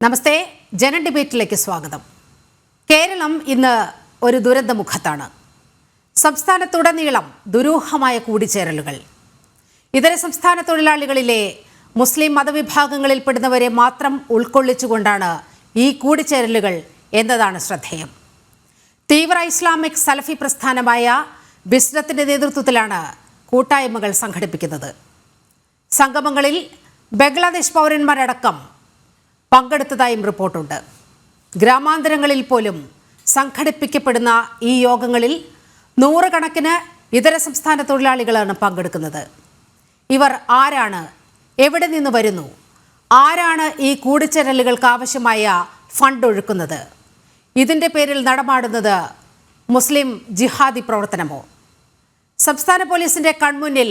നമസ്തേ, ജന ഡിബേറ്റിലേക്ക് സ്വാഗതം. കേരളം ഇന്ന് ഒരു ദുരന്തമുഖത്താണ്. സംസ്ഥാനത്തുടനീളം ദുരൂഹമായ കൂടിച്ചേരലുകൾ. ഇതര സംസ്ഥാന തൊഴിലാളികളിലെ മുസ്ലിം മതവിഭാഗങ്ങളിൽപ്പെടുന്നവരെ മാത്രം ഉൾക്കൊള്ളിച്ചുകൊണ്ടാണ് ഈ കൂടിച്ചേരലുകൾ എന്നതാണ് ശ്രദ്ധേയം. തീവ്ര ഇസ്ലാമിക് സലഫി പ്രസ്ഥാനമായ ബിസ്നത്തിന്റെ നേതൃത്വത്തിലാണ് കൂട്ടായ്മകൾ സംഘടിപ്പിക്കുന്നത്. സംഗമങ്ങളിൽ ബംഗ്ലാദേശ് പൗരന്മാരടക്കം പങ്കെടുത്തതായും റിപ്പോർട്ടുണ്ട്. ഗ്രാമാന്തരങ്ങളിൽ പോലും സംഘടിപ്പിക്കപ്പെടുന്ന ഈ യോഗങ്ങളിൽ നൂറുകണക്കിന് ഇതര സംസ്ഥാന തൊഴിലാളികളാണ് പങ്കെടുക്കുന്നത്. ഇവർ ആരാണ്? എവിടെ നിന്ന് വരുന്നു? ആരാണ് ഈ കൂടിച്ചേരലുകൾക്ക് ആവശ്യമായ ഫണ്ട് ഒഴുക്കുന്നത്? ഇതിൻ്റെ പേരിൽ നടമാടുന്നത് മുസ്ലിം ജിഹാദി പ്രവർത്തനമോ? സംസ്ഥാന പോലീസിൻ്റെ കൺമുന്നിൽ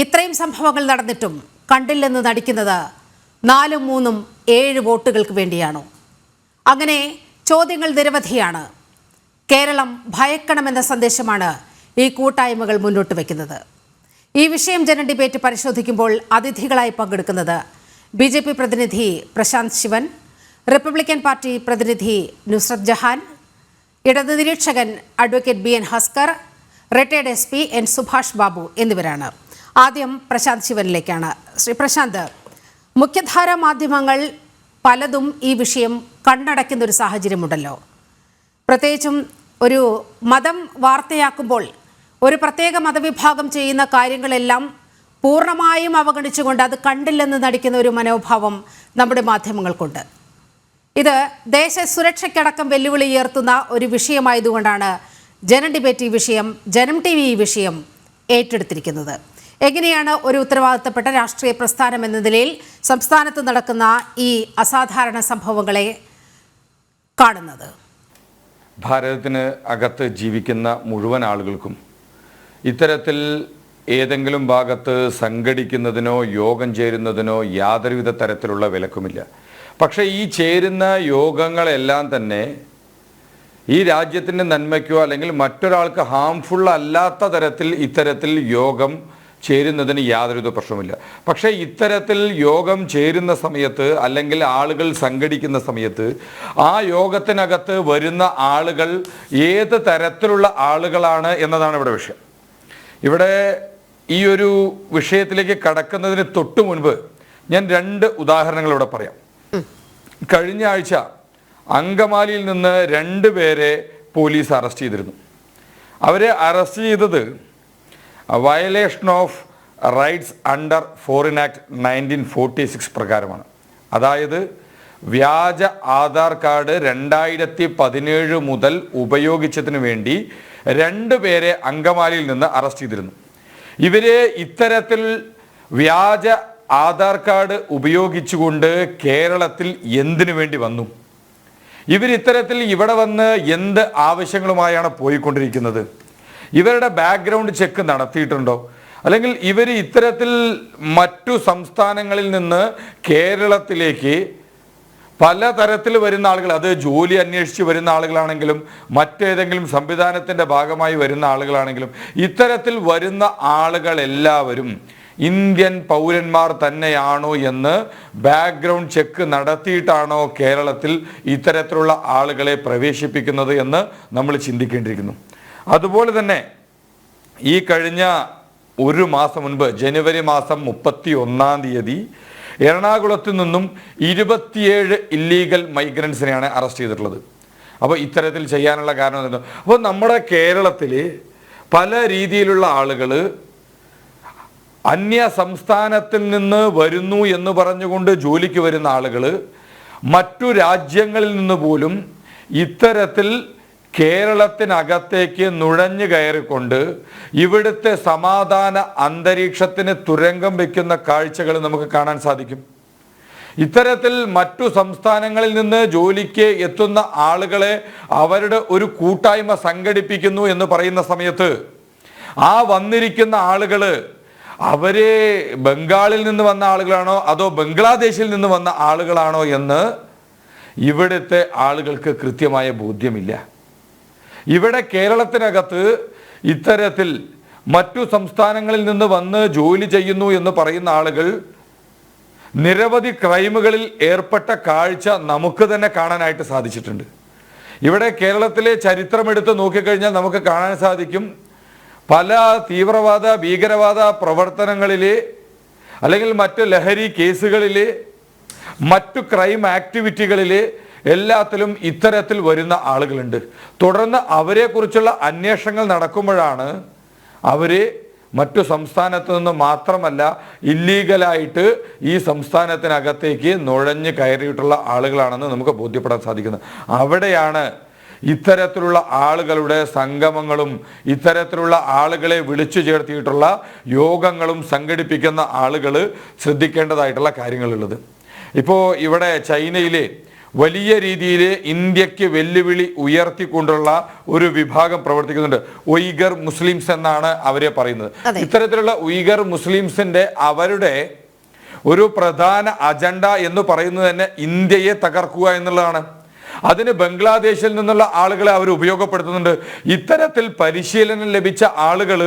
ഇത്രയും സംഭവങ്ങൾ നടന്നിട്ടും കണ്ടില്ലെന്ന് നടിക്കുന്നത് 4, 3, 7 വോട്ടുകൾക്ക് വേണ്ടിയാണോ? അങ്ങനെ ചോദ്യങ്ങൾ നിരവധിയാണ്. കേരളം ഭയക്കണമെന്ന സന്ദേശമാണ് ഈ കൂട്ടായ്മകൾ മുന്നോട്ട് വയ്ക്കുന്നത്. ഈ വിഷയം ജന ഡിബേറ്റ് പരിശോധിക്കുമ്പോൾ അതിഥികളായി പങ്കെടുക്കുന്നത് BJP പ്രതിനിധി പ്രശാന്ത് ശിവൻ, റിപ്പബ്ലിക്കൻ പാർട്ടി പ്രതിനിധി നുസ്രത് ജഹാൻ, ഇടത് നിരീക്ഷകൻ advocate BN Haskar, retired SP N Subhash Babu എന്നിവരാണ്. ആദ്യം പ്രശാന്ത് ശിവനിലേക്കാണ്. ശ്രീ പ്രശാന്ത്, മുഖ്യധാരാ മാധ്യമങ്ങൾ പലതും ഈ വിഷയം കണ്ണടയ്ക്കുന്ന ഒരു സാഹചര്യമുണ്ടല്ലോ. പ്രത്യേകിച്ചും ഒരു മതം വാർത്തയാക്കുമ്പോൾ ഒരു പ്രത്യേക മതവിഭാഗം ചെയ്യുന്ന കാര്യങ്ങളെല്ലാം പൂർണ്ണമായും അവഗണിച്ചുകൊണ്ട് അത് കണ്ടില്ലെന്ന് നടിക്കുന്ന ഒരു മനോഭാവം നമ്മുടെ മാധ്യമങ്ങൾക്കുണ്ട്. ഇത് ദേശ സുരക്ഷയ്ക്കടക്കം വെല്ലുവിളി ഉയർത്തുന്ന ഒരു വിഷയമായതുകൊണ്ടാണ് ജന ഡിബേറ്റ് ഈ വിഷയം, ജനം TV ഈ വിഷയം ഏറ്റെടുത്തിരിക്കുന്നത്. എങ്ങനെയാണ് ഒരു ഉത്തരവാദിത്തപ്പെട്ട രാഷ്ട്രീയ പ്രസ്ഥാനം എന്ന നിലയിൽ സംസ്ഥാനത്ത് നടക്കുന്ന ഈ അസാധാരണ സംഭവങ്ങളെ കാണുന്നത്? ഭാരതത്തിന് അകത്ത് ജീവിക്കുന്ന മുഴുവൻ ആളുകൾക്കും ഇത്തരത്തിൽ ഏതെങ്കിലും ഭാഗത്ത് സംഘടിക്കുന്നതിനോ യോഗം ചേരുന്നതിനോ യാതൊരുവിധ തരത്തിലുള്ള വിലക്കുമില്ല. പക്ഷേ ഈ ചേരുന്ന യോഗങ്ങളെല്ലാം തന്നെ ഈ രാജ്യത്തിൻ്റെ നന്മയ്ക്കോ അല്ലെങ്കിൽ മറ്റൊരാൾക്ക് ഹാംഫുൾ അല്ലാത്ത തരത്തിൽ ഇത്തരത്തിൽ യോഗം ചേരുന്നതിന് യാതൊരു പ്രശ്നമില്ല. പക്ഷേ ഇത്തരത്തിൽ യോഗം ചേരുന്ന സമയത്ത് അല്ലെങ്കിൽ ആളുകൾ സംഘടിക്കുന്ന സമയത്ത് ആ യോഗത്തിനകത്ത് വരുന്ന ആളുകൾ ഏത് തരത്തിലുള്ള ആളുകളാണ് എന്നതാണ് ഇവിടെ വിഷയം. ഇവിടെ ഈ ഒരു വിഷയത്തിലേക്ക് കടക്കുന്നതിന് തൊട്ട് മുൻപ് ഞാൻ 2 ഉദാഹരണങ്ങൾ ഇവിടെ പറയാം. കഴിഞ്ഞ ആഴ്ച അങ്കമാലിയിൽ നിന്ന് 2 പേരെ പോലീസ് അറസ്റ്റ് ചെയ്തിരുന്നു. അവരെ അറസ്റ്റ് ചെയ്തത് violation of rights under foreign act 1946 പ്രകാരമാണ്. അതായത് വ്യാജ ആധാർ കാർഡ് 2017 മുതൽ ഉപയോഗിച്ചതിന് വേണ്ടി 2 പേരെ അങ്കമാലിയിൽ നിന്ന് അറസ്റ്റ് ചെയ്തിരുന്നു. ഇവരെ ഇത്തരത്തിൽ വ്യാജ ആധാർ കാർഡ് ഉപയോഗിച്ചുകൊണ്ട് കേരളത്തിൽ എന്തിനു വേണ്ടി വന്നു? ഇവരിത്തരത്തിൽ ഇവിടെ വന്ന് എന്ത് ആവശ്യങ്ങളുമായാണ് പോയിക്കൊണ്ടിരിക്കുന്നത്? ഇവരുടെ ബാക്ക്ഗ്രൗണ്ട് ചെക്ക് നടത്തിയിട്ടുണ്ടോ? അല്ലെങ്കിൽ ഇവർ ഇത്തരത്തിൽ മറ്റു സംസ്ഥാനങ്ങളിൽ നിന്ന് കേരളത്തിലേക്ക് പലതരത്തിൽ വരുന്ന ആളുകൾ, അത് ജോലി അന്വേഷിച്ച് വരുന്ന ആളുകളാണെങ്കിലും മറ്റേതെങ്കിലും സംവിധാനത്തിൻ്റെ ഭാഗമായി വരുന്ന ആളുകളാണെങ്കിലും ഇത്തരത്തിൽ വരുന്ന ആളുകളെല്ലാവരും ഇന്ത്യൻ പൗരന്മാർ തന്നെയാണോ എന്ന് ബാക്ക്ഗ്രൗണ്ട് ചെക്ക് നടത്തിയിട്ടാണോ കേരളത്തിൽ ഇത്തരത്തിലുള്ള ആളുകളെ പ്രവേശിപ്പിക്കുന്നത് എന്ന് നമ്മൾ ചിന്തിക്കേണ്ടിയിരിക്കുന്നു. അതുപോലെ തന്നെ ഈ കഴിഞ്ഞ 1 മാസം മുൻപ് ജനുവരി മാസം 31-ാം തീയതി എറണാകുളത്ത് നിന്നും 27 ഇല്ലീഗൽ മൈഗ്രൻസിനെയാണ് അറസ്റ്റ് ചെയ്തിട്ടുള്ളത്. അപ്പോൾ ഇത്തരത്തിൽ ചെയ്യാനുള്ള കാരണം എന്താ? അപ്പോൾ നമ്മുടെ കേരളത്തിൽ പല രീതിയിലുള്ള ആളുകൾ അന്യ സംസ്ഥാനത്തിൽ നിന്ന് വരുന്നു എന്ന് പറഞ്ഞുകൊണ്ട് ജോലിക്ക് വരുന്ന ആളുകൾ മറ്റു രാജ്യങ്ങളിൽ നിന്ന് പോലും ഇത്തരത്തിൽ കേരളത്തിനകത്തേക്ക് നുഴഞ്ഞു കയറിക്കൊണ്ട് ഇവിടുത്തെ സമാധാന അന്തരീക്ഷത്തിന് തുരങ്കം വയ്ക്കുന്ന കാഴ്ചകൾ നമുക്ക് കാണാൻ സാധിക്കും. ഇത്തരത്തിൽ മറ്റു സംസ്ഥാനങ്ങളിൽ നിന്ന് ജോലിക്ക് എത്തുന്ന ആളുകളെ അവരുടെ ഒരു കൂട്ടായ്മ സംഘടിപ്പിക്കുന്നു എന്ന് പറയുന്ന സമയത്ത് ആ വന്നിരിക്കുന്ന ആളുകൾ അവരെ ബംഗാളിൽ നിന്ന് വന്ന ആളുകളാണോ അതോ ബംഗ്ലാദേശിൽ നിന്ന് വന്ന ആളുകളാണോ എന്ന് ഇവിടുത്തെ ആളുകൾക്ക് കൃത്യമായ ബോധ്യമില്ല. ഇവിടെ കേരളത്തിനകത്ത് ഇത്തരത്തിൽ മറ്റു സംസ്ഥാനങ്ങളിൽ നിന്ന് വന്ന് ജോലി ചെയ്യുന്നു എന്ന് പറയുന്ന ആളുകൾ നിരവധി ക്രൈമുകളിൽ ഏർപ്പെട്ട കാഴ്ച നമുക്ക് തന്നെ കാണാനായിട്ട് സാധിച്ചിട്ടുണ്ട്. ഇവിടെ കേരളത്തിലെ ചരിത്രമെടുത്ത് നോക്കിക്കഴിഞ്ഞാൽ നമുക്ക് കാണാൻ സാധിക്കും, പല തീവ്രവാദ ഭീകരവാദ പ്രവർത്തനങ്ങളിലെ അല്ലെങ്കിൽ മറ്റ് ലഹരി കേസുകളിലെ മറ്റു ക്രൈം ആക്ടിവിറ്റികളിലെ എല്ലാത്തിലും ഇത്തരത്തിൽ വരുന്ന ആളുകളുണ്ട്. തുടർന്ന് അവരെക്കുറിച്ചുള്ള അന്വേഷണങ്ങൾ നടക്കുമ്പോഴാണ് അവരെ മറ്റു സംസ്ഥാനത്തു നിന്ന് മാത്രമല്ല ഇല്ലീഗലായിട്ട് ഈ സംസ്ഥാനത്തിനകത്തേക്ക് നുഴഞ്ഞു കയറിയിട്ടുള്ള ആളുകളാണെന്ന് നമുക്ക് ബോധ്യപ്പെടാൻ സാധിക്കുന്നത്. അവിടെയാണ് ഇത്തരത്തിലുള്ള ആളുകളുടെ സംഗമങ്ങളും ഇത്തരത്തിലുള്ള ആളുകളെ വിളിച്ചു ചേർത്തിയിട്ടുള്ള യോഗങ്ങളും സംഘടിപ്പിക്കുന്ന ആളുകൾ ശ്രദ്ധിക്കേണ്ടതായിട്ടുള്ള കാര്യങ്ങളുള്ളത്. ഇപ്പോൾ ഇവിടെ ചൈനയിലെ വലിയ രീതിയിൽ ഇന്ത്യക്ക് വെല്ലുവിളി ഉയർത്തിക്കൊണ്ടുള്ള ഒരു വിഭാഗം പ്രവർത്തിക്കുന്നുണ്ട്. ഉയ്ഗർ മുസ്ലിംസ് എന്നാണ് അവരെ പറയുന്നത്. ഇത്തരത്തിലുള്ള ഉയ്ഗർ മുസ്ലിംസിന്റെ അവരുടെ ഒരു പ്രധാന അജണ്ട എന്ന് പറയുന്നത് തന്നെ ഇന്ത്യയെ തകർക്കുക എന്നുള്ളതാണ്. അതിന് ബംഗ്ലാദേശിൽ നിന്നുള്ള ആളുകളെ അവർ ഉപയോഗപ്പെടുത്തുന്നുണ്ട്. ഇത്തരത്തിൽ പരിശീലനം ലഭിച്ച ആളുകൾ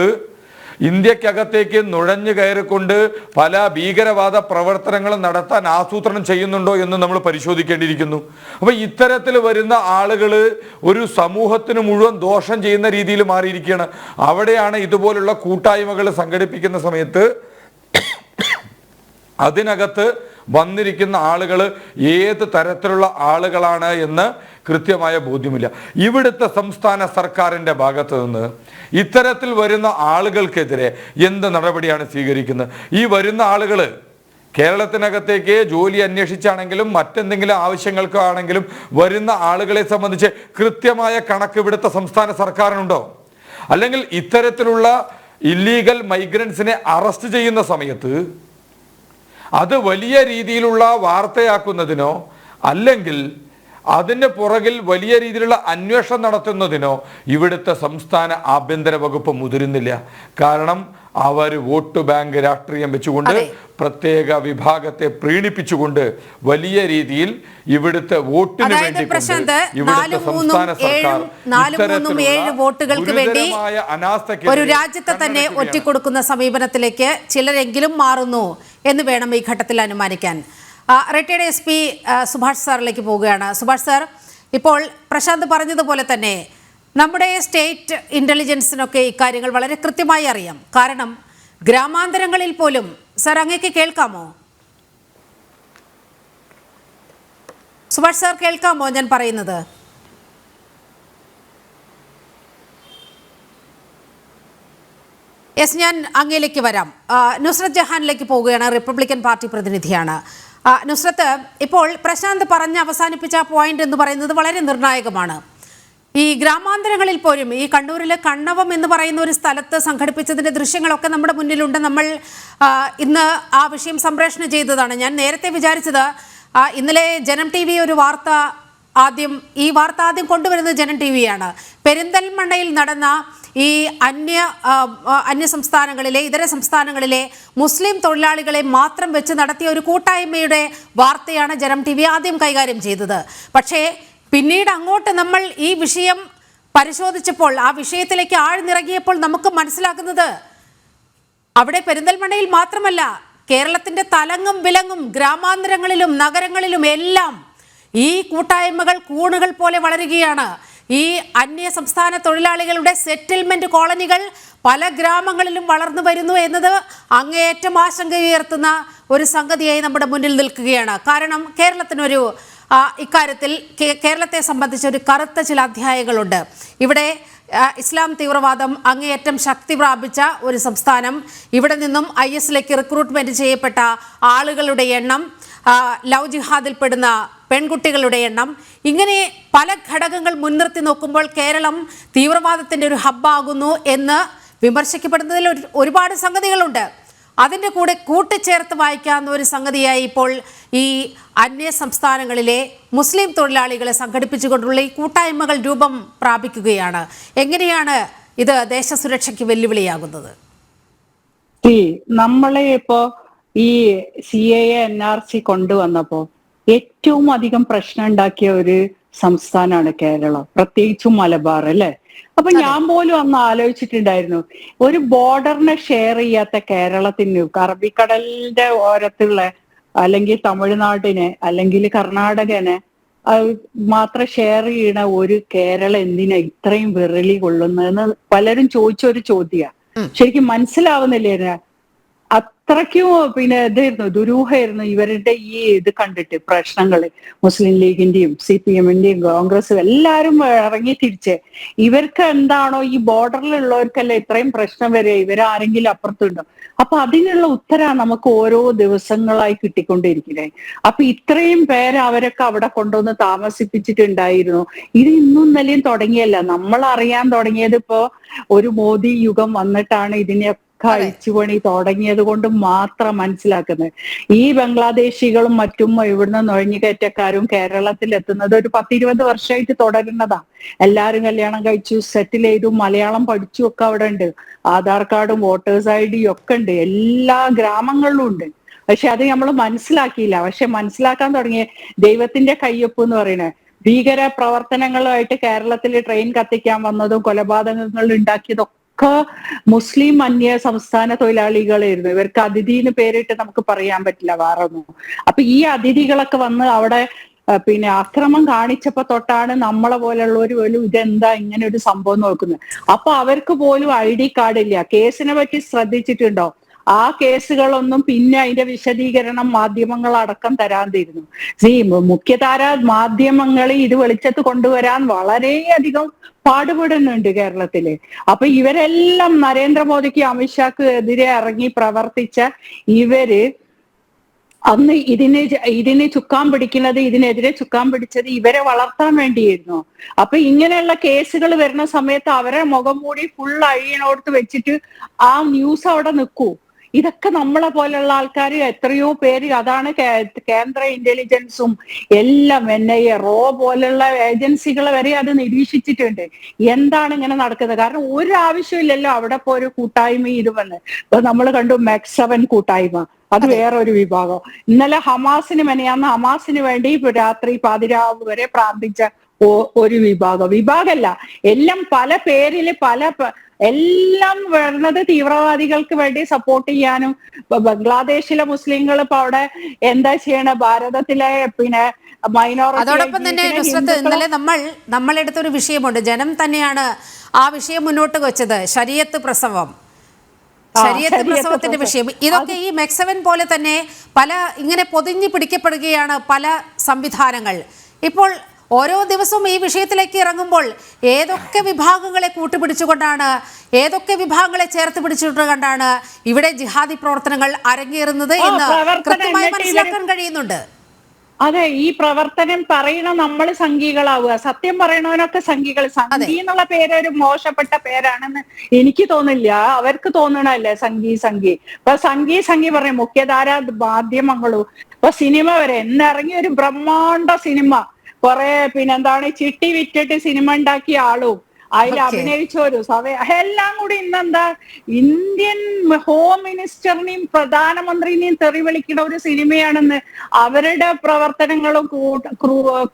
ഇന്ത്യക്കകത്തേക്ക് നുഴഞ്ഞു കയറിക്കൊണ്ട് പല ഭീകരവാദ പ്രവർത്തനങ്ങളും നടത്താൻ ആസൂത്രണം ചെയ്യുന്നുണ്ടോ എന്ന് നമ്മൾ പരിശോധിക്കേണ്ടിയിരിക്കുന്നു. അപ്പൊ ഇത്തരത്തിൽ വരുന്ന ആളുകൾ ഒരു സമൂഹത്തിന് മുഴുവൻ ദോഷം ചെയ്യുന്ന രീതിയിൽ മാറിയിരിക്കുകയാണ്. അവിടെയാണ് ഇതുപോലുള്ള കൂട്ടായ്മകൾ സംഘടിപ്പിക്കുന്ന സമയത്ത് അതിനകത്ത് വന്നിരിക്കുന്ന ആളുകൾ ഏത് തരത്തിലുള്ള ആളുകളാണ് എന്ന് കൃത്യമായ ബോധ്യമില്ല. ഇവിടുത്തെ സംസ്ഥാന സർക്കാരിൻ്റെ ഭാഗത്ത് നിന്ന് ഇത്തരത്തിൽ വരുന്ന ആളുകൾക്കെതിരെ എന്ത് നടപടിയാണ് സ്വീകരിക്കുന്നത്? ഈ വരുന്ന ആളുകൾ കേരളത്തിനകത്തേക്ക് ജോലി അന്വേഷിച്ചാണെങ്കിലും മറ്റെന്തെങ്കിലും ആവശ്യങ്ങൾക്കാണെങ്കിലും വരുന്ന ആളുകളെ സംബന്ധിച്ച് കൃത്യമായ കണക്ക് ഇവിടുത്തെ സംസ്ഥാന സർക്കാരിനുണ്ടോ? അല്ലെങ്കിൽ ഇത്തരത്തിലുള്ള ഇല്ലീഗൽ മൈഗ്രൻസിനെ അറസ്റ്റ് ചെയ്യുന്ന സമയത്ത് അത് വലിയ രീതിയിലുള്ള വാർത്തയാക്കുന്നതിനോ അല്ലെങ്കിൽ അതിൻ്റെ പുറകിൽ വലിയ രീതിയിലുള്ള അന്വേഷണം നടത്തുന്നതിനോ ഇവിടുത്തെ സംസ്ഥാന ആഭ്യന്തര വകുപ്പ് മുതിരുന്നില്ല. കാരണം അവർ വോട്ട് ബാങ്ക് രാഷ്ട്രീയം വെച്ചുകൊണ്ട് പ്രത്യേക വിഭാഗത്തെ പ്രീണിപ്പിച്ചുകൊണ്ട് വലിയ രീതിയിൽ ഇവിടുത്തെ വോട്ടിന് വേണ്ടി ഇവിടുത്തെ സംസ്ഥാന സർക്കാർ വോട്ടുകൾക്ക് വേണ്ടി ഒരു രാജ്യത്തെ തന്നെ ഒറ്റിക്കൊടുക്കുന്ന സമീപനത്തിലേക്ക് ചിലരെങ്കിലും മാറുന്നു എന്ന് വേണം ഈ ഘട്ടത്തിൽ അനുമാനിക്കാൻ. റിട്ടയർഡ് എസ് പി സുഭാഷ് സാറിലേക്ക് പോവുകയാണ്. സുഭാഷ് സാർ, ഇപ്പോൾ പ്രശാന്ത് പറഞ്ഞതുപോലെ തന്നെ നമ്മുടെ സ്റ്റേറ്റ് ഇൻ്റലിജൻസിനൊക്കെ ഇക്കാര്യങ്ങൾ വളരെ കൃത്യമായി അറിയാം. കാരണം ഗ്രാമാന്തരങ്ങളിൽ പോലും, സാർ അങ്ങേക്ക് കേൾക്കാമോ? സുഭാഷ് സാർ കേൾക്കാമോ ഞാൻ പറയുന്നത്? യെസ്, ഞാൻ അങ്ങയിലേക്ക് വരാം. നുസ്രത്ത് ജഹാനിലേക്ക് പോവുകയാണ്, റിപ്പബ്ലിക്കൻ പാർട്ടി പ്രതിനിധിയാണ്. നുസ്രത്ത്, ഇപ്പോൾ പ്രശാന്ത് പറഞ്ഞ് അവസാനിപ്പിച്ച പോയിന്റ് എന്ന് പറയുന്നത് വളരെ നിർണായകമാണ്. ഈ ഗ്രാമാന്തരങ്ങളിൽ പോലും ഈ കണ്ണൂരിലെ കണ്ണവം എന്ന് പറയുന്ന ഒരു സ്ഥലത്ത് സംഘടിപ്പിച്ചതിൻ്റെ ദൃശ്യങ്ങളൊക്കെ നമ്മുടെ മുന്നിലുണ്ട്. നമ്മൾ ഇന്ന് ആ വിഷയം സംപ്രേഷണം ചെയ്തതാണ്. ഞാൻ നേരത്തെ വിചാരിച്ചത് ഇന്നലെ ജനം ടി വി ഒരു വാർത്ത ആദ്യം കൊണ്ടുവരുന്നത് ജനം ടി വിയാണ്. പെരിന്തൽമണ്ണയിൽ നടന്ന ഈ അന്യ സംസ്ഥാനങ്ങളിലെ ഇതര സംസ്ഥാനങ്ങളിലെ മുസ്ലിം തൊഴിലാളികളെ മാത്രം വെച്ച് നടത്തിയ ഒരു കൂട്ടായ്മയുടെ വാർത്തയാണ് ജനം ടി വി ആദ്യം കൈകാര്യം ചെയ്തത്. പക്ഷേ പിന്നീട് അങ്ങോട്ട് നമ്മൾ ഈ വിഷയം പരിശോധിച്ചപ്പോൾ, ആ വിഷയത്തിലേക്ക് ആഴ്ന്നിറങ്ങിയപ്പോൾ നമുക്ക് മനസ്സിലാക്കുന്നത് അവിടെ പെരിന്തൽമണ്ണയിൽ മാത്രമല്ല, കേരളത്തിൻ്റെ തലങ്ങും വിലങ്ങും ഗ്രാമാന്തരങ്ങളിലും നഗരങ്ങളിലും എല്ലാം ഈ കൂട്ടായ്മകൾ കൂണുകൾ പോലെ വളരുകയാണ്. ഈ അന്യ സംസ്ഥാന തൊഴിലാളികളുടെ സെറ്റിൽമെന്റ് കോളനികൾ പല ഗ്രാമങ്ങളിലും വളർന്നു വരുന്നു എന്നത് അങ്ങേയറ്റം ആശങ്കയുയർത്തുന്ന ഒരു സംഗതിയായി നമ്മുടെ മുന്നിൽ നിൽക്കുകയാണ്. കാരണം കേരളത്തിനൊരു ഇക്കാര്യത്തിൽ കേരളത്തെ സംബന്ധിച്ച് ഒരു കറുത്ത ചില അധ്യായങ്ങളുണ്ട്. ഇവിടെ ഇസ്ലാം തീവ്രവാദം അങ്ങേയറ്റം ശക്തി പ്രാപിച്ച ഒരു സംസ്ഥാനം. ഇവിടെ നിന്നും IS-ലേക്ക് റിക്രൂട്ട്മെന്റ് ചെയ്യപ്പെട്ട ആളുകളുടെ എണ്ണം, ലവ് ജിഹാദിൽപ്പെടുന്ന പെൺകുട്ടികളുടെ എണ്ണം, ഇങ്ങനെ പല ഘടകങ്ങൾ മുൻനിർത്തി നോക്കുമ്പോൾ കേരളം തീവ്രവാദത്തിൻ്റെ ഒരു ഹബ്ബാകുന്നു എന്ന് വിമർശിക്കപ്പെടുന്നതിൽ ഒരുപാട് സംഗതികളുണ്ട്. അതിൻ്റെ കൂടെ കൂട്ടിച്ചേർത്ത് വായിക്കാവുന്ന ഒരു സംഗതിയായി ഇപ്പോൾ ഈ അന്യ സംസ്ഥാനങ്ങളിലെ മുസ്ലിം തൊഴിലാളികളെ സംഘടിപ്പിച്ചുകൊണ്ടുള്ള ഈ കൂട്ടായ്മകൾ രൂപം പ്രാപിക്കുകയാണ്. എങ്ങനെയാണ് ഇത് ദേശസുരക്ഷയ്ക്ക് വെല്ലുവിളിയാകുന്നത്? നമ്മളെ ഇപ്പോ ഈ CAA NRC കൊണ്ടുവന്നപ്പോ ഏറ്റവും അധികം പ്രശ്നം ഉണ്ടാക്കിയ ഒരു സംസ്ഥാനമാണ് കേരളം, പ്രത്യേകിച്ചും മലബാർ, അല്ലെ? അപ്പൊ ഞാൻ പോലും അന്ന് ആലോചിച്ചിട്ടുണ്ടായിരുന്നു, ഒരു ബോർഡറിനെ ഷെയർ ചെയ്യാത്ത കേരളത്തിന്, അറബിക്കടലിന്റെ ഓരത്തുള്ള അല്ലെങ്കിൽ തമിഴ്നാടിനെ അല്ലെങ്കിൽ കർണാടകനെ മാത്രം ഷെയർ ചെയ്യണ ഒരു കേരളം എന്തിനാ ഇത്രയും വിരളി കൊള്ളുന്നതെന്ന് പലരും ചോദിച്ചൊരു ചോദ്യമാണ്. ശരിക്കും മനസ്സിലാവുന്നില്ലേ? അത്രയ്ക്കും ഇതായിരുന്നു, ദുരൂഹമായിരുന്നു ഇവരുടെ ഈ ഇത് കണ്ടിട്ട്. പ്രശ്നങ്ങള് മുസ്ലിം ലീഗിന്റെയും CPM-ന്റെയും കോൺഗ്രസും എല്ലാരും ഇറങ്ങി തിരിച്ച് ഇവർക്ക് എന്താണോ ഈ ബോർഡറിലുള്ളവർക്കല്ലേ ഇത്രയും പ്രശ്നം വരെ, ഇവരാരെങ്കിലും അപ്പുറത്തുണ്ടോ? അപ്പൊ അതിനുള്ള ഉത്തരം നമുക്ക് ഓരോ ദിവസങ്ങളായി കിട്ടിക്കൊണ്ടിരിക്കുന്നത്. അപ്പൊ ഇത്രയും പേര് അവരൊക്കെ അവിടെ കൊണ്ടുവന്ന് താമസിപ്പിച്ചിട്ടുണ്ടായിരുന്നു. ഇത് ഇന്നും ഇന്നലെയും തുടങ്ങിയല്ല, നമ്മൾ അറിയാൻ തുടങ്ങിയത് ഇപ്പോ ഒരു മോദി യുഗം വന്നിട്ടാണ് ഇതിനെ അഴിച്ചുപണി തുടങ്ങിയത് കൊണ്ട് മാത്രം മനസ്സിലാക്കുന്നത്. ഈ ബംഗ്ലാദേശികളും മറ്റും ഇവിടുന്ന് നുഴഞ്ഞുകയറ്റക്കാരും കേരളത്തിൽ എത്തുന്നത് ഒരു 10-20 വർഷമായിട്ട് തുടരുന്നതാ. എല്ലാരും കല്യാണം കഴിച്ചു, സെറ്റിൽ ചെയ്തു, മലയാളം പഠിച്ചു ഒക്കെ അവിടെ ഉണ്ട്. ആധാർ കാർഡും വോട്ടേഴ്സ് ID ഒക്കെ ഉണ്ട്, എല്ലാ ഗ്രാമങ്ങളിലും ഉണ്ട്. പക്ഷെ അത് നമ്മൾ മനസ്സിലാക്കിയില്ല. പക്ഷെ മനസ്സിലാക്കാൻ തുടങ്ങിയ ദൈവത്തിന്റെ കയ്യൊപ്പ് എന്ന് പറയുന്നത്. ഭീകര പ്രവർത്തനങ്ങളുമായിട്ട് കേരളത്തിൽ ട്രെയിൻ കത്തിക്കാൻ വന്നതും കൊലപാതകങ്ങൾ ഉണ്ടാക്കിയതും മുസ്ലിം അന്യ സംസ്ഥാന തൊഴിലാളികളായിരുന്നു. ഇവർക്ക് അതിഥി എന്ന് പേരിട്ട് നമുക്ക് പറയാൻ പറ്റില്ല വേറെ ഒന്നും. അപ്പൊ ഈ അതിഥികളൊക്കെ വന്ന് അവിടെ അക്രമം കാണിച്ചപ്പോ തൊട്ടാണ് നമ്മളെ പോലുള്ളവർ പോലും ഇതെന്താ ഇങ്ങനെ ഒരു സംഭവം നോക്കുന്നത്. അപ്പൊ അവർക്ക് പോലും ID കാർഡ് ഇല്ല. കേസിനെ പറ്റി ശ്രദ്ധിച്ചിട്ടുണ്ടോ? ആ കേസുകളൊന്നും പിന്നെ അതിന്റെ വിശദീകരണം മാധ്യമങ്ങൾ അടക്കം തരാൻ തീരുന്നു. മുഖ്യധാര മാധ്യമങ്ങൾ ഇത് വെളിച്ചത്ത് കൊണ്ടുവരാൻ വളരെയധികം പാടുപെടുന്നുണ്ട് കേരളത്തില്. അപ്പൊ ഇവരെല്ലാം നരേന്ദ്രമോദിക്ക് അമിത്ഷാക്ക് എതിരെ ഇറങ്ങി പ്രവർത്തിച്ച ഇവര് അന്ന് ഇതിന് ചുക്കാൻ പിടിക്കുന്നത്, ഇതിനെതിരെ ചുക്കാൻ പിടിച്ചത് ഇവരെ വളർത്താൻ വേണ്ടിയിരുന്നു. അപ്പൊ ഇങ്ങനെയുള്ള കേസുകൾ വരുന്ന സമയത്ത് അവരെ മുഖം മൂടി ഫുൾ അഴിയനോടത്ത് വെച്ചിട്ട് ആ ന്യൂസ് അവിടെ നിൽക്കൂ. ഇതൊക്കെ നമ്മളെ പോലുള്ള ആൾക്കാർ എത്രയോ പേര്, അതാണ് കേന്ദ്ര ഇന്റലിജൻസും എല്ലാം NIA റോ പോലുള്ള ഏജൻസികൾ വരെ അത് നിരീക്ഷിച്ചിട്ടുണ്ട്. എന്താണ് ഇങ്ങനെ നടക്കുന്നത്? കാരണം ഒരു ആവശ്യമില്ലല്ലോ അവിടെ ഇപ്പോ ഒരു കൂട്ടായ്മ ഇത് വന്ന്. ഇപ്പൊ നമ്മൾ കണ്ടു MEX7 കൂട്ടായ്മ, അത് വേറൊരു വിഭാഗം. ഇന്നലെ ഹമാസിന് വേണ്ടി രാത്രി പാതിരാവ് വരെ പ്രാർത്ഥിച്ച ഒരു വിഭാഗമല്ല, എല്ലാം പല പേരില് എല്ലാം വരുന്നത് തീവ്രവാദികൾക്ക് വേണ്ടി സപ്പോർട്ട് ചെയ്യാനും. ബംഗ്ലാദേശിലെ മുസ്ലിങ്ങൾ ഇപ്പൊ അവിടെ എന്താ ചെയ്യണ, ഭാരതത്തിലെ മൈനോറിറ്റി. അതോടൊപ്പം തന്നെ നുസ്രത്ത്, ഇന്നലെ നമ്മൾ എടുത്തൊരു വിഷയമുണ്ട്, ജനം തന്നെയാണ് ആ വിഷയം മുന്നോട്ട് വെച്ചത്, ശരീഅത്ത് പ്രസവത്തിന്റെ വിഷയം. ഇതൊക്കെ ഈ MEX7 പോലെ തന്നെ പല ഇങ്ങനെ പൊതിഞ്ഞു പിടിക്കപ്പെടുകയാണ് പല സംവിധാനങ്ങൾ. ഇപ്പോൾ ഓരോ ദിവസവും ഈ വിഷയത്തിലേക്ക് ഇറങ്ങുമ്പോൾ ഏതൊക്കെ വിഭാഗങ്ങളെ കൂട്ടുപിടിച്ചുകൊണ്ടാണ്, ഏതൊക്കെ വിഭാഗങ്ങളെ ചേർത്ത് പിടിച്ചുകൊണ്ടാണ് ഇവിടെ ജിഹാദി പ്രവർത്തനങ്ങൾ അരങ്ങേറുന്നത് എന്ന് കൃത്യമായി മനസ്സിലാക്കാൻ കഴിയുന്നുണ്ട്. അതെ, ഈ പ്രവർത്തനം പറയണ നമ്മൾ സംഘികളാവുക, സത്യം പറയണവനൊക്കെ സംഘികൾ. സംഘി എന്നുള്ള പേര് ഒരു മോശപ്പെട്ട പേരാണെന്ന് എനിക്ക് തോന്നില്ല, അവർക്ക് തോന്നണല്ലേ സംഘി. ഇപ്പൊ സംഘി പറയും മുഖ്യധാര മാധ്യമങ്ങളും. ഇപ്പൊ സിനിമ വരെ ഇന്നിറങ്ങിയ ഒരു ബ്രഹ്മാണ്ഡ സിനിമ, കുറെ ചിട്ടി വിറ്റിട്ട് സിനിമ ഉണ്ടാക്കിയ ആളും അതിൽ അഭിനയിച്ചൊരു എല്ലാം കൂടി ഇന്നെന്താ ഇന്ത്യൻ ഹോം മിനിസ്റ്ററിനെയും പ്രധാനമന്ത്രിനെയും തെറി വിളിക്കുന്ന ഒരു സിനിമയാണെന്ന് അവരുടെ പ്രവർത്തനങ്ങളും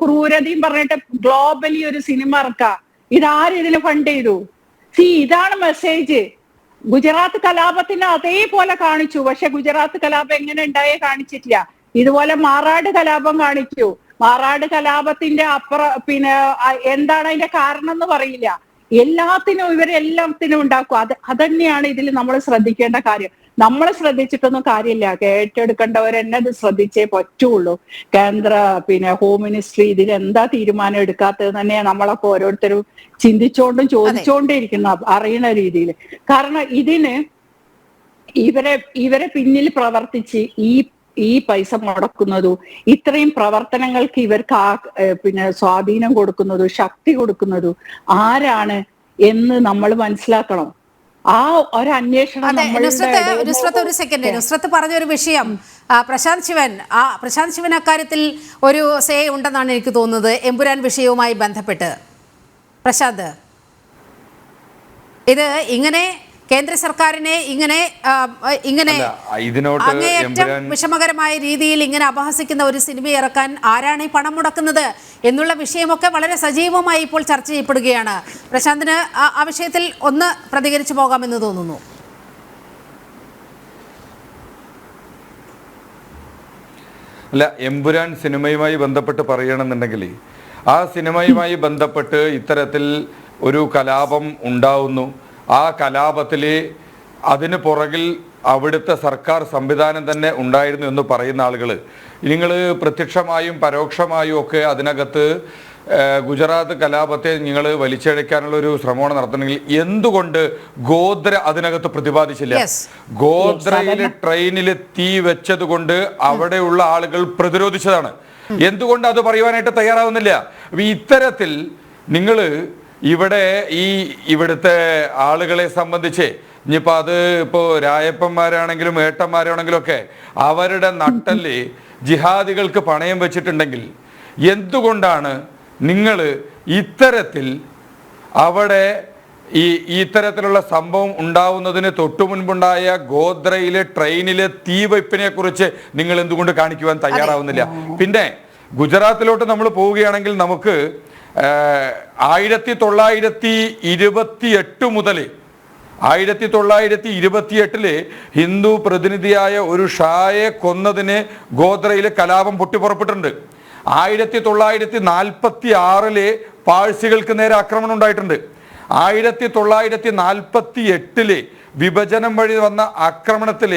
ക്രൂരതയും പറഞ്ഞിട്ട് ഗ്ലോബലി ഒരു സിനിമ ഇറക്കാം. ഇതാരും ഇതിന് ഫണ്ട് ചെയ്തു? ഇതാണ് മെസ്സേജ്. ഗുജറാത്ത് കലാപത്തിന് അതേപോലെ കാണിച്ചു, പക്ഷെ ഗുജറാത്ത് കലാപം എങ്ങനെ ഉണ്ടായേ കാണിച്ചിട്ടില്ല. ഇതുപോലെ മാറാട് കലാപം കാണിച്ചു. മാറാട് കലാപത്തിന്റെ എന്താണ് അതിന്റെ കാരണം എന്ന് പറയില്ല. ഇവരെല്ലാത്തിനും ഉണ്ടാക്കും. അതന്നെയാണ് ഇതിൽ നമ്മൾ ശ്രദ്ധിക്കേണ്ട കാര്യം. നമ്മൾ ശ്രദ്ധിച്ചിട്ടൊന്നും കാര്യമില്ല, കേട്ടെടുക്കേണ്ടവരെന്നെ അത് ശ്രദ്ധിച്ചേ പറ്റുള്ളൂ. കേന്ദ്ര ഹോം മിനിസ്ട്രി ഇതിൽ എന്താ തീരുമാനം എടുക്കാത്തത് തന്നെയാണ് നമ്മളൊക്കെ ഓരോരുത്തരും ചിന്തിച്ചോണ്ടും ചോദിച്ചോണ്ടേയിരിക്കുന്ന അറിയണ രീതിയിൽ. കാരണം ഇതിന് ഇവരെ പിന്നിൽ പ്രവർത്തിച്ച് ഈ പൈസ മുടക്കുന്നതും ഇത്രയും പ്രവർത്തനങ്ങൾക്ക് ഇവർക്ക് സ്വാധീനം കൊടുക്കുന്നതും ശക്തി കൊടുക്കുന്നതും ആരാണ് എന്ന് നമ്മൾ മനസ്സിലാക്കണം. ആ ഒരു അന്വേഷണം. നുസ്രത്ത് ഒരു സെക്കൻഡ്, നുസ്രത്ത് പറഞ്ഞൊരു വിഷയം പ്രശാന്ത് ശിവൻ അക്കാര്യത്തിൽ ഒരു സേ ഉണ്ടെന്നാണ് എനിക്ക് തോന്നുന്നത്, എമ്പുരാൻ വിഷയവുമായി ബന്ധപ്പെട്ട്. പ്രശാന്ത്, ഇത് ഇങ്ങനെ കേന്ദ്ര സർക്കാരിനെ ഇങ്ങനെ അങ്ങേയറ്റം വിഷമകരമായ രീതിയിൽ ഇങ്ങനെ അപഹസിക്കുന്ന ഒരു സിനിമ ഇറക്കാൻ ആരാണ് ഈ പണം മുടക്കുന്നത് എന്നുള്ള വിഷയമൊക്കെ വളരെ സജീവമായി ഇപ്പോൾ ചർച്ച ചെയ്യപ്പെടുകയാണ്. പ്രശാന്തിന് ആ വിഷയത്തിൽ ഒന്ന് പ്രതികരിച്ചു പോകാമെന്ന് തോന്നുന്നു. അല്ല, എമ്പുരാൻ സിനിമയുമായി ബന്ധപ്പെട്ട് പറയുകയാണെന്നുണ്ടെങ്കിൽ ആ സിനിമയുമായി ബന്ധപ്പെട്ട് ഇത്തരത്തിൽ ഒരു കലാപം ഉണ്ടാവുന്നു. ആ കലാപത്തിൽ അതിന് പുറകിൽ അവിടുത്തെ സർക്കാർ സംവിധാനം തന്നെ ഉണ്ടായിരുന്നു എന്ന് പറയുന്ന ആളുകൾ, നിങ്ങൾ പ്രത്യക്ഷമായും പരോക്ഷമായും ഒക്കെ അതിനകത്ത് ഗുജറാത്ത് കലാപത്തെ നിങ്ങൾ വലിച്ചഴയ്ക്കാനുള്ള ഒരു ശ്രമമാണ് നടത്തണമെങ്കിൽ എന്തുകൊണ്ട് ഗോദ്ര അതിനകത്ത് പ്രതിപാദിച്ചില്ല? ഗോദ്രയിലെ ട്രെയിനിൽ തീ വെച്ചത് കൊണ്ട് അവിടെയുള്ള ആളുകൾ പ്രതിരോധിച്ചതാണ്. എന്തുകൊണ്ട് അത് പറയുവാനായിട്ട് തയ്യാറാവുന്നില്ല? ഇത്തരത്തിൽ നിങ്ങൾ ഇവിടുത്തെ ആളുകളെ സംബന്ധിച്ച് ഇനിയിപ്പോൾ അത് ഇപ്പോൾ രായപ്പന്മാരാണെങ്കിലും ഏട്ടന്മാരാണെങ്കിലും ഒക്കെ അവരുടെ നട്ടല് ജിഹാദികൾക്ക് പണയം വെച്ചിട്ടുണ്ടെങ്കിൽ എന്തുകൊണ്ടാണ് നിങ്ങൾ ഇത്തരത്തിൽ അവിടെ ഇത്തരത്തിലുള്ള സംഭവം ഉണ്ടാവുന്നതിന് തൊട്ടു മുൻപുണ്ടായ ഗോദ്രയിലെ ട്രെയിനിലെ തീവയ്പ്പിനെ കുറിച്ച് നിങ്ങൾ എന്തുകൊണ്ട് കാണിക്കുവാൻ തയ്യാറാവുന്നില്ല? പിന്നെ ഗുജറാത്തിലോട്ട് നമ്മൾ പോവുകയാണെങ്കിൽ നമുക്ക് 1928 മുതൽ 1928 ഹിന്ദു പ്രതിനിധിയായ ഒരു ഷായെ കൊന്നതിന് ഗോദ്രയിലെ കലാപം പൊട്ടിപ്പുറപ്പെട്ടിട്ടുണ്ട്. 1946 പാഴ്സികൾക്ക് നേരെ ആക്രമണം ഉണ്ടായിട്ടുണ്ട്. 1948 വിഭജനം വഴി വന്ന ആക്രമണത്തിൽ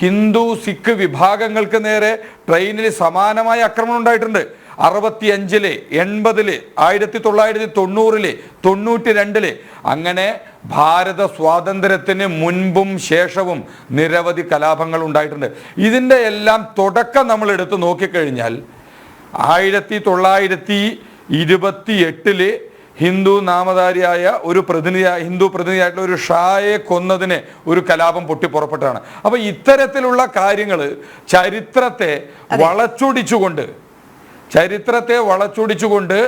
ഹിന്ദു സിഖ് വിഭാഗങ്ങൾക്ക് നേരെ ട്രെയിനിൽ സമാനമായ ആക്രമണം ഉണ്ടായിട്ടുണ്ട്. 65, 80, 1990, 92 അങ്ങനെ ഭാരത സ്വാതന്ത്ര്യത്തിന് മുൻപും ശേഷവും നിരവധി കലാപങ്ങൾ ഉണ്ടായിട്ടുണ്ട്. ഇതിൻ്റെ എല്ലാം തുടക്കം നമ്മൾ എടുത്ത് നോക്കിക്കഴിഞ്ഞാൽ 1928 ഹിന്ദു നാമധാരിയായ ഒരു ഹിന്ദു പ്രതിനിധിയായിട്ടുള്ള ഒരു ഷായെ കൊന്നതിന് ഒരു കലാപം പൊട്ടിപ്പുറപ്പെട്ടതാണ്. അപ്പൊ ഇത്തരത്തിലുള്ള കാര്യങ്ങൾ ചരിത്രത്തെ വളച്ചൊടിച്ചുകൊണ്ട്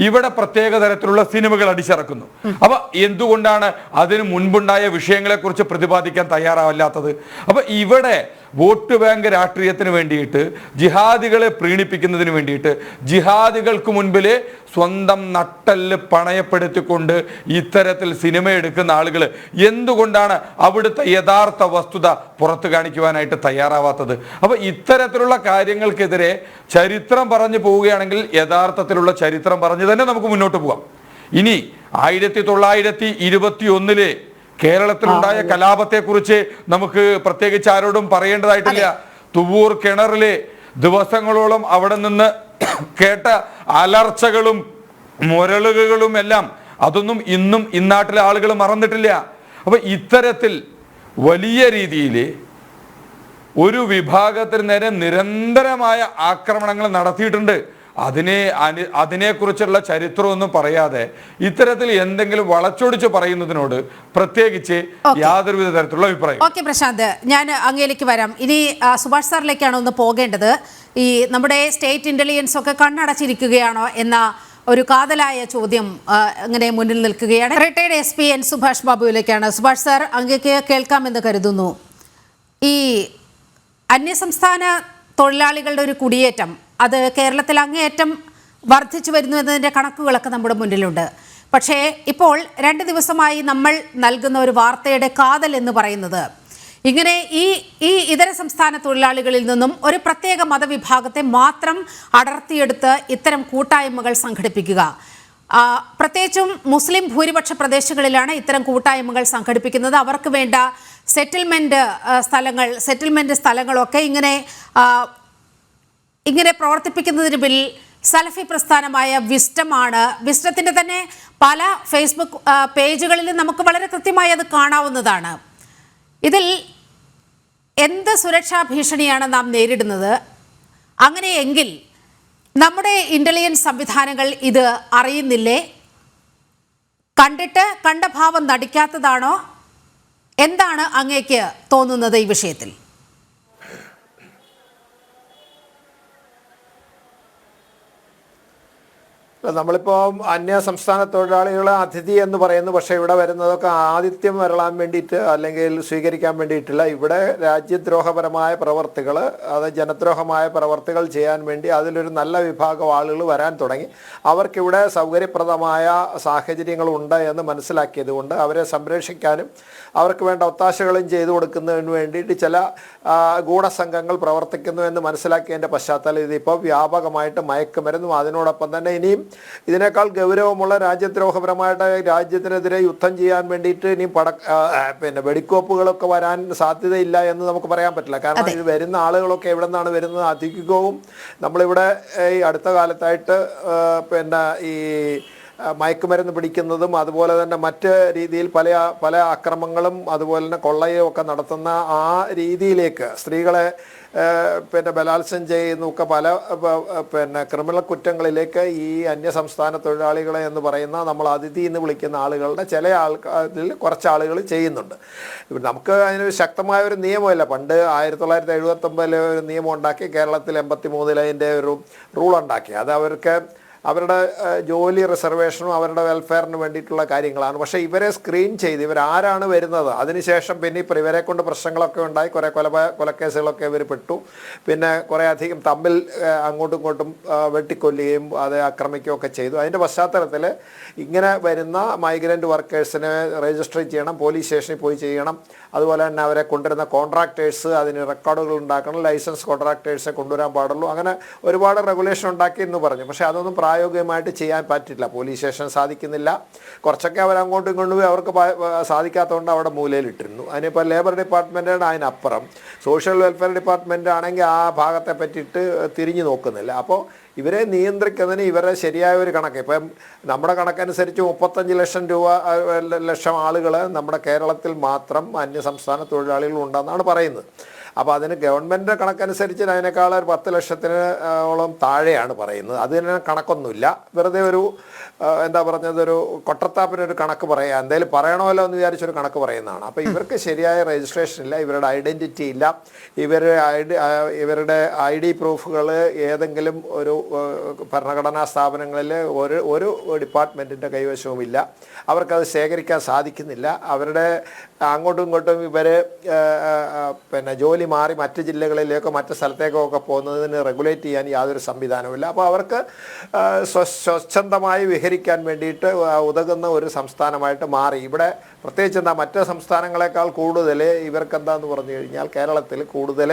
ഇവിടെ പ്രത്യേക തരത്തിലുള്ള സിനിമകൾ അടിച്ചിറക്കുന്നു. അപ്പൊ എന്തുകൊണ്ടാണ് അതിന് മുൻപുണ്ടായ വിഷയങ്ങളെ കുറിച്ച് പ്രതിപാദിക്കാൻ തയ്യാറാവല്ലാത്തത്? അപ്പൊ ഇവിടെ വോട്ട് ബാങ്ക് രാഷ്ട്രീയത്തിന് വേണ്ടിയിട്ട് ജിഹാദികളെ പ്രീണിപ്പിക്കുന്നതിന് വേണ്ടിയിട്ട് ജിഹാദികൾക്ക് മുൻപിൽ സ്വന്തം നട്ടല് പണയപ്പെടുത്തിക്കൊണ്ട് ഇത്തരത്തിൽ സിനിമ എടുക്കുന്ന ആളുകൾ എന്തുകൊണ്ടാണ് അവിടുത്തെ യഥാർത്ഥ വസ്തുത പുറത്തു കാണിക്കുവാനായിട്ട് തയ്യാറാവാത്തത്? അപ്പൊ ഇത്തരത്തിലുള്ള കാര്യങ്ങൾക്കെതിരെ ചരിത്രം പറഞ്ഞു പോവുകയാണെങ്കിൽ യഥാർത്ഥത്തിലുള്ള ചരിത്രം പറഞ്ഞു തന്നെ നമുക്ക് മുന്നോട്ട് പോകാം. ഇനി 1921 കേരളത്തിലുണ്ടായ കലാപത്തെ കുറിച്ച് നമുക്ക് പ്രത്യേകിച്ച് ആരോടും പറയേണ്ടതായിട്ടില്ല. തുവൂർ കിണറിലെ ദിവസങ്ങളോളം അവിടെ നിന്ന് കേട്ട അലർച്ചകളും മുരളുകളും എല്ലാം അതൊന്നും ഇന്നും ഇന്നാട്ടിലെ ആളുകൾ മറന്നിട്ടില്ല. അപ്പൊ ഇത്തരത്തിൽ വലിയ രീതിയിൽ ഒരു വിഭാഗത്തിന് നേരെ നിരന്തരമായ ആക്രമണങ്ങൾ നടത്തിയിട്ടുണ്ട്. അതിനെക്കുറിച്ചുള്ള ചരിത്രമൊന്നും പറയാതെ ഇത്തരത്തിൽ എന്തെങ്കിലും വളച്ചൊടിച്ച് പറയുന്നതിനോട് പ്രത്യേകിച്ച് യാതൊരുവിധ തരത്തിലുള്ള അഭിപ്രായം. ഓക്കെ പ്രശാന്ത്, ഞാൻ അങ്ങയിലേക്ക് വരാം. ഇനി സുഭാഷ് സാറിലേക്കാണ് ഒന്ന് പോകേണ്ടത്. ഈ നമ്മുടെ സ്റ്റേറ്റ് ഇന്റലിജൻസ് ഒക്കെ കണ്ണടച്ചിരിക്കുകയാണോ എന്ന ഒരു കാതലായ ചോദ്യം അങ്ങനെ മുന്നിൽ നിൽക്കുകയാണ്. റിട്ടയർഡ് SP N സുഭാഷ് ബാബുവിലേക്കാണ്. സുഭാഷ് സാർ, അങ്ങേക്ക് കേൾക്കാമെന്ന് കരുതുന്നു. ഈ അന്യസംസ്ഥാന തൊഴിലാളികളുടെ ഒരു കുടിയേറ്റം അത് കേരളത്തിൽ അങ്ങേയറ്റം വർദ്ധിച്ചു വരുന്നു എന്നതിൻ്റെ കണക്കുകളൊക്കെ നമ്മുടെ മുന്നിലുണ്ട്. പക്ഷേ ഇപ്പോൾ 2 ദിവസമായി നമ്മൾ നൽകുന്ന ഒരു വാർത്തയുടെ കാതൽ എന്ന് പറയുന്നത് ഇങ്ങനെ ഈ ഇതര സംസ്ഥാന തൊഴിലാളികളിൽ നിന്നും ഒരു പ്രത്യേക മതവിഭാഗത്തെ മാത്രം അടർത്തിയെടുത്ത് ഇത്തരം കൂട്ടായ്മകൾ സംഘടിപ്പിക്കുക. പ്രത്യേകിച്ചും മുസ്ലിം ഭൂരിപക്ഷ പ്രദേശങ്ങളിലാണ് ഇത്തരം കൂട്ടായ്മകൾ സംഘടിപ്പിക്കുന്നത്. അവർക്ക് വേണ്ട സെറ്റിൽമെൻറ്റ് സ്ഥലങ്ങളൊക്കെ ഇങ്ങനെ പ്രവർത്തിപ്പിക്കുന്നതിന് പിന്നിൽ സലഫി പ്രസ്ഥാനമായ വിസ്റ്റമാണ്. വിസ്റ്റത്തിൻ്റെ തന്നെ പല ഫേസ്ബുക്ക് പേജുകളിലും നമുക്ക് വളരെ കൃത്യമായി അത് കാണാവുന്നതാണ്. ഇതിൽ എന്ത് സുരക്ഷാ ഭീഷണിയാണ് നാം നേരിടുന്നത്? അങ്ങനെയെങ്കിൽ നമ്മുടെ ഇന്റലിജൻസ് സംവിധാനങ്ങൾ ഇത് അറിയുന്നില്ലേ? കണ്ട ഭാവം നടിക്കാത്തതാണോ? എന്താണ് അങ്ങേക്ക് തോന്നുന്നത് ഈ വിഷയത്തിൽ? നമ്മളിപ്പോൾ അന്യ സംസ്ഥാന തൊഴിലാളികളെ അതിഥി എന്ന് പറയുന്നു, പക്ഷേ ഇവിടെ വരുന്നതൊക്കെ ആതിഥ്യം വരളാൻ വേണ്ടിയിട്ട് അല്ലെങ്കിൽ സ്വീകരിക്കാൻ വേണ്ടിയിട്ടില്ല. ഇവിടെ രാജ്യദ്രോഹപരമായ പ്രവർത്തികൾ, അത് ജനദ്രോഹമായ പ്രവർത്തികൾ ചെയ്യാൻ വേണ്ടി അതിലൊരു നല്ല വിഭാഗം ആളുകൾ വരാൻ തുടങ്ങി. അവർക്കിവിടെ സൗകര്യപ്രദമായ സാഹചര്യങ്ങളുണ്ട് എന്ന് മനസ്സിലാക്കിയത് കൊണ്ട് അവരെ സംരക്ഷിക്കാനും അവർക്ക് വേണ്ട ഒത്താശകളും ചെയ്തു കൊടുക്കുന്നതിന് വേണ്ടിയിട്ട് ചില ഗൂഢസംഘങ്ങൾ പ്രവർത്തിക്കുന്നു എന്ന് മനസ്സിലാക്കിയതിൻ്റെ പശ്ചാത്തലം ഇതിപ്പോൾ വ്യാപകമായിട്ട് മയക്കുമരുന്നും അതിനോടൊപ്പം തന്നെ ഇനിയും ഇതിനേക്കാൾ ഗൗരവമുള്ള രാജ്യദ്രോഹപരമായിട്ട് രാജ്യത്തിനെതിരെ യുദ്ധം ചെയ്യാൻ വേണ്ടിയിട്ട് ഇനിയും വെടിക്കോപ്പുകളൊക്കെ വരാൻ സാധ്യതയില്ല എന്ന് നമുക്ക് പറയാൻ പറ്റില്ല. കാരണം ഇത് വരുന്ന ആളുകളൊക്കെ എവിടെ നിന്നാണ് വരുന്നത്? അധികവും നമ്മളിവിടെ ഈ അടുത്ത കാലത്തായിട്ട് ഈ മയക്കുമരുന്ന് പിടിക്കുന്നതും അതുപോലെ തന്നെ മറ്റ് രീതിയിൽ പല അക്രമങ്ങളും അതുപോലെ തന്നെ കൊള്ളയും ഒക്കെ നടത്തുന്ന ആ രീതിയിലേക്ക് സ്ത്രീകളെ ബലാത്സംഗം ചെയ്യുന്നൊക്കെ പല ക്രിമിനൽ കുറ്റങ്ങളിലേക്ക് ഈ അന്യസംസ്ഥാന തൊഴിലാളികളെ എന്ന് പറയുന്ന നമ്മൾ അതിഥി എന്ന് വിളിക്കുന്ന ആളുകളുടെ ചില ആൾക്കാരിൽ കുറച്ച് ആളുകൾ ചെയ്യുന്നുണ്ട്. നമുക്ക് അതിനൊരു ശക്തമായ ഒരു നിയമമില്ല. പണ്ട് 1979 ഒരു നിയമം ഉണ്ടാക്കി, കേരളത്തിൽ 83 അതിൻ്റെ ഒരു റൂൾ ഉണ്ടാക്കി. അത് അവരുടെ ജോലി റിസർവേഷനും അവരുടെ വെൽഫെയറിന് വേണ്ടിയിട്ടുള്ള കാര്യങ്ങളാണ്. പക്ഷേ ഇവരെ സ്ക്രീൻ ചെയ്ത് ഇവരാരാണ് വരുന്നത്, അതിനുശേഷം പിന്നെ ഇപ്പോൾ ഇവരെ കൊണ്ട് പ്രശ്നങ്ങളൊക്കെ ഉണ്ടായി, കുറേ കൊലക്കേസുകളൊക്കെ ഇവർ പെട്ടു. പിന്നെ കുറേ അധികം തമ്മിൽ അങ്ങോട്ടും ഇങ്ങോട്ടും വെട്ടിക്കൊല്ലുകയും അത് ആക്രമിക്കുകയും ഒക്കെ ചെയ്തു. അതിൻ്റെ പശ്ചാത്തലത്തിൽ ഇങ്ങനെ വരുന്ന മൈഗ്രൻ്റ് വർക്കേഴ്സിനെ രജിസ്റ്റർ ചെയ്യണം, പോലീസ് സ്റ്റേഷനിൽ പോയി ചെയ്യണം. അതുപോലെ തന്നെ അവരെ കൊണ്ടുവരുന്ന കോൺട്രാക്ടേഴ്സ് അതിന് റെക്കോർഡുകൾ ഉണ്ടാക്കണം, ലൈസൻസ് കോൺട്രാക്ടേഴ്സെ കൊണ്ടുവരാൻ പാടുള്ളൂ. അങ്ങനെ ഒരുപാട് റെഗുലേഷൻ ഉണ്ടാക്കി എന്ന് പറഞ്ഞു. പക്ഷേ അതൊന്നും പ്രായോഗികമായിട്ട് ചെയ്യാൻ പറ്റില്ല. പോലീസ് സ്റ്റേഷൻ സാധിക്കുന്നില്ല. കുറച്ചൊക്കെ അവർ അങ്ങോട്ടും ഇങ്ങോട്ടും പോയി അവർക്ക് സാധിക്കാത്തതുകൊണ്ട് അവിടെ മൂലയിലിട്ടിരുന്നു. അതിനിപ്പോൾ ലേബർ ഡിപ്പാർട്ട്മെൻറ്റാണ് അതിനപ്പുറം. സോഷ്യൽ വെൽഫെയർ ഡിപ്പാർട്ട്മെൻറ്റ് ആണെങ്കിൽ ആ ഭാഗത്തെ പറ്റിയിട്ട് തിരിഞ്ഞു നോക്കുന്നില്ല. അപ്പോൾ ഇവരെ നിയന്ത്രിക്കുന്നതിന് ഇവരുടെ ശരിയായ ഒരു കണക്ക്, ഇപ്പം നമ്മുടെ കണക്കനുസരിച്ച് 35 ലക്ഷം ആളുകൾ നമ്മുടെ കേരളത്തിൽ മാത്രം അന്യസംസ്ഥാന തൊഴിലാളികൾ ഉണ്ടെന്നാണ് പറയുന്നത്. അപ്പോൾ അതിന് ഗവൺമെൻറ്റിൻ്റെ കണക്കനുസരിച്ച് അതിനേക്കാൾ ഒരു 10 ലക്ഷത്തിനോളം താഴെയാണ് പറയുന്നത്. അതിന് കണക്കൊന്നുമില്ല, വെറുതെ ഒരു എന്താ പറഞ്ഞത്, ഒരു കൊട്ടത്താപ്പിനൊരു കണക്ക് പറയുക, എന്തായാലും പറയണമല്ലോ എന്ന് വിചാരിച്ചൊരു കണക്ക് പറയുന്നതാണ്. അപ്പോൾ ഇവർക്ക് ശരിയായ രജിസ്ട്രേഷൻ ഇല്ല, ഇവരുടെ ഐഡൻറ്റിറ്റി ഇല്ല, ഇവരുടെ ID പ്രൂഫുകൾ ഏതെങ്കിലും ഒരു ഭരണഘടനാ സ്ഥാപനങ്ങളിൽ ഒരു ഡിപ്പാർട്ട്മെൻറ്റിൻ്റെ കൈവശവുമില്ല. അവർക്കത് ശേഖരിക്കാൻ സാധിക്കുന്നില്ല. അവരുടെ അങ്ങോട്ടും ഇങ്ങോട്ടും ഇവർ ജോലി മാറി മറ്റ് ജില്ലകളിലേക്കോ മറ്റ് സ്ഥലത്തേക്കോ ഒക്കെ പോകുന്നതിന് റെഗുലേറ്റ് ചെയ്യാൻ യാതൊരു സംവിധാനവുമില്ല. അപ്പോൾ അവർക്ക് സ്വച്ഛന്തമായി വിഹരിക്കാൻ വേണ്ടിയിട്ട് ഉതകുന്ന ഒരു സംസ്ഥാനമായിട്ട് മാറി. ഇവിടെ പ്രത്യേകിച്ച് മറ്റ് സംസ്ഥാനങ്ങളെക്കാൾ കൂടുതൽ ഇവർക്കെന്താന്ന് പറഞ്ഞു കഴിഞ്ഞാൽ കേരളത്തിൽ കൂടുതൽ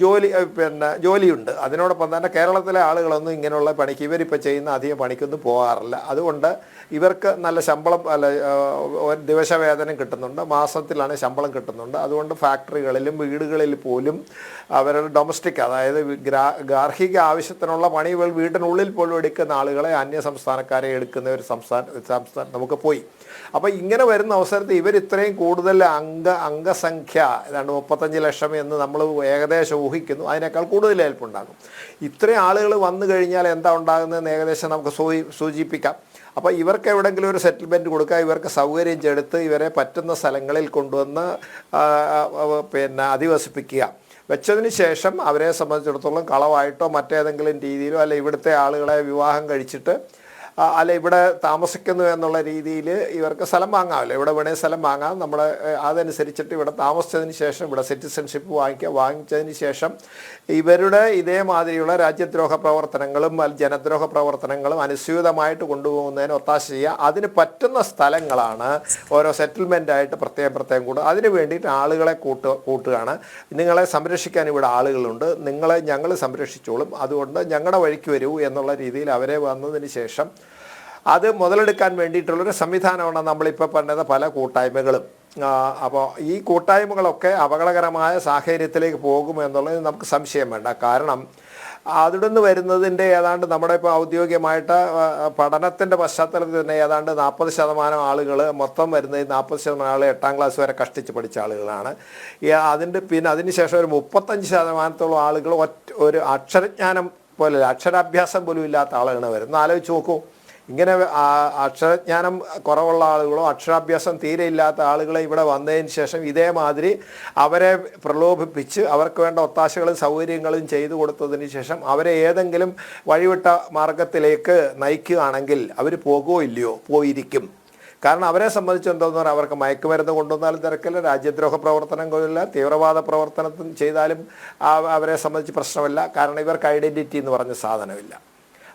ജോലിയുണ്ട്. അതിനോടൊപ്പം തന്നെ കേരളത്തിലെ ആളുകളൊന്നും ഇങ്ങനെയുള്ള പണിക്ക് ഇവരിപ്പോൾ ചെയ്യുന്ന അധികം പണിക്കൊന്നും പോകാറില്ല. അതുകൊണ്ട് ഇവർക്ക് നല്ല ശമ്പളം ദിവസവേതനം കിട്ടുന്നുണ്ട്, മാസത്തിലാണ് ശമ്പളം കിട്ടുന്നുണ്ട്. അതുകൊണ്ട് ഫാക്ടറികളിലും വീടുകളിൽ പോലും അവരുടെ ഡൊമസ്റ്റിക്, അതായത് ഗാർഹിക ആവശ്യത്തിനുള്ള പണികൾ വീട്ടിനുള്ളിൽ പോലും എടുക്കുന്ന ആളുകളെ അന്യ സംസ്ഥാനക്കാരെ എടുക്കുന്ന ഒരു സംസ്ഥാനം നമുക്ക് പോയി. അപ്പോൾ ഇങ്ങനെ വരുന്ന അവസരത്തിൽ ഇവർ ഇത്രയും കൂടുതൽ അംഗസംഖ്യ ഏതാണ്ട് 35 ലക്ഷം എന്ന് നമ്മൾ ഏകദേശം ഊഹിക്കുന്നു. അതിനേക്കാൾ കൂടുതൽ ഹെൽപ്പുണ്ടാകും. ഇത്രയും ആളുകൾ വന്നു കഴിഞ്ഞാൽ എന്താ ഉണ്ടാകുന്നതെന്ന് ഏകദേശം നമുക്ക് സൂചിപ്പിക്കാം. അപ്പോൾ ഇവർക്ക് എവിടെയെങ്കിലും ഒരു സെറ്റിൽമെൻറ്റ് കൊടുക്കുക, ഇവർക്ക് സൗകര്യം ചെടുത്ത് ഇവരെ പറ്റുന്ന സ്ഥലങ്ങളിൽ കൊണ്ടുവന്ന് അധിവസിപ്പിക്കുക. വെച്ചതിന് ശേഷം അവരെ സംബന്ധിച്ചിടത്തോളം കളവായിട്ടോ മറ്റേതെങ്കിലും രീതിയിലോ അല്ല ഇവിടുത്തെ ആളുകളെ വിവാഹം കഴിച്ചിട്ട് അല്ല ഇവിടെ താമസിക്കുന്നു എന്നുള്ള രീതിയിൽ ഇവർക്ക് സ്ഥലം വാങ്ങാമല്ലോ. ഇവിടെ വേണേൽ സ്ഥലം വാങ്ങാം. നമ്മുടെ അതനുസരിച്ചിട്ട് ഇവിടെ താമസിച്ചതിന് ശേഷം ഇവിടെ സിറ്റിസൺഷിപ്പ് വാങ്ങിച്ചതിന് ശേഷം ഇവരുടെ ഇതേമാതിരിയുള്ള രാജ്യദ്രോഹ പ്രവർത്തനങ്ങളും ജനദ്രോഹ പ്രവർത്തനങ്ങളും അനുസ്യൂതമായിട്ട് കൊണ്ടുപോകുന്നതിന് ഒത്താശ ചെയ്യുക. അതിന് പറ്റുന്ന സ്ഥലങ്ങളാണ് ഓരോ സെറ്റിൽമെൻ്റായിട്ട് പ്രത്യേകം കൂടുക. അതിന് വേണ്ടിയിട്ട് ആളുകളെ കൂട്ടുകയാണ്. നിങ്ങളെ സംരക്ഷിക്കാൻ ഇവിടെ ആളുകളുണ്ട്, നിങ്ങളെ ഞങ്ങൾ സംരക്ഷിച്ചോളും, അതുകൊണ്ട് ഞങ്ങളുടെ വഴിക്ക് വരൂ എന്നുള്ള രീതിയിൽ അവരെ വന്നതിന് ശേഷം അത് മുതലെടുക്കാൻ വേണ്ടിയിട്ടുള്ളൊരു സംവിധാനമാണ് നമ്മളിപ്പോൾ പറഞ്ഞത് പല കൂട്ടായ്മകളും. അപ്പോൾ ഈ കൂട്ടായ്മകളൊക്കെ അപകടകരമായ സാഹചര്യത്തിലേക്ക് പോകുമെന്നുള്ളത് നമുക്ക് സംശയം വേണ്ട. കാരണം അവിടെ നിന്ന് വരുന്നതിൻ്റെ ഏതാണ്ട് നമ്മുടെ ഇപ്പോൾ ഔദ്യോഗികമായിട്ട് പഠനത്തിൻ്റെ പശ്ചാത്തലത്തിൽ തന്നെ ഏതാണ്ട് 40% ആളുകൾ മൊത്തം വരുന്നത് 40% ആളുകൾ 8ാം ക്ലാസ് വരെ കഷ്ടിച്ച് പഠിച്ച ആളുകളാണ്. അതിനുശേഷം ഒരു 35% ആളുകൾ ഒരു അക്ഷരജ്ഞാനം പോലെ അക്ഷരാഭ്യാസം പോലും ഇല്ലാത്ത ആളുകളാണ് വരുന്നത്. ആലോചിച്ച് നോക്കൂ, ഇങ്ങനെ അക്ഷരജ്ഞാനം കുറവുള്ള ആളുകളോ അക്ഷരാഭ്യാസം തീരെ ഇല്ലാത്ത ആളുകളെ ഇവിടെ വന്നതിന് ശേഷം ഇതേമാതിരി അവരെ പ്രലോഭിപ്പിച്ച് അവർക്ക് വേണ്ട ഒത്താശകളും സൗകര്യങ്ങളും ചെയ്തു കൊടുത്തതിന് ശേഷം അവരെ ഏതെങ്കിലും വഴിവിട്ട മാർഗത്തിലേക്ക് നയിക്കുകയാണെങ്കിൽ അവർ പോകുമോ ഇല്ലയോ? പോയിരിക്കും. കാരണം അവരെ സംബന്ധിച്ച് എന്താണെന്ന് പറഞ്ഞാൽ അവർക്ക് മയക്കുമരുന്ന് കൊണ്ടുവന്നാലും തിരക്കില്ല, രാജ്യദ്രോഹ പ്രവർത്തനം കൊണ്ടില്ല, തീവ്രവാദ പ്രവർത്തനം ചെയ്താലും അവരെ സംബന്ധിച്ച് പ്രശ്നമില്ല. കാരണം ഇവർക്ക് ഐഡൻറ്റിറ്റി എന്ന് പറഞ്ഞ സാധനമില്ല.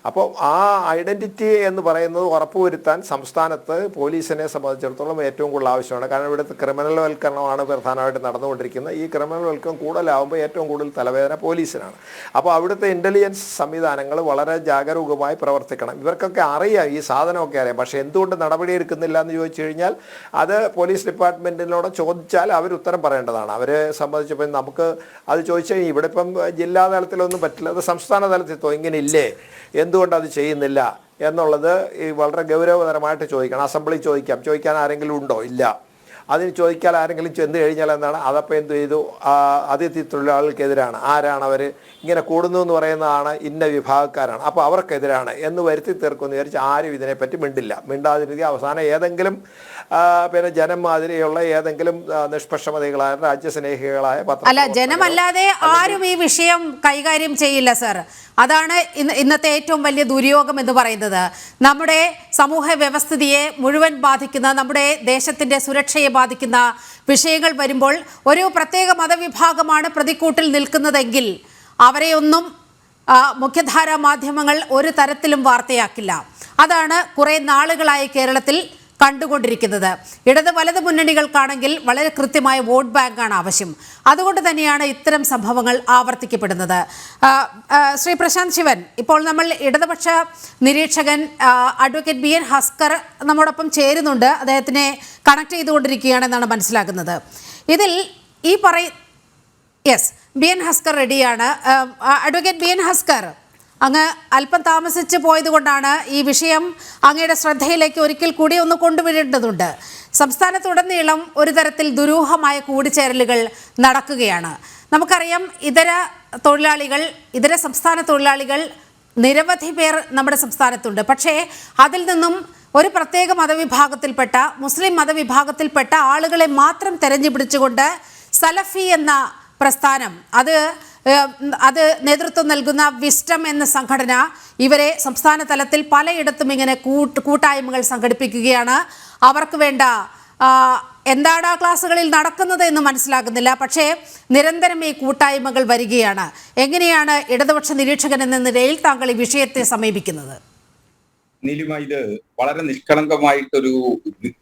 അപ്പോൾ ആ ഐഡൻറ്റിറ്റി എന്ന് പറയുന്നത് ഉറപ്പുവരുത്താൻ സംസ്ഥാനത്ത് പോലീസിനെ സംബന്ധിച്ചിടത്തോളം ഏറ്റവും കൂടുതൽ ആവശ്യമാണ്. കാരണം ഇവിടുത്തെ ക്രിമിനൽ വൽക്കരണമാണ് പ്രധാനമായിട്ട് നടന്നുകൊണ്ടിരിക്കുന്നത്. ഈ ക്രിമിനൽ വൽക്കരണം കൂടുതലാവുമ്പോൾ ഏറ്റവും കൂടുതൽ തലവേദന പോലീസിനാണ്. അപ്പോൾ അവിടുത്തെ ഇൻ്റലിജൻസ് സംവിധാനങ്ങൾ വളരെ ജാഗരൂകമായി പ്രവർത്തിക്കണം. ഇവർക്കൊക്കെ അറിയാം, ഈ സാധനമൊക്കെ അറിയാം. പക്ഷേ എന്തുകൊണ്ട് നടപടിയെടുക്കുന്നില്ല എന്ന് ചോദിച്ചു കഴിഞ്ഞാൽ അത് പോലീസ് ഡിപ്പാർട്ട്മെൻറ്റിനോട് ചോദിച്ചാൽ അവർ ഉത്തരം പറയേണ്ടതാണ്. അവരെ സംബന്ധിച്ചപ്പോൾ നമുക്ക് അത് ചോദിച്ചു കഴിഞ്ഞാൽ ഇവിടെ ഇപ്പം ജില്ലാ തലത്തിലൊന്നും പറ്റില്ല, അത് സംസ്ഥാന തലത്തിൽ ഇങ്ങനെ ഇല്ലേ, എന്തുകൊണ്ട് അത് ചെയ്യുന്നില്ല എന്നുള്ളത് ഈ വളരെ ഗൗരവതരമായിട്ട് ചോദിക്കണം. അസംബ്ലി ചോദിക്കാൻ ആരെങ്കിലും ഉണ്ടോ? ഇല്ല. അതിന് ചോദിക്കാൻ ആരെങ്കിലും ചെന്ന് കഴിഞ്ഞാൽ എന്താണ്, അതപ്പോൾ എന്ത് ചെയ്തു, അതിഥി തൊഴിലാളികൾക്കെതിരാണ്. ആരാണ് അവർ? ഇങ്ങനെ കൂടുന്നു എന്ന് പറയുന്നതാണ് ഇന്ന വിഭാഗക്കാരാണ്, അപ്പോൾ അവർക്കെതിരാണ് എന്ന് വരുത്തി തീർക്കുമെന്ന് വിചാരിച്ച് ആരും ഇതിനെപ്പറ്റി മിണ്ടാതിരിക്കുക. അവസാനം ഏതെങ്കിലും പിന്നെ ജനം മാതിരിയുള്ള ഏതെങ്കിലും നിഷ്പക്ഷമതികളായ രാജ്യസ്നേഹികളായ അല്ല, ജനമല്ലാതെ ആരും ഈ വിഷയം കൈകാര്യം ചെയ്യില്ല സർ. അതാണ് ഇന്നത്തെ ഏറ്റവും വലിയ ദുര്യോഗം എന്ന് പറയുന്നത്. നമ്മുടെ സമൂഹ വ്യവസ്ഥിതിയെ മുഴുവൻ ബാധിക്കുന്ന, നമ്മുടെ ദേശത്തിൻ്റെ സുരക്ഷയെ ബാധിക്കുന്ന വിഷയങ്ങൾ വരുമ്പോൾ ഒരു പ്രത്യേക മതവിഭാഗമാണ് പ്രതിക്കൂട്ടിൽ നിൽക്കുന്നതെങ്കിൽ അവരെയൊന്നും മുഖ്യധാരാ മാധ്യമങ്ങൾ ഒരു തരത്തിലും വാർത്തയാക്കില്ല. അതാണ് കുറേ നാളുകളായി കേരളത്തിൽ കണ്ടുകൊണ്ടിരിക്കുന്നത്. ഇടത് വലത് മുന്നണികൾക്കാണെങ്കിൽ വളരെ കൃത്യമായ വോട്ട് ബാങ്കാണ് ആവശ്യം. അതുകൊണ്ട് തന്നെയാണ് ഇത്തരം സംഭവങ്ങൾ ആവർത്തിക്കപ്പെടുന്നത്. ശ്രീ പ്രശാന്ത് ശിവൻ, ഇപ്പോൾ നമ്മൾ ഇടതുപക്ഷ നിരീക്ഷകൻ അഡ്വക്കേറ്റ് BN ഹസ്കർ നമ്മോടൊപ്പം ചേരുന്നുണ്ട്. അദ്ദേഹത്തിനെ കണക്ട് ചെയ്തുകൊണ്ടിരിക്കുകയാണെന്നാണ് മനസ്സിലാക്കുന്നത്. ഇതിൽ ഈ യെസ്, BN ഹസ്കർ റെഡിയാണ്. അഡ്വക്കേറ്റ് BN ഹസ്കർ, അങ്ങ് അല്പം താമസിച്ച് പോയതുകൊണ്ടാണ് ഈ വിഷയം അങ്ങയുടെ ശ്രദ്ധയിലേക്ക് ഒരിക്കൽ കൂടി ഒന്ന് കൊണ്ടുവരേണ്ടതുണ്ട്. സംസ്ഥാനത്തുടനീളം ഒരു തരത്തിൽ ദുരൂഹമായ കൂടിച്ചേരലുകൾ നടക്കുകയാണ്. നമുക്കറിയാം, ഇതര സംസ്ഥാന തൊഴിലാളികൾ നിരവധി പേർ നമ്മുടെ സംസ്ഥാനത്തുണ്ട്. പക്ഷേ അതിൽ നിന്നും ഒരു പ്രത്യേക മതവിഭാഗത്തിൽപ്പെട്ട, മുസ്ലിം മതവിഭാഗത്തിൽപ്പെട്ട ആളുകളെ മാത്രം തെരഞ്ഞു പിടിച്ചുകൊണ്ട് സലഫി എന്ന പ്രസ്ഥാനം, അത് നേതൃത്വം നൽകുന്ന വിസ്റ്റം എന്ന സംഘടന ഇവരെ സംസ്ഥാന തലത്തിൽ പലയിടത്തും ഇങ്ങനെ കൂട്ടായ്മകൾ സംഘടിപ്പിക്കുകയാണ്. അവർക്ക് വേണ്ട എന്താണ് ആ ക്ലാസ്സുകളിൽ നടക്കുന്നത് എന്ന് മനസ്സിലാകുന്നില്ല. പക്ഷേ നിരന്തരം ഈ കൂട്ടായ്മകൾ വരികയാണ്. എങ്ങനെയാണ് ഇടതുപക്ഷ നിരീക്ഷകൻ എന്ന നിലയിൽ താങ്കൾ ഈ വിഷയത്തെ സമീപിക്കുന്നത്? നീലിമ, ഇത് വളരെ നിഷ്കളങ്കമായിട്ടൊരു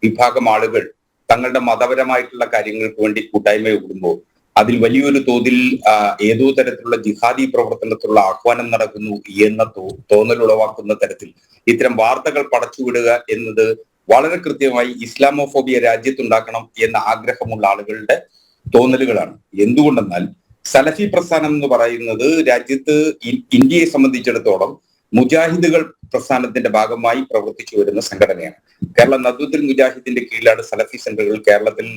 വിഭാഗം ആളുകൾ തങ്ങളുടെ മതപരമായിട്ടുള്ള കാര്യങ്ങൾക്ക് വേണ്ടി കൂട്ടായ്മ കൂടുമ്പോൾ അതിൽ വലിയൊരു തോതിൽ ഏതോ തരത്തിലുള്ള ജിഹാദി പ്രവർത്തനത്തിലുള്ള ആഹ്വാനം നടക്കുന്നു എന്ന തോന്നലുളവാക്കുന്ന തരത്തിൽ ഇത്തരം വാർത്തകൾ പടച്ചുവിടുക എന്നത് വളരെ കൃത്യമായി ഇസ്ലാമോഫോബിയ രാജ്യത്തുണ്ടാക്കണം എന്ന ആഗ്രഹമുള്ള ആളുകളുടെ തോന്നലുകളാണ്. എന്തുകൊണ്ടെന്നാൽ സലഫി പ്രസ്ഥാനം എന്ന് പറയുന്നത് രാജ്യത്ത് ഇന്ത്യയെ സംബന്ധിച്ചിടത്തോളം മുജാഹിദുകൾ പ്രസ്ഥാനത്തിന്റെ ഭാഗമായി പ്രവർത്തിച്ചു വരുന്ന സംഘടനയാണ്. കേരള നദ്വത്തുൽ മുജാഹിദിന്റെ കീഴിലാണ് സലഫി സെന്ററുകൾ കേരളത്തിൽ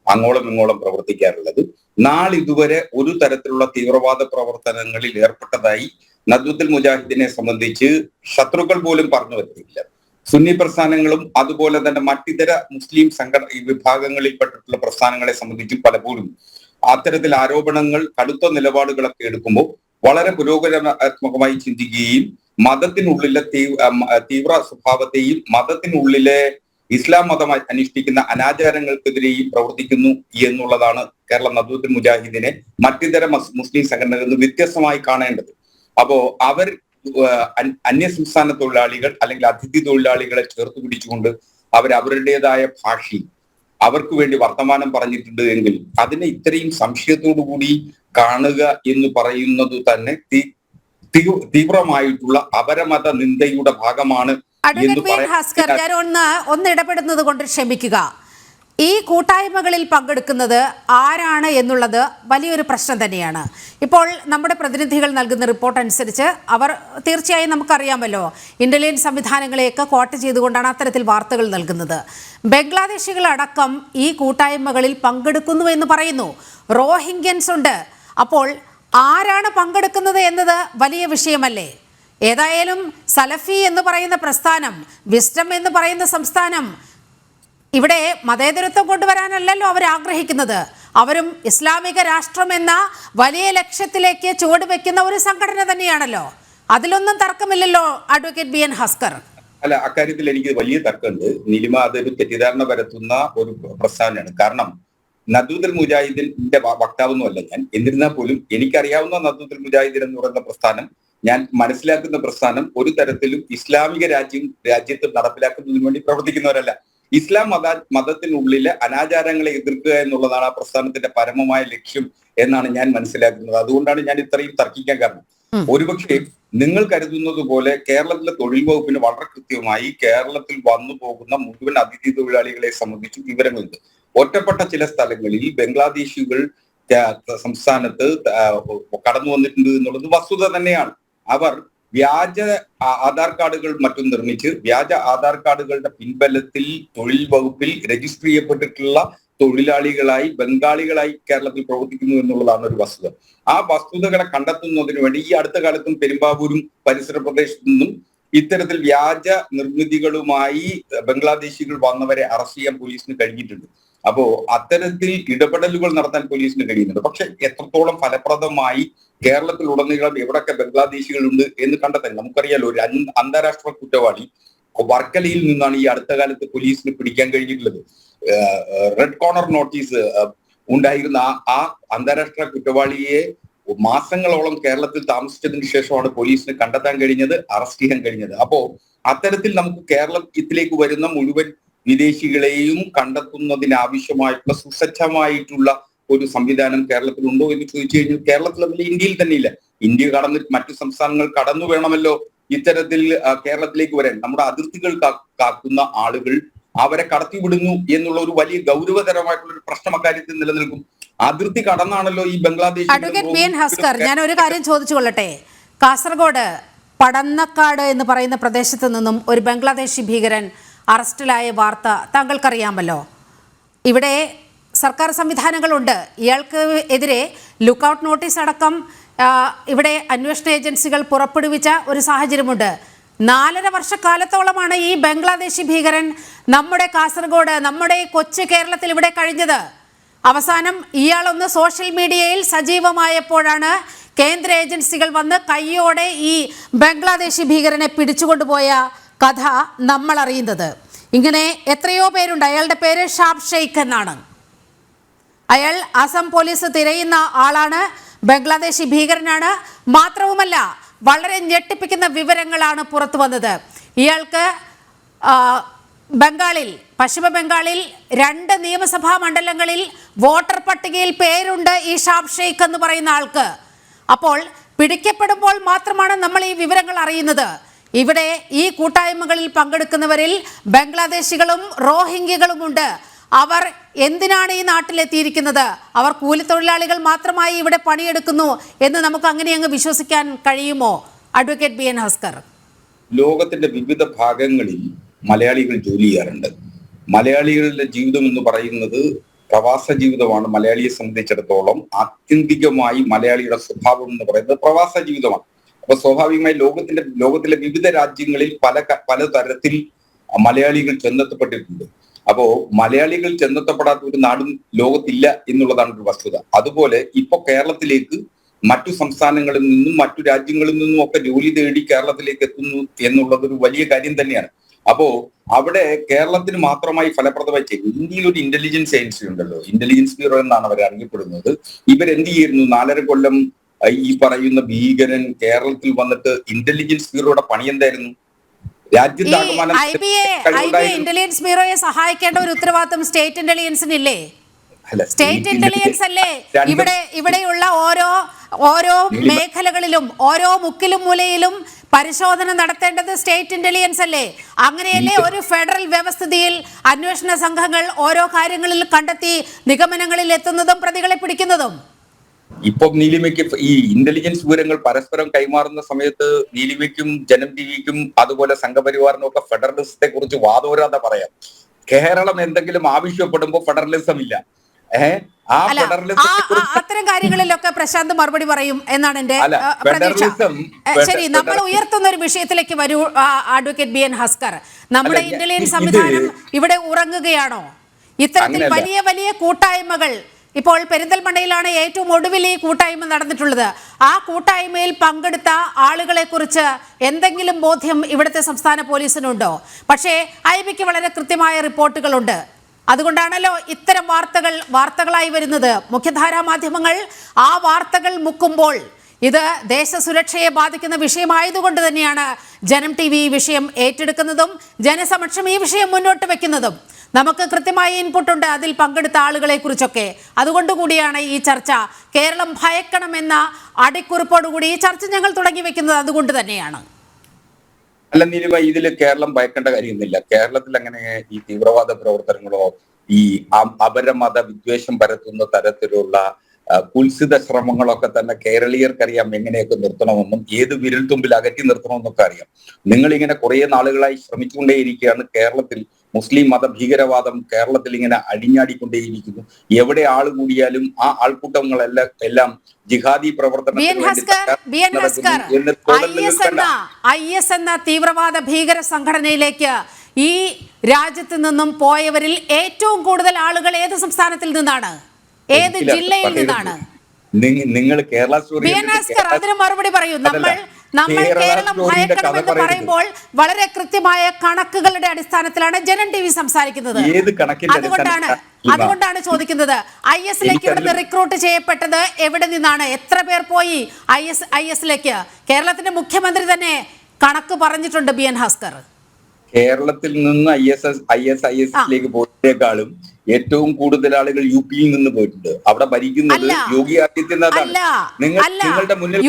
അങ്ങോളം ഇങ്ങോളം പ്രവർത്തിക്കാറുള്ളത്. നാളിതുവരെ ഒരു തരത്തിലുള്ള തീവ്രവാദ പ്രവർത്തനങ്ങളിൽ ഏർപ്പെട്ടതായി നദ്വത്തുൽ മുജാഹിദിനെ സംബന്ധിച്ച് ശത്രുക്കൾ പോലും പറഞ്ഞു വരുന്നില്ല. സുന്നി പ്രസ്ഥാനങ്ങളും അതുപോലെ തന്നെ മറ്റിതര മുസ്ലിം വിഭാഗങ്ങളിൽപ്പെട്ടിട്ടുള്ള പ്രസ്ഥാനങ്ങളെ സംബന്ധിച്ചും പലപ്പോഴും അത്തരത്തിൽ ആരോപണങ്ങൾ, കടുത്ത നിലപാടുകളൊക്കെ എടുക്കുമ്പോൾ വളരെ പുരോഗമനാത്മകമായി ചിന്തിക്കുകയും മതത്തിനുള്ളിലെ തീവ്ര സ്വഭാവത്തെയും മതത്തിനുള്ളിലെ ഇസ്ലാം മതം അനുഷ്ഠിക്കുന്ന അനാചാരങ്ങൾക്കെതിരെയും പ്രവർത്തിക്കുന്നു എന്നുള്ളതാണ് കേരള നദ്വത്തുൽ മുജാഹിദിനെ മറ്റിതര മുസ്ലിം സംഘടനകളിൽ നിന്ന് വ്യത്യസ്തമായി കാണേണ്ടത്. അപ്പോ അവർ അന്യസംസ്ഥാന തൊഴിലാളികൾ അല്ലെങ്കിൽ അതിഥി തൊഴിലാളികളെ ചേർത്ത് പിടിച്ചുകൊണ്ട് അവരുടേതായ ഭാഷയിൽ അവർക്ക് വേണ്ടി വർത്തമാനം പറഞ്ഞിട്ടുണ്ട് എങ്കിൽ അതിനെ ഇത്രയും സംശയത്തോടു കൂടി കാണുക എന്ന് പറയുന്നത് തന്നെ തീവ്രമായിട്ടുള്ള അപരമത നിന്ദയുടെ ഭാഗമാണ്. ഹസ്കർ, ഞാൻ ഒന്ന് ഇടപെടുന്നത് കൊണ്ട് ക്ഷമിക്കുക. ഈ കൂട്ടായ്മകളിൽ പങ്കെടുക്കുന്നത് ആരാണ് എന്നുള്ളത് വലിയൊരു പ്രശ്നം തന്നെയാണ്. ഇപ്പോൾ നമ്മുടെ പ്രതിനിധികൾ നൽകുന്ന റിപ്പോർട്ട് അനുസരിച്ച് അവർ തീർച്ചയായും നമുക്കറിയാമല്ലോ, ഇന്റലിജൻസ് സംവിധാനങ്ങളെയൊക്കെ കോട്ട് ചെയ്തുകൊണ്ടാണ് അത്തരത്തിൽ വാർത്തകൾ നൽകുന്നത്. ബംഗ്ലാദേശികളടക്കം ഈ കൂട്ടായ്മകളിൽ പങ്കെടുക്കുന്നു എന്ന് പറയുന്നു. റോഹിംഗ്യൻസ് ഉണ്ട്. അപ്പോൾ ആരാണ് പങ്കെടുക്കുന്നത് എന്നത് വലിയ വിഷയമല്ലേ? ഏതായാലും സലഫി എന്ന് പറയുന്ന പ്രസ്ഥാനം, വിസ്ഡം എന്ന് പറയുന്ന സംസ്ഥാനം ഇവിടെ മതേതരത്വം കൊണ്ടുവരാനല്ലല്ലോ അവർ ആഗ്രഹിക്കുന്നത്. അവരും ഇസ്ലാമിക രാഷ്ട്രം എന്ന വലിയ ലക്ഷ്യത്തിലേക്ക് ചുവടുവെക്കുന്ന ഒരു സംഘടന തന്നെയാണല്ലോ. അതിലൊന്നും തർക്കമില്ലല്ലോ അഡ്വക്കേറ്റ് BN ഹസ്കർ. അല്ല, അക്കാര്യത്തിൽ എനിക്ക് വലിയ തർക്കമുണ്ട് നീലിമ. അതൊരു തെറ്റിദ്ധാരണ പരത്തുന്ന ഒരു പ്രസ്താവനയാണ്. കാരണം നദൂദുൽ മുജാഹിദിന്റെ വക്താവൊന്നുമല്ല ഞാൻ. എന്നിരുന്നാൽ പോലും എനിക്കറിയാവുന്ന നദൂദുൽ മുജാഹിദിൻ എന്ന് പറയുന്ന പ്രസ്ഥാനം, ഞാൻ മനസ്സിലാക്കുന്ന പ്രസ്ഥാനം ഒരു തരത്തിലും ഇസ്ലാമിക രാജ്യത്ത് നടപ്പിലാക്കുന്നതിന് വേണ്ടി പ്രവർത്തിക്കുന്നവരല്ല. ഇസ്ലാം മതത്തിനുള്ളിലെ അനാചാരങ്ങളെ എതിർക്കുക എന്നുള്ളതാണ് ആ പ്രസ്ഥാനത്തിന്റെ പരമമായ ലക്ഷ്യം എന്നാണ് ഞാൻ മനസ്സിലാക്കുന്നത്. അതുകൊണ്ടാണ് ഞാൻ ഇത്രയും തർക്കിക്കാൻ കാരണം. ഒരുപക്ഷെ നിങ്ങൾ കരുതുന്നത് പോലെ കേരളത്തിലെ തൊഴിൽ വകുപ്പിന് വളരെ കൃത്യമായി കേരളത്തിൽ വന്നു പോകുന്ന മുഴുവൻ അതിഥി തൊഴിലാളികളെ സംബന്ധിച്ച് വിവരങ്ങളുണ്ട്. ഒറ്റപ്പെട്ട ചില സ്ഥലങ്ങളിൽ ബംഗ്ലാദേശികൾ സംസ്ഥാനത്ത് കടന്നു വന്നിട്ടുണ്ട് എന്നുള്ളത് വസ്തുത തന്നെയാണ്. അവർ വ്യാജ ആധാർ കാർഡുകൾ മറ്റും നിർമ്മിച്ച് വ്യാജ ആധാർ കാർഡുകളുടെ പിൻബലത്തിൽ തൊഴിൽ വകുപ്പിൽ രജിസ്റ്റർ ചെയ്യപ്പെട്ടിട്ടുള്ള തൊഴിലാളികളായി ബംഗാളികളായി കേരളത്തിൽ പ്രവർത്തിക്കുന്നു എന്നുള്ളതാണ് ഒരു വസ്തുത. ആ വസ്തുതകളെ കണ്ടെത്തുന്നതിന് വേണ്ടി ഈ അടുത്ത കാലത്തും പെരുമ്പാവൂരും പരിസര പ്രദേശത്തു നിന്നും ഇത്തരത്തിൽ വ്യാജ നിർമ്മിതികളുമായി ബംഗ്ലാദേശികൾ വന്നവരെ അറസ്റ്റ് ചെയ്യാൻ പോലീസിന് കഴിഞ്ഞിട്ടുണ്ട്. അപ്പോ അത്തരത്തിൽ ഇടപെടലുകൾ നടത്താൻ പോലീസിന് കഴിയുന്നുണ്ട്. പക്ഷെ എത്രത്തോളം ഫലപ്രദമായി കേരളത്തിലുടനീളം എവിടൊക്കെ ബംഗ്ലാദേശികളുണ്ട് എന്ന് കണ്ടെത്താൻ നമുക്കറിയാലോ. ഒരു അന്താരാഷ്ട്ര കുറ്റവാളി വർക്കലയിൽ നിന്നാണ് ഈ അടുത്ത കാലത്ത് പോലീസിന് പിടിക്കാൻ കഴിഞ്ഞിട്ടുള്ളത്. റെഡ് കോർണർ നോട്ടീസ് ഉണ്ടായിരുന്ന ആ അന്താരാഷ്ട്ര കുറ്റവാളിയെ മാസങ്ങളോളം കേരളത്തിൽ താമസിച്ചതിന് ശേഷമാണ് പോലീസിന് കണ്ടെത്താൻ കഴിഞ്ഞത്, അറസ്റ്റ് ചെയ്യാൻ കഴിഞ്ഞത്. അപ്പോ അത്തരത്തിൽ നമുക്ക് കേരളത്തിലേക്ക് വരുന്ന മുഴുവൻ വിദേശികളെയും കണ്ടെത്തുന്നതിനാവശ്യമായിട്ടുള്ള സുസജ്ജമായിട്ടുള്ള ഒരു സംവിധാനം കേരളത്തിൽ ഉണ്ടോ എന്ന് ചോദിച്ചു കഴിഞ്ഞാൽ കേരളത്തിൽ ഇന്ത്യയിൽ തന്നെ ഇല്ല. ഇന്ത്യ കടന്ന് മറ്റു സംസ്ഥാനങ്ങൾ കടന്നു വേണമല്ലോ ഇത്തരത്തിൽ കേരളത്തിലേക്ക് വരാൻ. നമ്മുടെ അതിർത്തികൾ കാക്കുന്ന ആളുകൾ അവരെ കടത്തിവിടുന്നു എന്നുള്ള ഒരു വലിയ ഗൗരവതരമായിട്ടുള്ള ഒരു പ്രശ്നം അക്കാര്യത്തിൽ നിലനിൽക്കും. അതിർത്തി കടന്നാണല്ലോ ഈ ബംഗ്ലാദേശ്. അഡ്വക്കേറ്റ് BN ഹസ്കർ, ഞാൻ ഒരു കാര്യം ചോദിച്ചു കൊള്ളട്ടെ. കാസർഗോഡ് പടന്നക്കാട് എന്ന് പറയുന്ന പ്രദേശത്ത് നിന്നും ഒരു ബംഗ്ലാദേശി ഭീകരൻ അറസ്റ്റിലായ വാർത്ത താങ്കൾക്കറിയാമല്ലോ. ഇവിടെ സർക്കാർ സംവിധാനങ്ങളുണ്ട്. ഇയാൾക്ക് എതിരെ ലുക്കൌട്ട് നോട്ടീസ് അടക്കം ഇവിടെ അന്വേഷണ ഏജൻസികൾ പുറപ്പെടുവിച്ച ഒരു സാഹചര്യമുണ്ട്. 4.5 വർഷക്കാലത്തോളമാണ് ഈ ബംഗ്ലാദേശി ഭീകരൻ നമ്മുടെ കാസർഗോഡ്, നമ്മുടെ കൊച്ചു കേരളത്തിൽ ഇവിടെ കഴിഞ്ഞത്. അവസാനം ഇയാളൊന്ന് സോഷ്യൽ മീഡിയയിൽ സജീവമായപ്പോഴാണ് കേന്ദ്ര ഏജൻസികൾ വന്ന് കയ്യോടെ ഈ ബംഗ്ലാദേശി ഭീകരനെ പിടിച്ചുകൊണ്ടുപോയ കഥ നമ്മൾ അറിയുന്നത്. ഇങ്ങനെ എത്രയോ പേരുണ്ട്. അയാളുടെ പേര് ഷാബ് ഷെയ്ഖ് എന്നാണ്. അയാൾ അസം പോലീസ് തിരയുന്ന ആളാണ്, ബംഗ്ലാദേശി ഭീകരനാണ്. മാത്രവുമല്ല, വളരെ ഞെട്ടിപ്പിക്കുന്ന വിവരങ്ങളാണ് പുറത്തു വന്നത്. ഇയാൾക്ക് പശ്ചിമ ബംഗാളിൽ 2 നിയമസഭാ മണ്ഡലങ്ങളിൽ വോട്ടർ പട്ടികയിൽ പേരുണ്ട് ഈ ഷാബ് ഷെയ്ഖ് എന്ന് പറയുന്ന ആൾക്ക്. അപ്പോൾ പിടിക്കപ്പെടുമ്പോൾ മാത്രമാണ് നമ്മൾ ഈ വിവരങ്ങൾ അറിയുന്നത്. ഇവിടെ ഈ കൂട്ടായ്മകളിൽ പങ്കെടുക്കുന്നവരിൽ ബംഗ്ലാദേശികളും റോഹിംഗ്യകളുമുണ്ട്. അവർ എന്തിനാണ് ഈ നാട്ടിലെത്തിയിരിക്കുന്നത്? അവർ കൂലിത്തൊഴിലാളികൾ മാത്രമായി ഇവിടെ പണിയെടുക്കുന്നു എന്ന് നമുക്ക് അങ്ങനെ അങ്ങ് വിശ്വസിക്കാൻ കഴിയുമോ അഡ്വക്കേറ്റ് BN ഹസ്കർ? ലോകത്തിന്റെ വിവിധ ഭാഗങ്ങളിൽ മലയാളികൾ ജോലി ചെയ്യാറുണ്ട്. മലയാളികളുടെ ജീവിതം എന്ന് പറയുന്നത് പ്രവാസ ജീവിതമാണ്. മലയാളിയെ സംബന്ധിച്ചിടത്തോളം ആത്യന്തികമായി മലയാളിയുടെ സ്വഭാവം എന്ന് പറയുന്നത് പ്രവാസ ജീവിതമാണ്. അപ്പൊ സ്വാഭാവികമായി ലോകത്തിലെ വിവിധ രാജ്യങ്ങളിൽ പല തരത്തിൽ മലയാളികൾ ചെന്നെത്തപ്പെട്ടിട്ടുണ്ട്. അപ്പോ മലയാളികൾ ചെന്നെത്തപ്പെടാത്ത ഒരു നാടും ലോകത്തില്ല എന്നുള്ളതാണ് ഒരു വസ്തുത. അതുപോലെ ഇപ്പൊ കേരളത്തിലേക്ക് മറ്റു സംസ്ഥാനങ്ങളിൽ നിന്നും മറ്റു രാജ്യങ്ങളിൽ നിന്നും ഒക്കെ ജോലി തേടി കേരളത്തിലേക്ക് എത്തുന്നു എന്നുള്ളത് ഒരു വലിയ കാര്യം തന്നെയാണ്. അപ്പോ അവിടെ കേരളത്തിന് മാത്രമായി ഫലപ്രദമായി ചെയ്യും. ഇന്ത്യയിൽ ഒരു ഇന്റലിജൻസ് ഏജൻസി ഉണ്ടല്ലോ, ഇന്റലിജൻസ് ബ്യൂറോ എന്നാണ് അവർ അറിയപ്പെടുന്നത്. ഇവരെന്ത് ചെയ്യുന്നു? 4.5 കൊല്ലം ഈ പറയുന്ന ഭീകരൻ കേരളത്തിൽ വന്നിട്ട് ഇന്റലിജൻസ് ബ്യൂറോയുടെ പണി എന്തായിരുന്നു? ഇന്റലിജൻസ് ബ്യൂറോയെ സഹായിക്കേണ്ട ഒരു ഉത്തരവാദിത്വം സ്റ്റേറ്റ് ഇന്റലിജൻസിനില്ലേ? സ്റ്റേറ്റ് ഇന്റലിജൻസ് അല്ലേ ഇവിടെയുള്ള ഓരോ മേഖലകളിലും ഓരോ മുക്കിലും മൂലയിലും പരിശോധന നടത്തേണ്ടത് സ്റ്റേറ്റ് ഇന്റലിജൻസ് അല്ലേ? അങ്ങനെയല്ലേ ഒരു ഫെഡറൽ വ്യവസ്ഥിതിയിൽ അന്വേഷണ സംഘങ്ങൾ ഓരോ കാര്യങ്ങളിൽ കണ്ടെത്തി നിഗമനങ്ങളിൽ എത്തുന്നതും പ്രതികളെ പിടിക്കുന്നതും? ഇപ്പൊ നീലിമയ്ക്ക് ഈ ഇന്റലിജൻസ് വിവരങ്ങൾ പരസ്പരം കൈമാറുന്ന സമയത്ത് നീലിമയ്ക്കും ജനം ടിവിക്കും അതുപോലെ സംഘപരിവാറിനും ഒക്കെ ഫെഡറലിസത്തെ കുറിച്ച് വാദോരാതെ പറയാം. കേരളം എന്തെങ്കിലും ആവശ്യപ്പെടുമ്പോൾ ഫെഡറലിസം ഇല്ല. ആ അല്ല അത്തരം കാര്യങ്ങളിലൊക്കെ പ്രശാന്ത് മറുപടി പറയും എന്നാണ് എന്റെ പ്രതീക്ഷ. ശരി, നമ്മൾ ഉയർത്തുന്ന ഒരു വിഷയത്തിലേക്ക് വരൂ അഡ്വക്കേറ്റ് ബി എൻ ഹസ്കർ. നമ്മുടെ ഇന്ത്യൻ സംവിധാനം ഇവിടെ ഉറങ്ങുകയാണോ? ഇത്തരത്തിൽ വലിയ വലിയ കൂട്ടായ്മകൾ, ഇപ്പോൾ പെരിന്തൽമണ്ണയിലാണ് ഏറ്റവും ഒടുവിൽ ഈ കൂട്ടായ്മ നടന്നിട്ടുള്ളത്. ആ കൂട്ടായ്മയിൽ പങ്കെടുത്ത ആളുകളെ കുറിച്ച് എന്തെങ്കിലും ബോധ്യം ഇവിടുത്തെ സംസ്ഥാന പോലീസിനുണ്ടോ? പക്ഷേ ഐബിക്ക് വളരെ കൃത്യമായ റിപ്പോർട്ടുകളുണ്ട്. അതുകൊണ്ടാണല്ലോ ഇത്തരം വാർത്തകളായി വരുന്നത്. മുഖ്യധാരാ മാധ്യമങ്ങൾ ആ വാർത്തകൾ മുക്കുമ്പോൾ ഇത് ദേശസുരക്ഷയെ ബാധിക്കുന്ന വിഷയമായതുകൊണ്ട് തന്നെയാണ് ജനം TV ഈ വിഷയം ഏറ്റെടുക്കുന്നതും ജനസമക്ഷം ഈ വിഷയം മുന്നോട്ട് വെക്കുന്നതും. നമുക്ക് കൃത്യമായ ഇൻപുട്ട് ഉണ്ട് അതിൽ പങ്കെടുത്ത ആളുകളെ കുറിച്ചൊക്കെ. അതുകൊണ്ടുകൂടിയാണ് ഈ ചർച്ച, കേരളം ഭയക്കണമെന്ന അടിക്കുറിപ്പോടുകൂടി ഈ ചർച്ച ഞങ്ങൾ തുടങ്ങി വെക്കുന്നത്. അതുകൊണ്ട് തന്നെയാണ്. അല്ല നീലിമ, ഇതിൽ കേരളം ഭയക്കേണ്ട കാര്യമൊന്നുമില്ല. കേരളത്തിൽ അങ്ങനെ ഈ തീവ്രവാദ പ്രവർത്തനങ്ങളോ ഈ അപരമത വിദ്വേഷം പരത്തുന്ന തരത്തിലുള്ള കുൽസിത ശ്രമങ്ങളൊക്കെ തന്നെ കേരളീയർക്കറിയാം എങ്ങനെയൊക്കെ നിർത്തണമെന്നും ഏത് വിരൽത്തുമ്പിൽ അകറ്റി നിർത്തണമെന്നൊക്കെ അറിയാം. നിങ്ങൾ ഇങ്ങനെ കുറെ നാളുകളായി ശ്രമിച്ചുകൊണ്ടേയിരിക്കുകയാണ്. കേരളത്തിൽ മുസ്ലിം മത ഭീകരവാദം കേരളത്തിൽ ഇങ്ങനെ അടിഞ്ഞാടിക്കൊണ്ടേയിരിക്കുന്നു. എവിടെ ആൾ കൂടിയാലും ആ ആൾക്കൂട്ടങ്ങളെല്ലാം ജിഹാദി പ്രവർത്തനത്തിന് IS എന്ന തീവ്രവാദ ഭീകര സംഘടനയിലേക്ക് ഈ രാജ്യത്ത് നിന്നും പോയവരിൽ ഏറ്റവും കൂടുതൽ ആളുകൾ ഏത് സംസ്ഥാനത്തിൽ നിന്നാണ്, ഏത് ജില്ലയിൽ നിന്നാണ്? നിങ്ങൾ കേരള അതിന് മറുപടി പറയൂ. നമ്മൾ കേരളം ഭയക്കണമെന്ന് പറയുമ്പോൾ വളരെ കൃത്യമായ കണക്കുകളുടെ അടിസ്ഥാനത്തിലാണ് ജനം TV സംസാരിക്കുന്നത്. അതുകൊണ്ടാണ് ചോദിക്കുന്നത്, IS-ലേക്ക് ഇവിടുന്ന് റിക്രൂട്ട് ചെയ്യപ്പെട്ടത് എവിടെ നിന്നാണ്? എത്ര പേർ പോയി IS-ലേക്ക്? കേരളത്തിന്റെ മുഖ്യമന്ത്രി തന്നെ കണക്ക് പറഞ്ഞിട്ടുണ്ട്. ബി എൻ ഹസ്കർ, കേരളത്തിൽ നിന്ന് IS-ലേക്ക് പോയതിനേക്കാളും ഏറ്റവും കൂടുതൽ ആളുകൾ UP-യിൽ നിന്ന് പോയിട്ടുണ്ട്. അവിടെ ഭരിക്കുന്നത് യോഗി ആദിത്യനാഥാണ്. നിങ്ങളുടെ മുന്നിൽ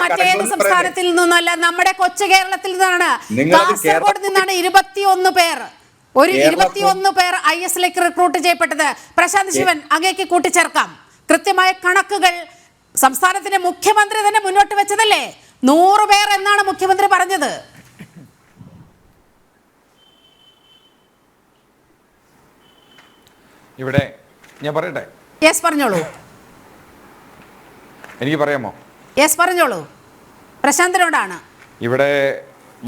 മറ്റേത് സംസ്ഥാനത്തിൽ നിന്നല്ല, നമ്മുടെ കൊച്ചു കേരളത്തിൽ നിന്നാണ്. കാസർഗോഡ് നിന്നാണ് 21 പേർ, 21 പേർ IS-ലേക്ക് റിക്രൂട്ട് ചെയ്യപ്പെട്ടത്. പ്രശാന്ത് ശിവൻ, അങ്ങേക്ക് കൂട്ടിച്ചേർക്കാം. കൃത്യമായ കണക്കുകൾ സംസ്ഥാനത്തിന്റെ മുഖ്യമന്ത്രി തന്നെ മുന്നോട്ട് വെച്ചതല്ലേ? 100 പേർ എന്നാണ് മുഖ്യമന്ത്രി പറഞ്ഞത്. ഇവിടെ ഞാൻ പറയട്ടെ? യെസ് പറഞ്ഞോളൂ. എനിക്ക് പറയാമോ? യെസ് പറഞ്ഞോളൂ. പ്രശാന്തനോടാണ്. ഇവിടെ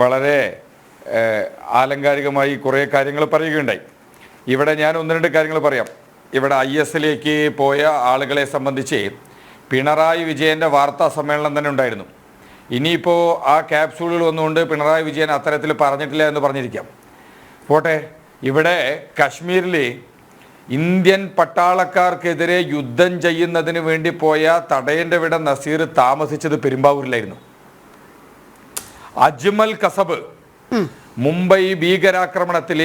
വളരെ ആലങ്കാരികമായി കുറേ കാര്യങ്ങൾ പറയുകയുണ്ടായി. ഇവിടെ ഞാൻ 1-2 കാര്യങ്ങൾ പറയാം. ഇവിടെ IS-ലേക്ക് പോയ ആളുകളെ സംബന്ധിച്ച് പിണറായി വിജയൻ്റെ വാർത്താ സമ്മേളനം തന്നെ ഉണ്ടായിരുന്നു. ഇനിയിപ്പോൾ ആ ക്യാപ്സൂളുകൾ വന്നുകൊണ്ട് പിണറായി വിജയൻ അത്തരത്തിൽ പറഞ്ഞിട്ടില്ല എന്ന് പറഞ്ഞിരിക്കാം. പോട്ടെ, ഇവിടെ കശ്മീരിൽ ഇന്ത്യൻ പട്ടാളക്കാർക്കെതിരെ യുദ്ധം ചെയ്യുന്നതിന് വേണ്ടി പോയ തടയൻ്റെ വിട നസീർ താമസിച്ചത് പെരുമ്പാവൂരിലായിരുന്നു. അജ്മൽ കസബ് മുംബൈ ഭീകരാക്രമണത്തിൽ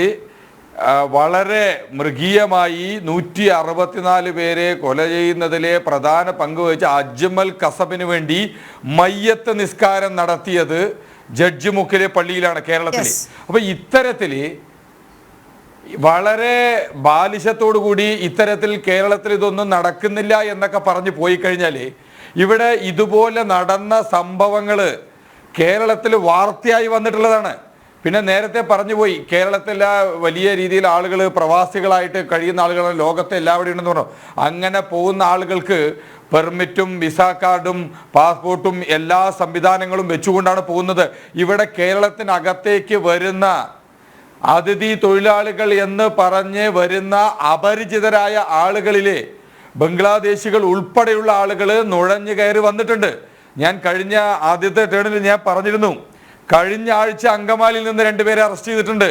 വളരെ മൃഗീയമായി 164 പേരെ കൊല ചെയ്യുന്നതിലെ പ്രധാന പങ്ക് വഹിച്ച അജ്മൽ കസബിന് വേണ്ടി മയ്യത്ത് നിസ്കാരം നടത്തിയത് ജഡ്ജി മുക്കിലെ പള്ളിയിലാണ് കേരളത്തിൽ. അപ്പൊ ഇത്തരത്തിൽ വളരെ ബാലിശത്തോടു കൂടി ഇത്തരത്തിൽ കേരളത്തിൽ ഇതൊന്നും നടക്കുന്നില്ല എന്നൊക്കെ പറഞ്ഞു പോയി കഴിഞ്ഞാൽ ഇവിടെ ഇതുപോലെ നടന്ന സംഭവങ്ങൾ കേരളത്തിൽ വാർത്തയായി വന്നിട്ടുള്ളതാണ്. പിന്നെ നേരത്തെ പറഞ്ഞു പോയി, കേരളത്തിലെ വലിയ രീതിയിൽ ആളുകൾ പ്രവാസികളായിട്ട് കഴിയുന്ന ആളുകളാണ് ലോകത്തെ എല്ലാവരും ഉണ്ടെന്ന് പറഞ്ഞു. അങ്ങനെ പോകുന്ന ആളുകൾക്ക് പെർമിറ്റും വിസ കാർഡും പാസ്പോർട്ടും എല്ലാ സംവിധാനങ്ങളും വെച്ചുകൊണ്ടാണ് പോകുന്നത്. ഇവിടെ കേരളത്തിനകത്തേക്ക് വരുന്ന അതിഥി തൊഴിലാളികൾ എന്ന് പറഞ്ഞ് വരുന്ന അപരിചിതരായ ആളുകളിലെ ബംഗ്ലാദേശികൾ ഉൾപ്പെടെയുള്ള ആളുകൾ നുഴഞ്ഞു കയറി വന്നിട്ടുണ്ട്. ഞാൻ കഴിഞ്ഞ ആദ്യത്തെ ടേണിൽ ഞാൻ പറഞ്ഞിരുന്നു, കഴിഞ്ഞ ആഴ്ച അങ്കമാലിയിൽ നിന്ന് 2 പേരെ അറസ്റ്റ് ചെയ്തിട്ടുണ്ട്.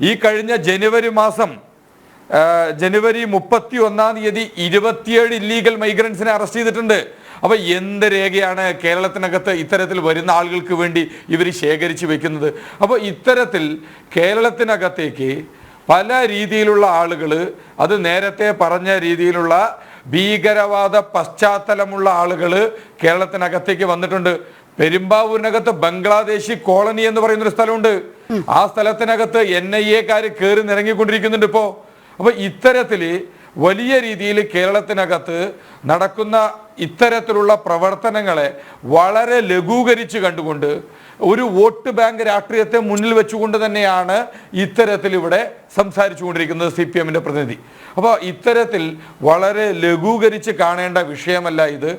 ഈ കഴിഞ്ഞ ജനുവരി 31-ാം തീയതി 27 ഇല്ലീഗൽ മൈഗ്രൻസിനെ അറസ്റ്റ് ചെയ്തിട്ടുണ്ട്. അപ്പൊ എന്ത് രേഖയാണ് കേരളത്തിനകത്ത് ഇത്തരത്തിൽ വരുന്ന ആളുകൾക്ക് വേണ്ടി ഇവർ ശേഖരിച്ചു വെക്കുന്നത്? അപ്പോൾ ഇത്തരത്തിൽ കേരളത്തിനകത്തേക്ക് പല രീതിയിലുള്ള ആളുകൾ, അത് നേരത്തെ പറഞ്ഞ രീതിയിലുള്ള ഭീകരവാദ പശ്ചാത്തലമുള്ള ആളുകൾ കേരളത്തിനകത്തേക്ക് വന്നിട്ടുണ്ട്. പെരുമ്പാവൂരിനകത്ത് ബംഗ്ലാദേശി കോളനി എന്ന് പറയുന്നൊരു സ്ഥലമുണ്ട്. ആ സ്ഥലത്തിനകത്ത് NIA-കാര് കയറി നിറങ്ങിക്കൊണ്ടിരിക്കുന്നുണ്ട് ഇപ്പോ. അപ്പൊ ഇത്തരത്തില് വലിയ രീതിയിൽ കേരളത്തിനകത്ത് നടക്കുന്ന ഇത്തരത്തിലുള്ള പ്രവർത്തനങ്ങളെ വളരെ ലഘൂകരിച്ച് കണ്ടുകൊണ്ട് ഒരു വോട്ട് ബാങ്ക് രാഷ്ട്രീയത്തെ മുന്നിൽ വെച്ചുകൊണ്ട് തന്നെയാണ് ഇത്തരത്തിൽ ഇവിടെ സംസാരിച്ചു കൊണ്ടിരിക്കുന്നത് CPM-ന്റെ പ്രതിനിധി. അപ്പോൾ ഇത്തരത്തിൽ വളരെ ലഘൂകരിച്ച് കാണേണ്ട വിഷയമല്ല ഇത്.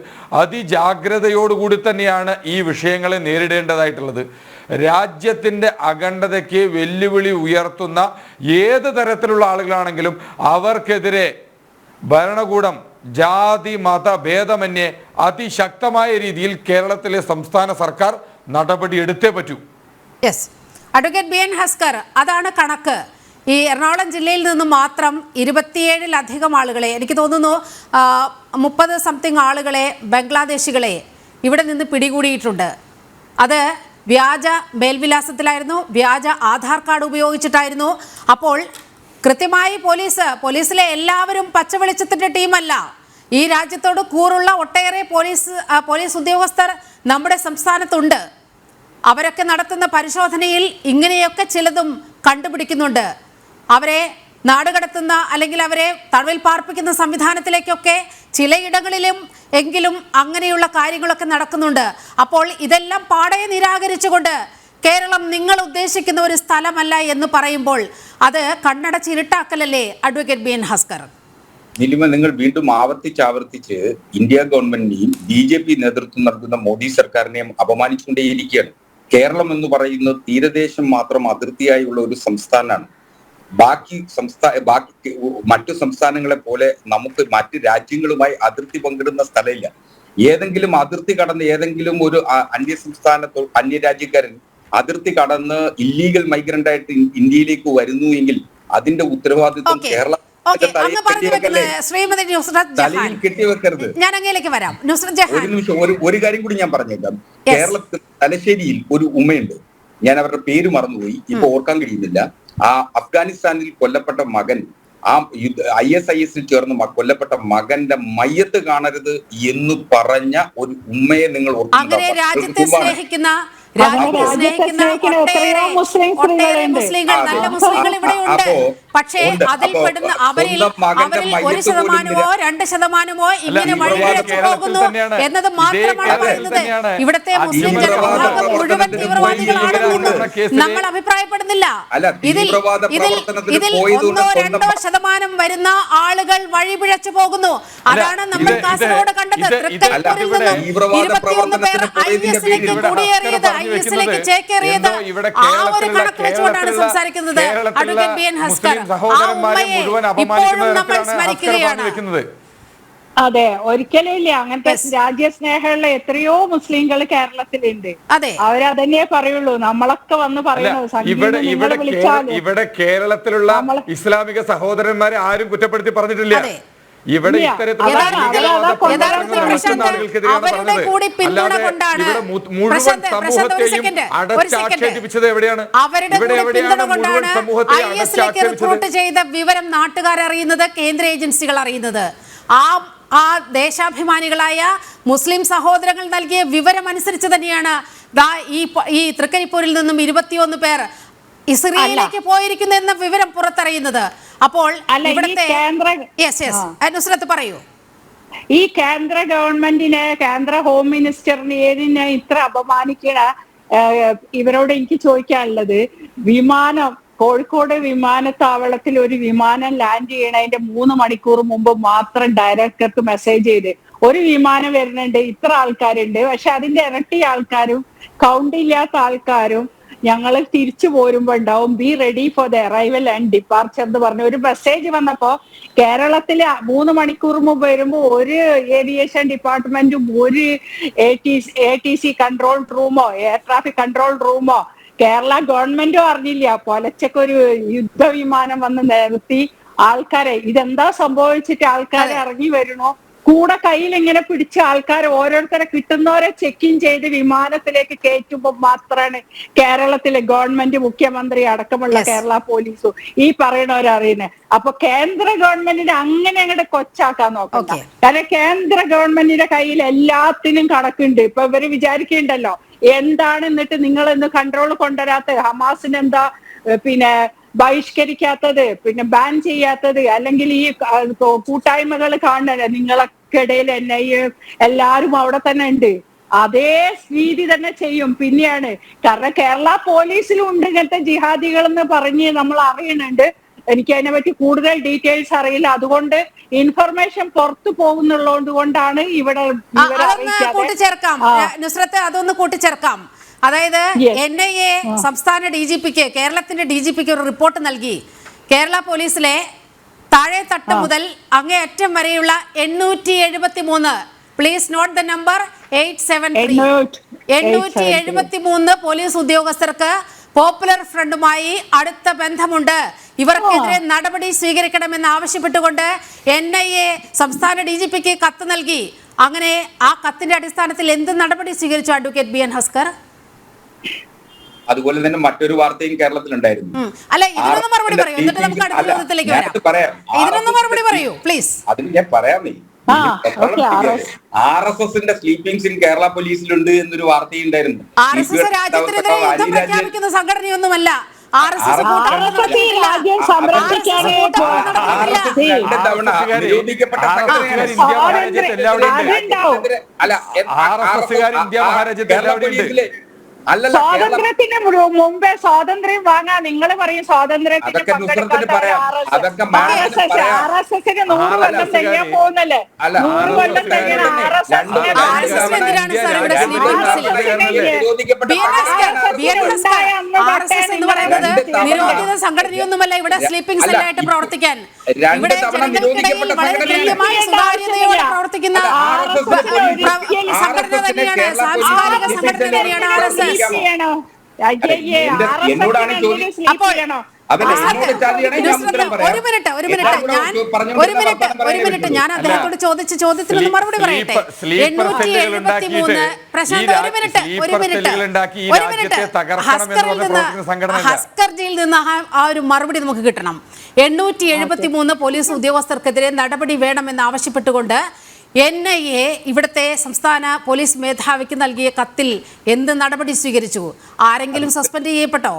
അതിജാഗ്രതയോടുകൂടി തന്നെയാണ് ഈ വിഷയങ്ങളെ നേരിടേണ്ടതായിട്ടുള്ളത്. രാജ്യത്തിൻ്റെ അഖണ്ഡതയ്ക്ക് വെല്ലുവിളി ഉയർത്തുന്ന ഏത് തരത്തിലുള്ള ആളുകളാണെങ്കിലും അവർക്കെതിരെ ഭരണകൂടം ജാതി മത ഭേദമന്യേ അതിശക്തമായ രീതിയിൽ കേരളത്തിലെ സംസ്ഥാന സർക്കാർ നടപടി എടുത്തേ പറ്റൂ. യെസ്, അഡ്വക്കേറ്റ് BN ഹസ്കർ, അതാണ് കണക്ക്. ഈ എറണാകുളം ജില്ലയിൽ നിന്ന് മാത്രം 27-ലധികം ആളുകളെ, എനിക്ക് തോന്നുന്നു 30 സംതിങ് ആളുകളെ, ബംഗ്ലാദേശികളെ ഇവിടെ നിന്ന് പിടികൂടിയിട്ടുണ്ട്. അത് വ്യാജ മേൽവിലാസത്തിലായിരുന്നു, വ്യാജ ആധാർ കാർഡ് ഉപയോഗിച്ചിട്ടായിരുന്നു. അപ്പോൾ കൃത്യമായി പോലീസിലെ എല്ലാവരും പച്ചവെളിച്ചത്തിൻ്റെ ടീമല്ല. ഈ രാജ്യത്തോട് കൂറുള്ള ഒട്ടേറെ പോലീസ് ഉദ്യോഗസ്ഥർ നമ്മുടെ സംസ്ഥാനത്തുണ്ട്. അവരൊക്കെ നടത്തുന്ന പരിശോധനയിൽ ഇങ്ങനെയൊക്കെ ചിലതും കണ്ടുപിടിക്കുന്നുണ്ട്. അവരെ നാടുകടത്തുന്ന അല്ലെങ്കിൽ അവരെ തടവിൽ പാർപ്പിക്കുന്ന സംവിധാനത്തിലേക്കൊക്കെ ചിലയിടങ്ങളിലും എങ്കിലും അങ്ങനെയുള്ള കാര്യങ്ങളൊക്കെ നടക്കുന്നുണ്ട്. അപ്പോൾ ഇതെല്ലാം പാടെ നിരാകരിച്ചുകൊണ്ട് കേരളം നിങ്ങൾ ഉദ്ദേശിക്കുന്ന ഒരു സ്ഥലമല്ല എന്ന് പറയുമ്പോൾ അത് കണ്ണടച്ചിരുട്ടാക്കലല്ലേ അഡ്വക്കേറ്റ് BN ഹസ്കർ? നിലിമ, നിങ്ങൾ വീണ്ടും ആവർത്തിച്ച് ഇന്ത്യ ഗവൺമെന്റിനെയും BJP നേതൃത്വം നൽകുന്ന മോദി സർക്കാരിനെയും അപമാനിച്ചുകൊണ്ടേയിരിക്കുകയാണ്. കേരളം എന്ന് പറയുന്നത് തീരദേശം മാത്രം അതിർത്തിയായുള്ള ഒരു സംസ്ഥാനമാണ്. ബാക്കി മറ്റു സംസ്ഥാനങ്ങളെ പോലെ നമുക്ക് മറ്റു രാജ്യങ്ങളുമായി അതിർത്തി പങ്കിടുന്ന സ്ഥലമില്ല. ഏതെങ്കിലും അതിർത്തി കടന്ന് ഏതെങ്കിലും ഒരു അന്യരാജ്യക്കാരൻ അതിർത്തി കടന്ന് ഇല്ലീഗൽ മൈഗ്രന്റ് ആയിട്ട് ഇന്ത്യയിലേക്ക് വരുന്നു എങ്കിൽ അതിന്റെ ഉത്തരവാദിത്വം കേരളം കെട്ടിവെക്കരുത്. ഒരു നിമിഷം, ഒരു കാര്യം കൂടി ഞാൻ പറഞ്ഞേക്കാം. കേരളത്തിൽ തലശ്ശേരിയിൽ ഒരു ഉമ്മയുണ്ട്, ഞാൻ അവരുടെ പേര് മറന്നുപോയി, ഇപ്പൊ ഓർക്കാൻ കഴിയുന്നില്ല. ആ അഫ്ഗാനിസ്ഥാനിൽ കൊല്ലപ്പെട്ട മകൻ, ആ ISIS-ൽ ചേർന്ന് കൊല്ലപ്പെട്ട മകന്റെ മയ്യത്ത് കാണരുത് എന്ന് പറഞ്ഞ ഒരു ഉമ്മയെ നിങ്ങൾ ഓർക്കുന്നുണ്ടോ? മുസ്ലിങ്ങൾ, നല്ല മുസ്ലിങ്ങൾ ഇവിടെയുണ്ട്. പക്ഷേ അതിൽപ്പെടുന്ന അവരിൽ 1%, 2% ഇങ്ങനെ വഴിപിഴച്ചു പോകുന്നു എന്നത് മാത്രമാണ് പറയുന്നത്. ഇവിടുത്തെ മുസ്ലിം ജനവിഭാഗം മുഴുവൻ തീവ്രവാദികളാണെന്ന് നമ്മൾ അഭിപ്രായപ്പെടുന്നില്ല. ഇതിൽ 1%-2% വരുന്ന ആളുകൾ വഴിപിഴച്ചു പോകുന്നു. അതാണ് നമ്മൾ കാസർഗോഡ് കണ്ടത്. തൃക്കരിപ്പൂരിൽ നിന്നും 21 പേർ IS-ലേക്ക് കുടിയേറിയത്, IS-ലേക്ക് ചേക്കേറിയത്. ആ ഒരു കണക്ക് വെച്ചുകൊണ്ടാണ് സംസാരിക്കുന്നത് അഡ്വക്കേറ്റ് BN ഹസ്കർ. അതെ, ഒരിക്കലും ഇല്ല. അങ്ങനത്തെ രാജ്യസ്നേഹമുള്ള എത്രയോ മുസ്ലിങ്ങൾ കേരളത്തിലുണ്ട്. അവരതന്നെ പറയുള്ളൂ. നമ്മളൊക്കെ വന്ന് പറയുന്നത് ഇവിടെ കേരളത്തിലുള്ള ഇസ്ലാമിക സഹോദരന്മാരെ ആരും കുറ്റപ്പെടുത്തി പറഞ്ഞിട്ടില്ല. ഇവിടെ അവരുടെ കൂടി പിന്തുണ കൊണ്ടാണ് IS-ലേക്ക് റിക്രൂട്ട് ചെയ്ത വിവരം നാട്ടുകാരറിയുന്നത്, കേന്ദ്ര ഏജൻസികൾ അറിയുന്നത്. ആ ദേശാഭിമാനികളായ മുസ്ലിം സഹോദരങ്ങൾ നൽകിയ വിവരം അനുസരിച്ച് തന്നെയാണ് ഈ തൃക്കരിപ്പൂരിൽ നിന്നും 21 പേർ ഇസ്രയേലിലേക്ക് പോയിരിക്കുന്നു എന്ന വിവരം പുറത്തറിയുന്നത്. അപ്പോൾ നുസ്രത്ത് പറയൂ. ഈ കേന്ദ്ര ഗവൺമെന്റിനെ, കേന്ദ്ര ഹോം മിനിസ്റ്ററിനെ ഏതിനെ ഇത്ര അപമാനിക്കണ ഇവരോട് എനിക്ക് ചോദിക്കാനുള്ളത്, വിമാനം കോഴിക്കോട് വിമാനത്താവളത്തിൽ ഒരു വിമാനം ലാൻഡ് ചെയ്യണതിന്റെ 3 മണിക്കൂർ മുമ്പ് മാത്രം ഡയറക്ടർക്ക് മെസ്സേജ് ചെയ്ത് ഒരു വിമാനം വരുന്നുണ്ട്, ഇത്ര ആൾക്കാരുണ്ട്, പക്ഷെ അതിന്റെ ഇരട്ടി ആൾക്കാരും കൗണ്ട് ഇല്ലാത്ത ആൾക്കാരും ഞങ്ങൾ തിരിച്ചു പോരുമ്പോ ഉണ്ടാവും, be ready for the arrival and departure എന്ന് പറഞ്ഞ ഒരു മെസ്സേജ് വന്നപ്പോ കേരളത്തില് 3 മണിക്കൂർ മുമ്പ് വരുമ്പോ ഒരു ഏവിയേഷൻ ഡിപ്പാർട്ട്മെന്റും ഒരു ATC കൺട്രോൾ റൂമോ എയർ ട്രാഫിക് കൺട്രോൾ റൂമോ കേരള ഗവൺമെന്റും അറിഞ്ഞില്ല. പൊലച്ചക്കൊരു യുദ്ധവിമാനം വന്ന് നിർത്തി ആൾക്കാരെ, ഇതെന്താ സംഭവിച്ചിട്ട് ആൾക്കാരെ ഇറങ്ങി വരണോ, കൂടെ കയ്യിൽ ഇങ്ങനെ പിടിച്ച ആൾക്കാരെ ഓരോരുത്തരെ കിട്ടുന്നവരെ ചെക്ക് ഇൻ ചെയ്ത് വിമാനത്തിലേക്ക് കയറ്റുമ്പോൾ മാത്രമാണ് കേരളത്തിലെ ഗവൺമെന്റ്, മുഖ്യമന്ത്രി അടക്കമുള്ള കേരള പോലീസും ഈ പറയുന്നവരറിയുന്നത്. അപ്പൊ കേന്ദ്ര ഗവൺമെന്റിനെ അങ്ങനെ അങ്ങോട്ട് കൊച്ചാക്കാൻ നോക്കണ്ട. കാരണം കേന്ദ്ര ഗവൺമെന്റിന്റെ കയ്യിൽ എല്ലാത്തിനും കണക്കുണ്ട്. ഇപ്പൊ ഇവര് വിചാരിക്കുന്നുണ്ടല്ലോ എന്താണ് എന്നിട്ട് നിങ്ങൾ ഇന്ന് കൺട്രോൾ കൊണ്ടുവരാത്ത, ഹമാസിന് എന്താ പിന്നെ ബഹിഷ്കരിക്കാത്തത്, പിന്നെ ബാൻ ചെയ്യാത്തത്, അല്ലെങ്കിൽ ഈ കൂട്ടായ്മകൾ കാണുന്നത് നിങ്ങൾക്കിടയിൽ NIA എല്ലാരും അവിടെ തന്നെ ഉണ്ട്, അതേ രീതി തന്നെ ചെയ്യും. പിന്നെയാണ് കാരണം കേരള പോലീസിലും ഉണ്ട് ഇങ്ങനത്തെ ജിഹാദികൾ എന്ന് പറഞ്ഞ് നമ്മൾ അറിയുന്നുണ്ട്. എനിക്ക് അതിനെ പറ്റി കൂടുതൽ ഡീറ്റെയിൽസ് അറിയില്ല. അതുകൊണ്ട് ഇൻഫർമേഷൻ പുറത്തു പോകുന്നുള്ളത് കൊണ്ടാണ് ഇവിടെ കൂട്ടിച്ചേർക്കാം നുസ്രത്ത്, അതൊന്ന് കൂട്ടിച്ചേർക്കാം. അതായത് NIA സംസ്ഥാന DGPക്ക്, കേരളത്തിന്റെ DGPക്ക് ഒരു റിപ്പോർട്ട് നൽകി. കേരള പോലീസിലെ താഴെ തട്ട് മുതൽ അങ്ങേയറ്റം വരെയുള്ള 873, please note the number 873 police ഉദ്യോഗസ്ഥർക്ക് പോപ്പുലർ ഫ്രണ്ടുമായി അടുത്ത ബന്ധമുണ്ട്. ഇവർക്കെതിരെ നടപടി സ്വീകരിക്കണമെന്ന് ആവശ്യപ്പെട്ടുകൊണ്ട് NIA സംസ്ഥാന DGPക്ക് കത്ത് നൽകി. അങ്ങനെ ആ കത്തിന്റെ അടിസ്ഥാനത്തിൽ എന്ത് നടപടി സ്വീകരിച്ചു അഡ്വക്കേറ്റ് BN ഹസ്കർ? അതുപോലെ തന്നെ മറ്റൊരു വാർത്തയും കേരളത്തിലുണ്ടായിരുന്നു. അല്ല, ഇതിനൊന്നും മറുപടി പറയൂ, എന്നിട്ട് നമുക്ക് അടുത്ത ചോദ്യത്തിലേക്ക് വരാം. ഇതിനൊന്നും മറുപടി പറയൂ പ്ലീസ്. അതിന് ഞാൻ പറയാമേ. RSSന്റെ സ്ലീപ്പിംഗ്സ് ഇൻ കേരള പോലീസിലുണ്ട് എന്നൊരു വാർത്തയുണ്ടായിരുന്നു. RSS രാജ്യത്തിനെതിരെ യുദ്ധം പ്രഖ്യാപിക്കുന്ന സംഘടനയൊന്നുമല്ല. സ്വാതന്ത്ര്യത്തിന് മുമ്പേ സ്വാതന്ത്ര്യം വാങ്ങാൻ നിങ്ങൾ പറയും സ്വാതന്ത്ര്യത്തിന് RSSന് 100 കൊല്ലം തെയ്യാൻ പോകുന്നല്ലേ? 100 കൊല്ലം തെയ്യാൻ നിരോധിത സംഘടനയൊന്നുമല്ല ഇവിടെ സ്ലീപ്പിംഗ് സെല്ലായിട്ട് പ്രവർത്തിക്കാൻ. ഇവിടെ ജനങ്ങൾക്കിടയിൽ വളരെ കൃത്യമായി സുതാര്യതയോടെ പ്രവർത്തിക്കുന്ന സംഘടന തന്നെയാണ്, സാംസ്കാരിക സംഘടന തന്നെയാണ് RSS. എന്നോടാണ് ചോദ്യം. ഞാൻ അദ്ദേഹത്തോട് ചോദിച്ച ചോദ്യത്തിനൊന്ന് മറുപടി പറയട്ടെ. 873 പ്രശാന്ത്, ഹസ്കർജിയിൽ നിന്ന് ആ ഒരു മറുപടി നമുക്ക് കിട്ടണം. 873 പോലീസ് ഉദ്യോഗസ്ഥർക്കെതിരെ നടപടി വേണമെന്ന് ആവശ്യപ്പെട്ടുകൊണ്ട് NIA ഇവിടുത്തെ സംസ്ഥാന പോലീസ് മേധാവിക്ക് നൽകിയ കത്തിൽ എന്ത് നടപടി സ്വീകരിച്ചു? ആരെങ്കിലും സസ്പെൻഡ് ചെയ്യപ്പെട്ടോ?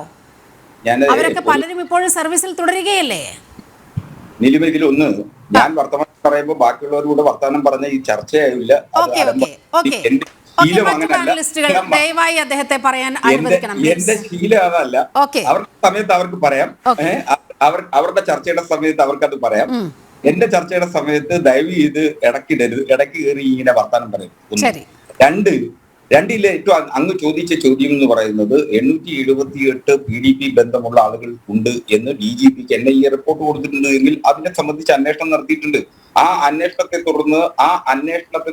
അവരൊക്കെ പലരും ഇപ്പോഴും സർവീസിൽ തുടരുകയല്ലേ? ഇതിലൊന്ന് ഞാൻ വർത്തമാനം പറയുമ്പോൾ ബാക്കിയുള്ളവരോട് വർത്തമാനം പറഞ്ഞ ഈ ചർച്ചയായില്ല. ദയവായി അദ്ദേഹത്തെ പറയാൻ അനുവദിക്കണം. എന്റെ ശീലം അതല്ല. അവരുടെ സമയത്ത് അവർക്ക് പറയാം, അവരുടെ ചർച്ചയുടെ സമയത്ത് അവർക്കത് പറയാം. എന്റെ ചർച്ചയുടെ സമയത്ത് ദയവ് ചെയ്ത് ഇടയ്ക്കിടരുത്, ഇടയ്ക്ക് കയറി ഇങ്ങനെ വർത്താനം പറയും. രണ്ടിലെ ഏറ്റവും അങ്ങ് ചോദിച്ച ചോദ്യം എന്ന് പറയുന്നത് 878 PDP ബന്ധമുള്ള ആളുകൾ ഉണ്ട് എന്ന് DGPക്ക് NIA റിപ്പോർട്ട് കൊടുത്തിട്ടുണ്ട് എങ്കിൽ അതിനെ സംബന്ധിച്ച് അന്വേഷണം നടത്തിയിട്ടുണ്ട്. ആ അന്വേഷണത്തെ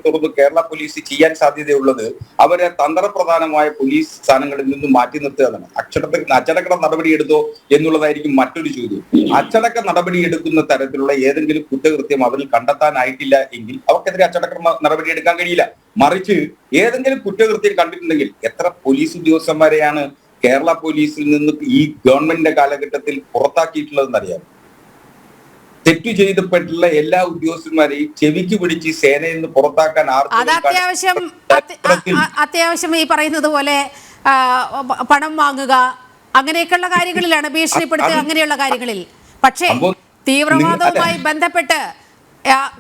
തുടർന്ന് കേരള പോലീസ് ചെയ്യാൻ സാധ്യതയുള്ളത് അവരെ തന്ത്രപ്രധാനമായ പോലീസ് സ്ഥാനങ്ങളിൽ നിന്നും മാറ്റി നിർത്തുകയാണ്. അച്ചടക്ക നടപടി എടുത്തോ എന്നുള്ളതായിരിക്കും മറ്റൊരു ചോദ്യം. അച്ചടക്ക നടപടി എടുക്കുന്ന തരത്തിലുള്ള ഏതെങ്കിലും കുറ്റകൃത്യം അവരിൽ കണ്ടെത്താനായിട്ടില്ല എങ്കിൽ അവർക്കെതിരെ അച്ചടക്ക നടപടി എടുക്കാൻ കഴിയില്ല. മറിച്ച് ഏതെങ്കിലും കുറ്റകൃത്യം കണ്ടിട്ടുണ്ടെങ്കിൽ എത്ര പോലീസ് ഉദ്യോഗസ്ഥന്മാരെയാണ് കേരള പോലീസിൽ നിന്ന് ഈ ഗവൺമെന്റിന്റെ കാലഘട്ടത്തിൽ പുറത്താക്കിയിട്ടുള്ളതെന്ന് അറിയാം. തെറ്റു ചെയ്തപ്പെട്ടുള്ള എല്ലാ ഉദ്യോഗസ്ഥന്മാരെയും ചെവിക്ക് പിടിച്ച് സേനയിൽ നിന്ന് പുറത്താക്കാൻ അത്യാവശ്യം ഈ പറയുന്നത് പോലെ പണം വാങ്ങുക, അങ്ങനെയൊക്കെയുള്ള കാര്യങ്ങളിലാണ്, ഭീഷണിപ്പെടുത്തുക, അങ്ങനെയുള്ള കാര്യങ്ങളിൽ. പക്ഷേ തീവ്രവാദവുമായി ബന്ധപ്പെട്ട്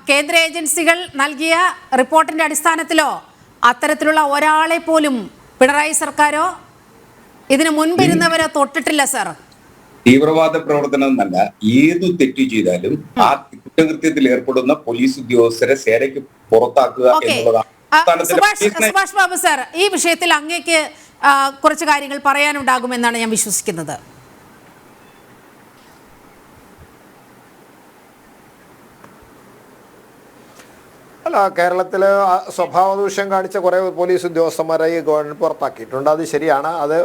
കേന്ദ്ര ഏജൻസികൾ നൽകിയ റിപ്പോർട്ടിന്റെ അടിസ്ഥാനത്തിലോ അത്തരത്തിലുള്ള ഒരാളെ പോലും പിണറായി സർക്കാരോ ഇതിനു മുൻപിരുന്നവരോ തൊട്ടിട്ടില്ല സർ. തീവ്രവാദ പ്രവർത്തനം എന്നല്ല, ഏതു തെറ്റു ചെയ്താലും ആ കുറ്റകൃത്യത്തിൽ ഏർപ്പെടുന്ന പോലീസ് ഉദ്യോഗസ്ഥരെ സേനയ്ക്ക് പുറത്താക്കുക എന്നുള്ളതാണ്. സുഭാഷ് ബാബു സർ, ഈ വിഷയത്തിൽ അങ്ങേക്ക് കുറച്ച് കാര്യങ്ങൾ പറയാനുണ്ടാകുമെന്നാണ് ഞാൻ വിശ്വസിക്കുന്നത്. അല്ല, കേരളത്തിൽ സ്വഭാവ ദൂഷ്യം കാണിച്ച കുറേ പോലീസ് ഉദ്യോഗസ്ഥന്മാരെ ഈ ഗവൺമെന്റ് പുറത്താക്കിയിട്ടുണ്ട്. അത് ശരിയാണ്, അത്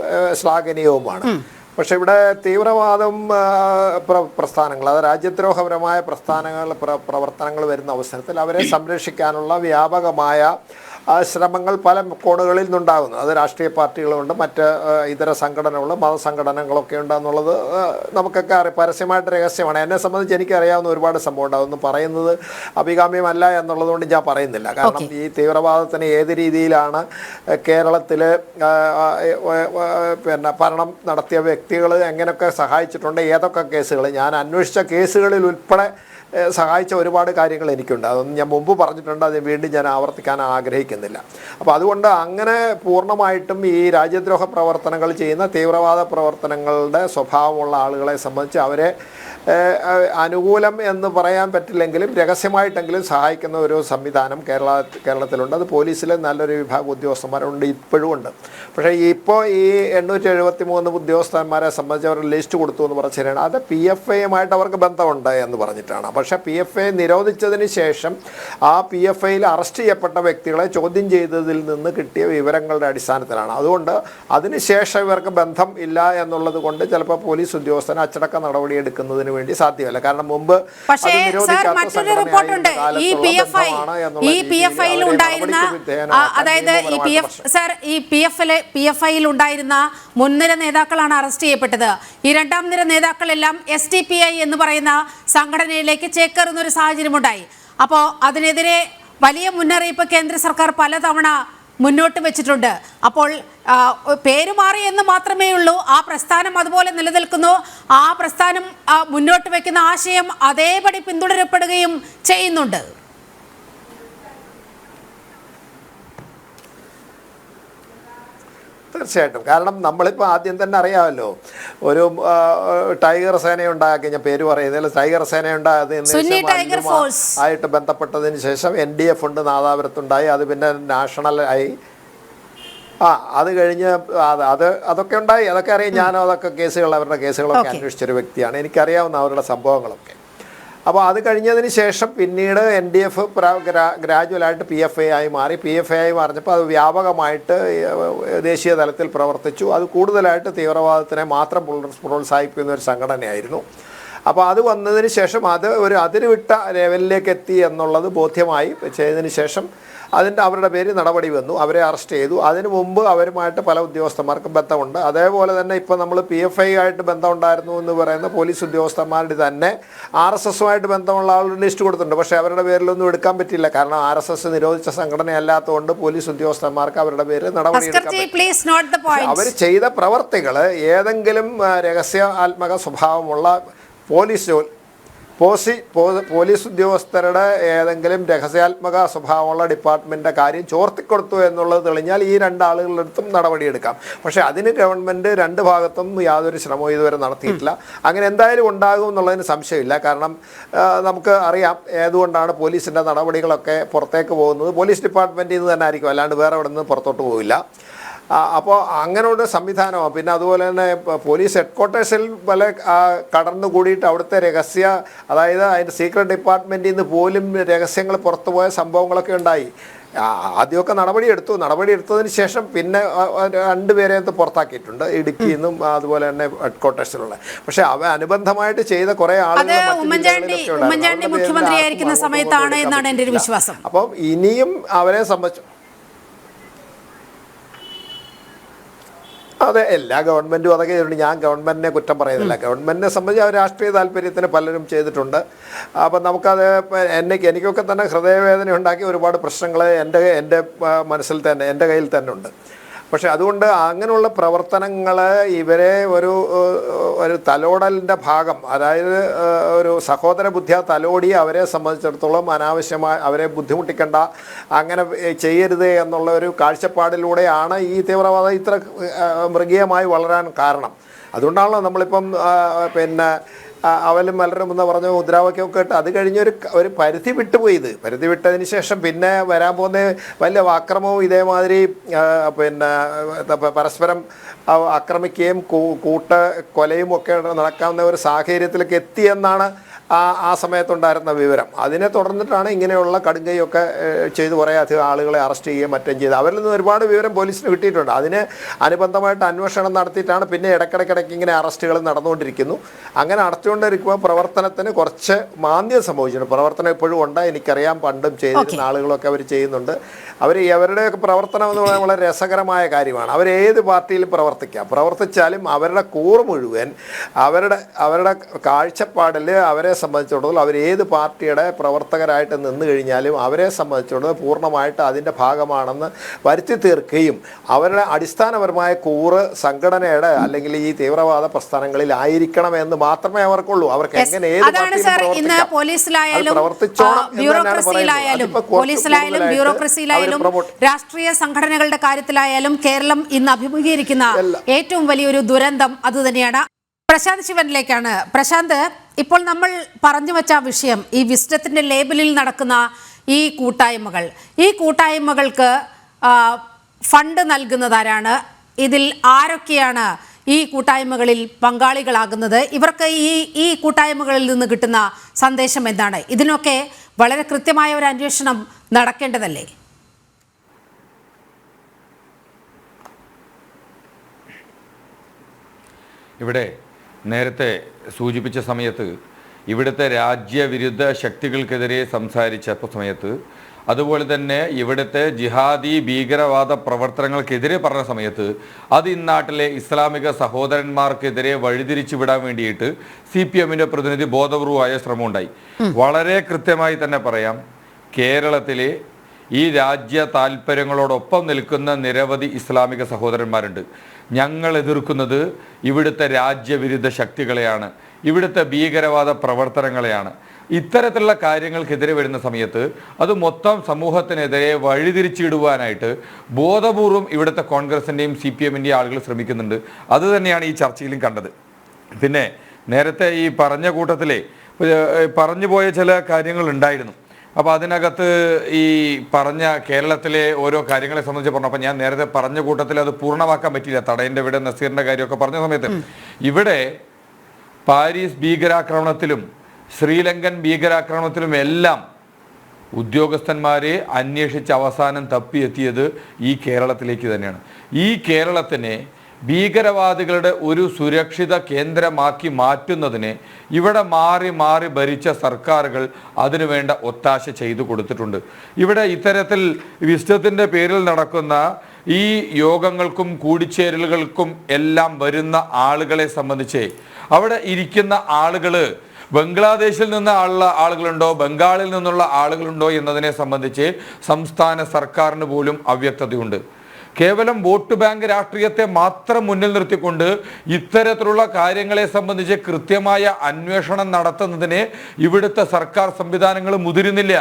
ശ്ലാഘനീയവുമാണ്. പക്ഷെ ഇവിടെ തീവ്രവാദം പ്രസ്ഥാനങ്ങൾ, അത് രാജ്യദ്രോഹപരമായ പ്രവർത്തനങ്ങൾ വരുന്ന അവസരത്തിൽ അവരെ സംരക്ഷിക്കാനുള്ള വ്യാപകമായ ശ്രമങ്ങൾ പല കോണുകളിൽ നിന്നുണ്ടാകുന്നു. അത് രാഷ്ട്രീയ പാർട്ടികളുണ്ട്, മറ്റ് ഇതര സംഘടനകളും മതസംഘടനകളൊക്കെ ഉണ്ടെന്നുള്ളത് നമുക്കൊക്കെ പരസ്യമായിട്ട് രഹസ്യമാണ്. എന്നെ സംബന്ധിച്ച് എനിക്കറിയാവുന്ന ഒരുപാട് സംഭവം ഉണ്ട്. അതൊന്നും പറയുന്നത് അഭികാമ്യമല്ല എന്നുള്ളത് കൊണ്ട് ഞാൻ പറയുന്നില്ല. കാരണം ഈ തീവ്രവാദത്തിന് ഏത് രീതിയിലാണ് കേരളത്തിൽ പിന്നെ ഭരണം നടത്തിയ വ്യക്തികൾ എങ്ങനെയൊക്കെ സഹായിച്ചിട്ടുണ്ട്, ഏതൊക്കെ കേസുകൾ, ഞാൻ അന്വേഷിച്ച കേസുകളിൽ ഉൾപ്പെടെ സഹായിച്ച ഒരുപാട് കാര്യങ്ങൾ എനിക്കുണ്ട്. അതൊന്നും ഞാൻ മുമ്പ് പറഞ്ഞിട്ടുണ്ട്, അത് വീണ്ടും ഞാൻ ആവർത്തിക്കാൻ ആഗ്രഹിക്കുന്നില്ല. അപ്പോൾ അതുകൊണ്ട് അങ്ങനെ പൂർണ്ണമായിട്ടും ഈ രാജ്യദ്രോഹ പ്രവർത്തനങ്ങൾ ചെയ്യുന്ന തീവ്രവാദ പ്രവർത്തനങ്ങളുടെ സ്വഭാവമുള്ള ആളുകളെ സംബന്ധിച്ച് അവരെ അനുകൂലം എന്ന് പറയാൻ പറ്റില്ലെങ്കിലും രഹസ്യമായിട്ടെങ്കിലും സഹായിക്കുന്ന ഒരു സംവിധാനം കേരളത്തിലുണ്ട്. അത് പോലീസിലെ നല്ലൊരു വിഭാഗം ഉദ്യോഗസ്ഥന്മാരുണ്ട്, ഇപ്പോഴും ഉണ്ട്. പക്ഷേ ഇപ്പോൾ ഈ 873 ഉദ്യോഗസ്ഥന്മാരെ സംബന്ധിച്ച് അവർ ലിസ്റ്റ് കൊടുത്തു എന്ന് പറഞ്ഞ ശരിയാണ്. അത് PFIയുമായിട്ട് അവർക്ക് ബന്ധമുണ്ട് എന്ന് പറഞ്ഞിട്ടാണ്. പക്ഷേ PFI നിരോധിച്ചതിന് ശേഷം ആ PFIയിൽ അറസ്റ്റ് ചെയ്യപ്പെട്ട വ്യക്തികളെ ചോദ്യം ചെയ്തതിൽ നിന്ന് കിട്ടിയ വിവരങ്ങളുടെ അടിസ്ഥാനത്തിലാണ്. അതുകൊണ്ട് അതിനുശേഷം ഇവർക്ക് ബന്ധം ഇല്ല എന്നുള്ളത് കൊണ്ട് ചിലപ്പോൾ പോലീസ് ഉദ്യോഗസ്ഥന് അച്ചടക്ക നടപടി എടുക്കുന്നതിന് വേണ്ടി സാധ്യമല്ല. കാരണം മുമ്പ് പക്ഷേ സർ മറ്റൊരു റിപ്പോർട്ടുണ്ട്, ഈ PFIയിൽ ഉണ്ടായിരുന്ന, അതായത് ഈ PFIയിൽ ഉണ്ടായിരുന്ന മുൻനിര നേതാക്കളാണ് അറസ്റ്റ് ചെയ്യപ്പെട്ടത്. ഈ രണ്ടാം നിര നേതാക്കളെല്ലാം SDPI എന്ന് പറയുന്ന സംഘടനയിലേക്ക് ചേക്കേറുന്ന ഒരു സാഹചര്യമുണ്ടായി. അപ്പോൾ അതിനെതിരെ വലിയ മുന്നറിയിപ്പ് കേന്ദ്ര സർക്കാർ പലതവണ മുന്നോട്ട് വെച്ചിട്ടുണ്ട്. അപ്പോൾ പേര് മാറി എന്ന് മാത്രമേ ഉള്ളൂ, ആ പ്രസ്ഥാനം അതുപോലെ നിലനിൽക്കുന്നു. ആ പ്രസ്ഥാനം മുന്നോട്ട് വെക്കുന്ന ആശയം അതേപടി പിന്തുടരപ്പെടുകയും ചെയ്യുന്നുണ്ട്. തീർച്ചയായിട്ടും. കാരണം നമ്മളിപ്പോൾ ആദ്യം തന്നെ അറിയാമല്ലോ, ഒരു ടൈഗർ സേന ഉണ്ടാക്കി, ഞാൻ പേര് പറയുന്നില്ല, ടൈഗർ സേന ആയിട്ട് ബന്ധപ്പെട്ടതിന് ശേഷം NDF ഉണ്ട്, നാദാപുരത്തുണ്ടായി, അത് പിന്നെ നാഷണൽ ആയി. അത് കഴിഞ്ഞ് അതൊക്കെ ഉണ്ടായി, അതൊക്കെ അറിയാം. ഞാനും അതൊക്കെ അവരുടെ കേസുകളൊക്കെ അന്വേഷിച്ചൊരു വ്യക്തിയാണ്, എനിക്കറിയാവുന്ന അവരുടെ സംഭവങ്ങളൊക്കെ. അപ്പോൾ അത് കഴിഞ്ഞതിന് ശേഷം പിന്നീട് NDF ഗ്രാജുവലായിട്ട് PFI ആയി മാറി. PFI ആയി മാറിയപ്പോൾ അത് വ്യാപകമായിട്ട് ദേശീയ തലത്തിൽ പ്രവർത്തിച്ചു. അത് കൂടുതലായിട്ട് തീവ്രവാദത്തിനെ മാത്രം പ്രോത്സാഹിപ്പിക്കുന്ന ഒരു സംഘടനയായിരുന്നു. അപ്പോൾ അത് വന്നതിന് ശേഷം അത് ഒരു അതിരുവിട്ട ലെവലിലേക്ക് എത്തി എന്നുള്ളത് ബോധ്യമായി. ചെയ്തതിന് ശേഷം അവരുടെ പേര് നടപടി വന്നു, അവരെ അറസ്റ്റ് ചെയ്തു. അതിനു മുമ്പ് അവരുമായിട്ട് പല ഉദ്യോഗസ്ഥന്മാർക്കും ബന്ധമുണ്ട്. അതേപോലെ തന്നെ ഇപ്പോൾ നമ്മൾ PFI ആയിട്ട് ബന്ധമുണ്ടായിരുന്നു എന്ന് പറയുന്ന പോലീസ് ഉദ്യോഗസ്ഥന്മാരുടെ തന്നെ RSSുമായിട്ട് ബന്ധമുള്ള ആളുടെ ലിസ്റ്റ് കൊടുത്തിട്ടുണ്ട്. പക്ഷേ അവരുടെ പേരിലൊന്നും എടുക്കാൻ പറ്റില്ല. കാരണം RSS നിരോധിച്ച സംഘടനയല്ലാത്തതുകൊണ്ട് പോലീസ് ഉദ്യോഗസ്ഥന്മാർക്ക് അവരുടെ പേര് നടപടിയെടുക്കാൻ അവർ ചെയ്ത പ്രവർത്തികൾ ഏതെങ്കിലും രഹസ്യാത്മക സ്വഭാവമുള്ള പോലീസ് ഉദ്യോഗസ്ഥരുടെ ഏതെങ്കിലും രഹസ്യാത്മക സ്വഭാവമുള്ള ഡിപ്പാർട്ട്മെൻറ്റിൻ്റെ കാര്യം ചോർത്തിക്കൊടുത്തു എന്നുള്ളത് തെളിഞ്ഞാൽ ഈ രണ്ടാളുകളുടെ അടുത്തും നടപടിയെടുക്കാം. പക്ഷേ അതിന് ഗവൺമെൻറ് രണ്ട് ഭാഗത്തും യാതൊരു ശ്രമവും ഇതുവരെ നടത്തിയിട്ടില്ല. അങ്ങനെ എന്തായാലും ഉണ്ടാകും എന്നുള്ളതിന് സംശയമില്ല. കാരണം നമുക്ക് അറിയാം ഏതുകൊണ്ടാണ് പോലീസിൻ്റെ നടപടികളൊക്കെ പുറത്തേക്ക് പോകുന്നത്. പോലീസ് ഡിപ്പാർട്ട്മെൻറ്റിൽ നിന്ന് തന്നെ ആയിരിക്കും, അല്ലാണ്ട് വേറെ എവിടെ നിന്ന് പുറത്തോട്ട് പോവില്ല. അപ്പോൾ അങ്ങനെയുള്ള സംവിധാനമാണ്. പിന്നെ അതുപോലെ തന്നെ പോലീസ് ഹെഡ്ക്വാർട്ടേഴ്സിൽ പല കടന്നു കൂടിയിട്ട് അവിടുത്തെ അതായത് അതിൻ്റെ സീക്രട്ട് ഡിപ്പാർട്ട്മെൻറ്റിൽ നിന്ന് പോലും രഹസ്യങ്ങൾ പുറത്തുപോയ സംഭവങ്ങളൊക്കെ ഉണ്ടായി. ആദ്യമൊക്കെ നടപടിയെടുത്തതിന് ശേഷം പിന്നെ 2 പേരെ പുറത്താക്കിയിട്ടുണ്ട്, ഇടുക്കിയിൽ നിന്നും അതുപോലെ തന്നെ ഹെഡ്ക്വാർട്ടേഴ്സിലുള്ള. പക്ഷെ അനുബന്ധമായിട്ട് ചെയ്ത കുറെ ആളുകൾ മുഖ്യമന്ത്രിയായിരിക്കുന്ന സമയത്താണ് എന്നാണ് എൻ്റെ ഒരു വിശ്വാസം. അപ്പം ഇനിയും അവരെ സംബന്ധിച്ചു അതെ, എല്ലാ ഗവൺമെൻറ്റും അതൊക്കെ ചെയ്തിട്ടുണ്ട്. ഞാൻ ഗവൺമെൻറ്റിനെ കുറ്റം പറയുന്നില്ല. ഗവൺമെൻറ്റിനെ സംബന്ധിച്ച് അവർ രാഷ്ട്രീയ താല്പര്യത്തിന് പലരും ചെയ്തിട്ടുണ്ട്. അപ്പം നമുക്കത് എനിക്കൊക്കെ തന്നെ ഹൃദയവേദന ഉണ്ടാക്കിയ ഒരുപാട് പ്രശ്നങ്ങൾ എൻ്റെ മനസ്സിൽ തന്നെ, എൻ്റെ കയ്യിൽ തന്നെ ഉണ്ട്. പക്ഷെ അതുകൊണ്ട് അങ്ങനെയുള്ള പ്രവർത്തനങ്ങൾ ഇവരെ ഒരു തലോടലിൻ്റെ ഭാഗം, അതായത് ഒരു സഹോദര ബുദ്ധിയ തലോടി അവരെ സംബന്ധിച്ചിടത്തോളം അനാവശ്യമായി അവരെ ബുദ്ധിമുട്ടിക്കേണ്ട, അങ്ങനെ ചെയ്യരുത് എന്നുള്ള ഒരു കാഴ്ചപ്പാടിലൂടെയാണ് ഈ തീവ്രവാദം ഇത്ര മൃഗീയമായി വളരാൻ കാരണം. അതുകൊണ്ടാണല്ലോ നമ്മളിപ്പം പിന്നെ അവലും മലരും എന്ന് പറഞ്ഞ മുദ്രാവാക്യമൊക്കെ ഇട്ട് അത് കഴിഞ്ഞൊരു പരിധി വിട്ടുപോയി. പരിധി വിട്ടതിന് ശേഷം പിന്നെ വരാൻ പോകുന്ന വലിയ ആക്രമവും ഇതേമാതിരി പിന്നെ പരസ്പരം ആക്രമിക്കുകയും കൊലയും ഒക്കെ നടക്കാവുന്ന ഒരു സാഹചര്യത്തിലേക്ക് എത്തിയെന്നാണ് ആ സമയത്തുണ്ടായിരുന്ന വിവരം. അതിനെ തുടർന്നിട്ടാണ് ഇങ്ങനെയുള്ള കടുങ്കൈയൊക്കെ ചെയ്ത് കുറേ അധികം ആളുകളെ അറസ്റ്റ് ചെയ്യുകയും മറ്റും ചെയ്ത്. അവരിൽ നിന്ന് ഒരുപാട് വിവരം പോലീസിന് കിട്ടിയിട്ടുണ്ട്. അതിന് അനുബന്ധമായിട്ട് അന്വേഷണം നടത്തിയിട്ടാണ് പിന്നെ ഇടയ്ക്കിടയ്ക്ക് ഇങ്ങനെ അറസ്റ്റുകൾ നടന്നുകൊണ്ടിരിക്കുന്നു. അങ്ങനെ നടത്തിക്കൊണ്ടിരിക്കുമ്പോൾ പ്രവർത്തനത്തിന് കുറച്ച് മാന്ദ്യം സംഭവിച്ചിട്ടുണ്ട്. പ്രവർത്തനം ഇപ്പോഴും ഉണ്ട്, എനിക്കറിയാം, പണ്ടും ചെയ്തിരുന്ന ആളുകളൊക്കെ അവർ ചെയ്യുന്നുണ്ട്. അവരുടെയൊക്കെ പ്രവർത്തനം എന്ന് പറയുന്നത് വളരെ രസകരമായ കാര്യമാണ്. അവരേത് പാർട്ടിയിലും പ്രവർത്തിച്ചാലും അവരുടെ കൂറ് മുഴുവൻ അവരുടെ കാഴ്ചപ്പാടിൽ അവരെ സംബന്ധിച്ചിടത്തോളം അവരേത് പാർട്ടിയുടെ പ്രവർത്തകരായിട്ട് നിന്ന് കഴിഞ്ഞാലും അവരെ സംബന്ധിച്ചിടത്തോളം പൂർണ്ണമായിട്ട് അതിൻ്റെ ഭാഗമാണെന്ന് വരുത്തി തീർക്കുകയും അവരുടെ അടിസ്ഥാനപരമായ കൂറ് സംഘടനയുടെ അല്ലെങ്കിൽ ഈ തീവ്രവാദ പ്രസ്ഥാനങ്ങളിൽ ആയിരിക്കണം എന്ന് മാത്രമേ അവർക്കുള്ളൂ. അവർക്ക് എങ്ങനെ ഏത് ബ്യൂറോക്രസിയിലായാലും രാഷ്ട്രീയ സംഘടനകളുടെ കാര്യത്തിലായാലും കേരളം ഇന്ന് അഭിമുഖീകരിക്കുന്ന ഏറ്റവും വലിയൊരു ദുരന്തം അതുതന്നെയാണ്. പ്രശാന്ത് ശിവനിലേക്കാണ്. പ്രശാന്ത്, ഇപ്പോൾ നമ്മൾ പറഞ്ഞു വെച്ച വിഷയം, ഈ വിസ്ഡത്തിന്റെ ലേബലിൽ നടക്കുന്ന ഈ കൂട്ടായ്മകൾക്ക് ഫണ്ട് നൽകുന്നതാരാണ്? ഇതിൽ ആരൊക്കെയാണ് ഈ കൂട്ടായ്മകളിൽ പങ്കാളികളാകുന്നത്? ഇവർക്ക് ഈ കൂട്ടായ്മകളിൽ നിന്ന് കിട്ടുന്ന സന്ദേശം എന്താണ്? ഇതിനൊക്കെ വളരെ കൃത്യമായ ഒരു അന്വേഷണം നടക്കേണ്ടതല്ലേ? ഇവിടെ നേരത്തെ സൂചിപ്പിച്ച സമയത്ത് ഇവിടുത്തെ രാജ്യവിരുദ്ധ ശക്തികൾക്കെതിരെ സംസാരിച്ച സമയത്ത്, അതുപോലെ തന്നെ ഇവിടുത്തെ ജിഹാദി ഭീകരവാദ പ്രവർത്തനങ്ങൾക്കെതിരെ പറഞ്ഞ സമയത്ത് അത് ഇന്നാട്ടിലെ ഇസ്ലാമിക സഹോദരന്മാർക്കെതിരെ വഴിതിരിച്ചു വിടാൻ വേണ്ടിയിട്ട് CPM-ന്റെ പ്രതിനിധി ബോധപൂർവമായ ശ്രമമുണ്ടായി. വളരെ കൃത്യമായി തന്നെ പറയാം, കേരളത്തിലെ ഈ രാജ്യ താല്പര്യങ്ങളോടൊപ്പം നിൽക്കുന്ന നിരവധി ഇസ്ലാമിക സഹോദരന്മാരുണ്ട്. ഞങ്ങൾ എതിർക്കുന്നത് ഇവിടുത്തെ രാജ്യവിരുദ്ധ ശക്തികളെയാണ്, ഇവിടുത്തെ ഭീകരവാദ പ്രവർത്തനങ്ങളെയാണ്. ഇത്തരത്തിലുള്ള കാര്യങ്ങൾക്കെതിരെ വരുന്ന സമയത്ത് അത് മൊത്തം സമൂഹത്തിനെതിരെ വഴിതിരിച്ചിടുവാനായിട്ട് ബോധപൂർവം ഇവിടുത്തെ കോൺഗ്രസിൻ്റെയും CPM-ൻ്റെയും ആളുകൾ ശ്രമിക്കുന്നുണ്ട്. അത് തന്നെയാണ് ഈ ചർച്ചയിലും കണ്ടത്. പിന്നെ നേരത്തെ ഈ പറഞ്ഞ കൂട്ടത്തിലെ പറഞ്ഞു പോയ ചില കാര്യങ്ങൾ ഉണ്ടായിരുന്നു. അപ്പോൾ അതിനകത്ത് ഈ പറഞ്ഞ കേരളത്തിലെ ഓരോ കാര്യങ്ങളെ സംബന്ധിച്ച് പറഞ്ഞപ്പോൾ ഞാൻ നേരത്തെ പറഞ്ഞ കൂട്ടത്തിൽ അത് പൂർണ്ണമാക്കാൻ പറ്റിയില്ല. തടയൻ്റെ ഇവിടെ നസീറിൻ്റെ കാര്യമൊക്കെ പറഞ്ഞ സമയത്ത് ഇവിടെ പാരീസ് ഭീകരാക്രമണത്തിലും ശ്രീലങ്കൻ ഭീകരാക്രമണത്തിലും എല്ലാം ഉദ്യോഗസ്ഥന്മാരെ അന്വേഷിച്ച് അവസാനം തപ്പിയെത്തിയത് ഈ കേരളത്തിലേക്ക് തന്നെയാണ്. ഈ കേരളത്തിനെ ഭീകരവാദികളുടെ ഒരു സുരക്ഷിത കേന്ദ്രമാക്കി മാറ്റുന്നതിന് ഇവിടെ മാറി മാറി ഭരിച്ച സർക്കാരുകൾ അതിനുവേണ്ട ഒത്താശ ചെയ്തു കൊടുത്തിട്ടുണ്ട്. ഇവിടെ ഇത്തരത്തിൽ വിസ്ഡത്തിന്റെ പേരിൽ നടക്കുന്ന ഈ യോഗങ്ങൾക്കും കൂടിച്ചേരലുകൾക്കും എല്ലാം വരുന്ന ആളുകളെ സംബന്ധിച്ച് അവിടെ ഇരിക്കുന്ന ആളുകൾ ബംഗ്ലാദേശിൽ നിന്ന് ആളുകളുണ്ടോ, ബംഗാളിൽ നിന്നുള്ള ആളുകളുണ്ടോ എന്നതിനെ സംബന്ധിച്ച് സംസ്ഥാന സർക്കാരിന് പോലും അവ്യക്തതയുണ്ട്. കേവലം വോട്ട് ബാങ്ക് രാഷ്ട്രീയത്തെ മാത്രം മുന്നിൽ നിർത്തിക്കൊണ്ട് ഇത്തരത്തിലുള്ള കാര്യങ്ങളെ സംബന്ധിച്ച് കൃത്യമായ അന്വേഷണം നടത്തുന്നതിന് ഇവിടുത്തെ സർക്കാർ സംവിധാനങ്ങൾ മുതിരുന്നില്ല.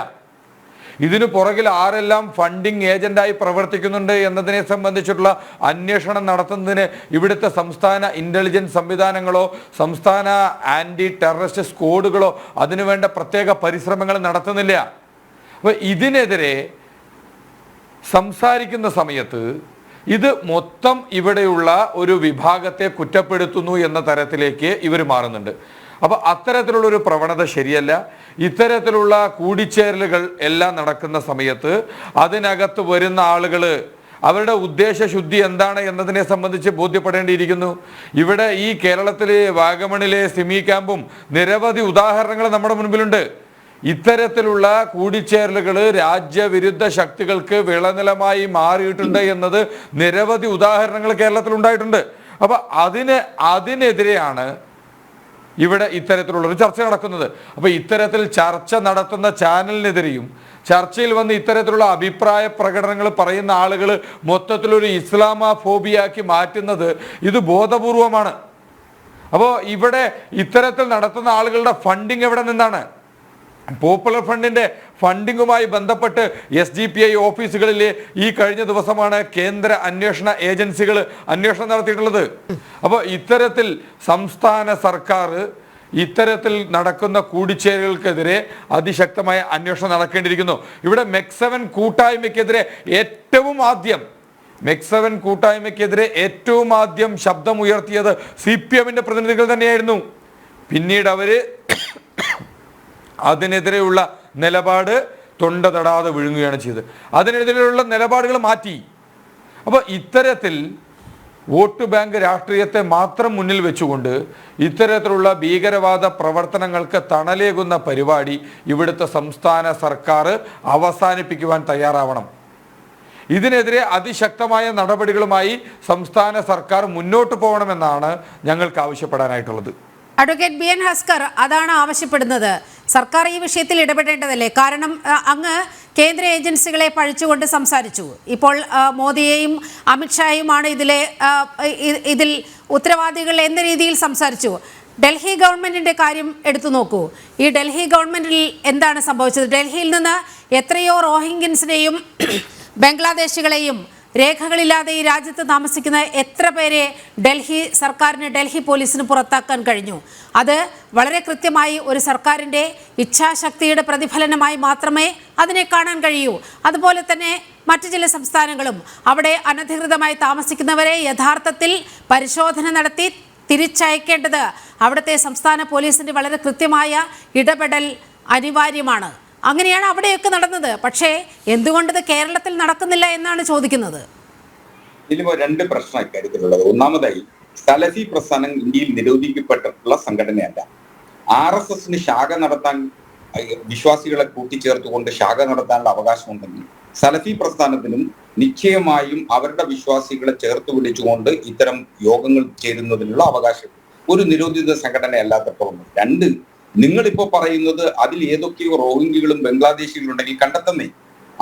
ഇതിനു പുറകിൽ ആരെല്ലാം ഫണ്ടിങ് ഏജന്റായി പ്രവർത്തിക്കുന്നുണ്ട് എന്നതിനെ സംബന്ധിച്ചിട്ടുള്ള അന്വേഷണം നടത്തുന്നതിന് ഇവിടുത്തെ സംസ്ഥാന ഇന്റലിജൻസ് സംവിധാനങ്ങളോ സംസ്ഥാന ആന്റി ടെററിസ്റ്റ് സ്ക്വാഡുകളോ അതിനുവേണ്ട പ്രത്യേക പരിശ്രമങ്ങൾ നടത്തുന്നില്ല. അപ്പോൾ ഇതിനെതിരെ സംസാരിക്കുന്ന സമയത്ത് ഇത് മൊത്തം ഇവിടെയുള്ള ഒരു വിഭാഗത്തെ കുറ്റപ്പെടുത്തുന്നു എന്ന തരത്തിലേക്ക് ഇവർ മാറുന്നുണ്ട്. അപ്പോൾ അത്തരത്തിലുള്ള ഒരു പ്രവണത ശരിയല്ല. ഇത്തരത്തിലുള്ള കൂടിച്ചേരലുകൾ എല്ലാം നടക്കുന്ന സമയത്ത് അതിനകത്ത് വരുന്ന ആളുകൾ അവരുടെ ഉദ്ദേശശുദ്ധി എന്താണ് എന്നതിനെ സംബന്ധിച്ച് ബോധ്യപ്പെടേണ്ടിയിരിക്കുന്നു. ഇവിടെ ഈ കേരളത്തിലെ വാഗമണിലെ സിമി ക്യാമ്പും നിരവധി ഉദാഹരണങ്ങൾ നമ്മുടെ മുൻപിലുണ്ട്. ഇത്തരത്തിലുള്ള കൂടിച്ചേരലുകൾ രാജ്യവിരുദ്ധ ശക്തികൾക്ക് വിളനിലമായി മാറിയിട്ടുണ്ട് എന്നത് നിരവധി ഉദാഹരണങ്ങൾ കേരളത്തിൽ ഉണ്ടായിട്ടുണ്ട്. അപ്പൊ അതിനെതിരെയാണ് ഇവിടെ ഇത്തരത്തിലുള്ളൊരു ചർച്ച നടക്കുന്നത്. അപ്പൊ ഇത്തരത്തിൽ ചർച്ച നടത്തുന്ന ചാനലിനെതിരെയും ചർച്ചയിൽ വന്ന് ഇത്തരത്തിലുള്ള അഭിപ്രായ പ്രകടനങ്ങൾ പറയുന്ന ആളുകൾ മൊത്തത്തിലൊരു ഇസ്ലാമോഫോബിയാക്കി മാറ്റുന്നത് ഇത് ബോധപൂർവമാണ്. അപ്പോൾ ഇവിടെ ഇത്തരത്തിൽ നടത്തുന്ന ആളുകളുടെ ഫണ്ടിങ് എവിടെ നിന്നാണ്? പോപ്പുലർ ഫണ്ടിന്റെ ഫണ്ടിങ്ങുമായി ബന്ധപ്പെട്ട് SGPI ഓഫീസുകളിൽ ഈ കഴിഞ്ഞ ദിവസമാണ് കേന്ദ്ര അന്വേഷണ ഏജൻസികൾ അന്വേഷണം നടത്തിയിട്ടുള്ളത്. അപ്പോൾ ഇത്തരത്തിൽ സംസ്ഥാന സർക്കാർ ഇത്തരത്തിൽ നടക്കുന്ന കൂടിച്ചേരലുകൾക്കെതിരെ അതിശക്തമായ അന്വേഷണം നടക്കേണ്ടിയിരിക്കുന്നു. ഇവിടെ MEC7 കൂട്ടായ്മയ്ക്കെതിരെ ഏറ്റവും ആദ്യം ശബ്ദമുയർത്തിയത് CPM-ന്റെ പ്രതിനിധികൾ തന്നെയായിരുന്നു. പിന്നീട് അവര് അതിനെതിരെയുള്ള നിലപാട് തൊണ്ട തൊടാതെ വിഴുങ്ങുകയാണ് ചെയ്തത്. അതിനെതിരെയുള്ള നിലപാടുകൾ മാറ്റി. അപ്പോൾ ഇത്തരത്തിൽ വോട്ട് ബാങ്ക് രാഷ്ട്രീയത്തെ മാത്രം മുന്നിൽ വെച്ചുകൊണ്ട് ഇത്തരത്തിലുള്ള ഭീകരവാദ പ്രവർത്തനങ്ങൾക്ക് തണലേകുന്ന പരിപാടി ഇവിടുത്തെ സംസ്ഥാന സർക്കാർ അവസാനിപ്പിക്കുവാൻ തയ്യാറാവണം. ഇതിനെതിരെ അതിശക്തമായ നടപടികളുമായി സംസ്ഥാന സർക്കാർ മുന്നോട്ട് പോകണമെന്നാണ് ഞങ്ങൾക്ക് ആവശ്യപ്പെടാനായിട്ടുള്ളത്. അഡ്വക്കേറ്റ് BN ഹസ്കർ അതാണ് ആവശ്യപ്പെടുന്നത്. സർക്കാർ ഈ വിഷയത്തിൽ ഇടപെടേണ്ടതല്ലേ? കാരണം അങ്ങ് കേന്ദ്ര ഏജൻസികളെ പഴിച്ചുകൊണ്ട് സംസാരിച്ചു. ഇപ്പോൾ മോദിയെയും അമിത്ഷായുമാണ് ഇതിൽ ഉത്തരവാദികൾ എന്ന രീതിയിൽ സംസാരിച്ചു. ഡൽഹി ഗവൺമെന്റിന്റെ കാര്യം എടുത്തു നോക്കൂ. ഈ ഡൽഹി ഗവൺമെന്റിൽ എന്താണ് സംഭവിച്ചത്? ഡൽഹിയിൽ നിന്ന് എത്രയോ റോഹിംഗ്യൻസിനെയും ബംഗ്ലാദേശികളെയും രേഖകളില്ലാതെ ഈ രാജ്യത്ത് താമസിക്കുന്ന എത്ര പേരെ ഡൽഹി സർക്കാരിന്, ഡൽഹി പോലീസിന് പുറത്താക്കാൻ കഴിഞ്ഞു? അത് വളരെ കൃത്യമായി ഒരു സർക്കാരിൻ്റെ ഇച്ഛാശക്തിയുടെ പ്രതിഫലനമായി മാത്രമേ അതിനെ കാണാൻ കഴിയൂ. അതുപോലെ തന്നെ മറ്റു ചില സംസ്ഥാനങ്ങളും അവിടെ അനധികൃതമായി താമസിക്കുന്നവരെ യഥാർത്ഥത്തിൽ പരിശോധന നടത്തി തിരിച്ചയക്കേണ്ടത് അവിടുത്തെ സംസ്ഥാന പോലീസിൻ്റെ വളരെ കൃത്യമായ ഇടപെടൽ അനിവാര്യമാണ്. അങ്ങനെയാണ് അവിടെയൊക്കെ നടന്നത്. പക്ഷേ എന്തുകൊണ്ടത് കേരളത്തിൽ നടക്കുന്നില്ല എന്നാണ് ചോദിക്കുന്നത്. ഇതിൽ രണ്ട് പ്രശ്നം ഇക്കാര്യത്തിലുള്ളത്. ഒന്നാമതായി, സലഫി പ്രസ്ഥാനം ഇന്ത്യയിൽ നിരോധിക്കപ്പെട്ടിട്ടുള്ള സംഘടനയല്ല. RSSന് ശാഖ നടത്താൻ, വിശ്വാസികളെ കൂട്ടിച്ചേർത്തുകൊണ്ട് ശാഖ നടത്താനുള്ള അവകാശമുണ്ടെങ്കിൽ സലഫി പ്രസ്ഥാനത്തിനും നിശ്ചയമായും അവരുടെ വിശ്വാസികളെ ചേർത്ത് പിടിച്ചുകൊണ്ട് ഇത്തരം യോഗങ്ങൾ ചേരുന്നതിനുള്ള അവകാശം ഒരു നിരോധിത സംഘടന അല്ലാത്തപ്പോൾ. രണ്ട്, നിങ്ങളിപ്പോ പറയുന്നത് അതിൽ ഏതൊക്കെയോ റോഹിംഗ്യകളും ബംഗ്ലാദേശികളും ഉണ്ടെങ്കിൽ കണ്ടെത്തുന്നേ,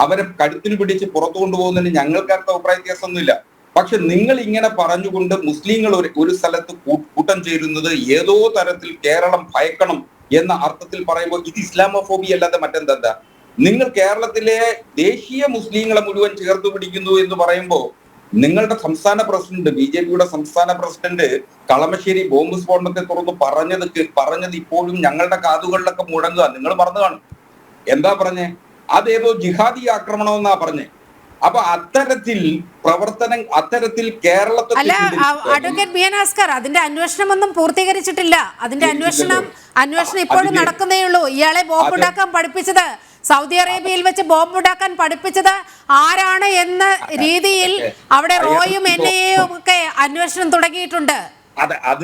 അവരെ കഴുത്തിന് പിടിച്ച് പുറത്തു കൊണ്ടുപോകുന്നതിന് ഞങ്ങൾക്ക് അഭിപ്രായ വ്യത്യാസമൊന്നുമില്ല. പക്ഷെ നിങ്ങൾ ഇങ്ങനെ പറഞ്ഞുകൊണ്ട് മുസ്ലിങ്ങൾ ഒരു സ്ഥലത്ത് കൂട്ടം ചേരുന്നത് ഏതോ തരത്തിൽ കേരളം ഭയക്കണം എന്ന അർത്ഥത്തിൽ പറയുമ്പോൾ ഇത് ഇസ്ലാമോഫോബിയ അല്ലാതെ മറ്റെന്താ? നിങ്ങൾ കേരളത്തിലെ ദേശീയ മുസ്ലിങ്ങളെ മുഴുവൻ ചേർത്ത് പിടിക്കുന്നു എന്ന് പറയുമ്പോൾ നിങ്ങളുടെ സംസ്ഥാന പ്രസിഡന്റ്, BJPയുടെ സംസ്ഥാന പ്രസിഡന്റ് കളമശ്ശേരി ബോംബ് സ്ഫോടനത്തെ തുറന്ന് പറഞ്ഞത് ഇപ്പോഴും ഞങ്ങളുടെ കാതുകളിലൊക്കെ മുഴങ്ങുക. നിങ്ങൾ മറന്നു കാണും. എന്താ പറഞ്ഞേ? അതേതോ ജിഹാദി ആക്രമണം എന്നാ പറഞ്ഞേ. അപ്പൊ അത്തരത്തിൽ അത്തരത്തിൽ കേരളത്തിൽ അല്ല അഡ്വക്കേറ്റ് BN ഹസ്കർ, അതിന്റെ അന്വേഷണം ഒന്നും പൂർത്തീകരിച്ചിട്ടില്ല. അതിന്റെ അന്വേഷണം ഇപ്പോഴും നടക്കുന്നേ ഉള്ളൂ. ഇയാളെ ബോംബുണ്ടാക്കാൻ പഠിപ്പിച്ചത്, സൗദി അറേബ്യയിൽ വെച്ച് ബോംബുണ്ടാക്കാൻ പഠിപ്പിച്ചത് ആരാണ് എന്ന രീതിയിൽ അവിടെ റോയും NIA-യും ഒക്കെ അന്വേഷണം തുടങ്ങിയിട്ടുണ്ട്.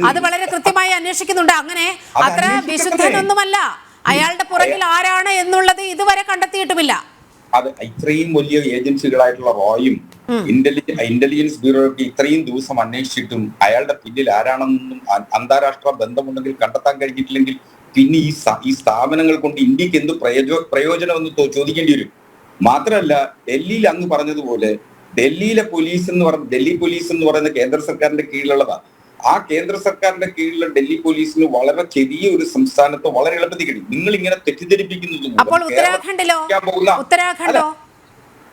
അത് വളരെ കൃത്യമായി അന്വേഷിക്കുന്നുണ്ട്. അങ്ങനെ അത്ര വിശുദ്ധനൊന്നുമല്ല. അയാളുടെ പുറകിൽ ആരാണ് എന്നുള്ളത് ഇതുവരെ കണ്ടെത്തിയിട്ടുമില്ല. അത് ഇത്രയും വലിയ ഏജൻസികളായിട്ടുള്ള റോയും ഇന്റലിജൻസ് ബ്യൂറോയ്ക്ക് ഇത്രയും ദിവസം അന്വേഷിച്ചിട്ടും അയാളുടെ പിന്നിൽ ആരാണെന്നും അന്താരാഷ്ട്ര ബന്ധമുണ്ടെങ്കിൽ കണ്ടെത്താൻ കഴിഞ്ഞിട്ടില്ലെങ്കിൽ പിന്നെ ഈ സ്ഥാപനങ്ങൾ കൊണ്ട് ഇന്ത്യക്ക് എന്ത് പ്രയോജനമെന്ന് ചോദിക്കേണ്ടി വരും. മാത്രമല്ല, ഡൽഹിയിൽ അങ്ങ് പറഞ്ഞതുപോലെ ഡൽഹി പോലീസ് എന്ന് പറയുന്ന കേന്ദ്ര സർക്കാരിന്റെ കീഴിലുള്ളതാണ്. ആ കേന്ദ്ര സർക്കാരിന്റെ കീഴിലുള്ള ഡൽഹി പോലീസിന് വളരെ ചെറിയ ഒരു സംസ്ഥാനത്ത് വളരെ എളുപ്പത്തിൽ കഴിയും. നിങ്ങൾ ഇങ്ങനെ തെറ്റിദ്ധരിപ്പിക്കുന്നത്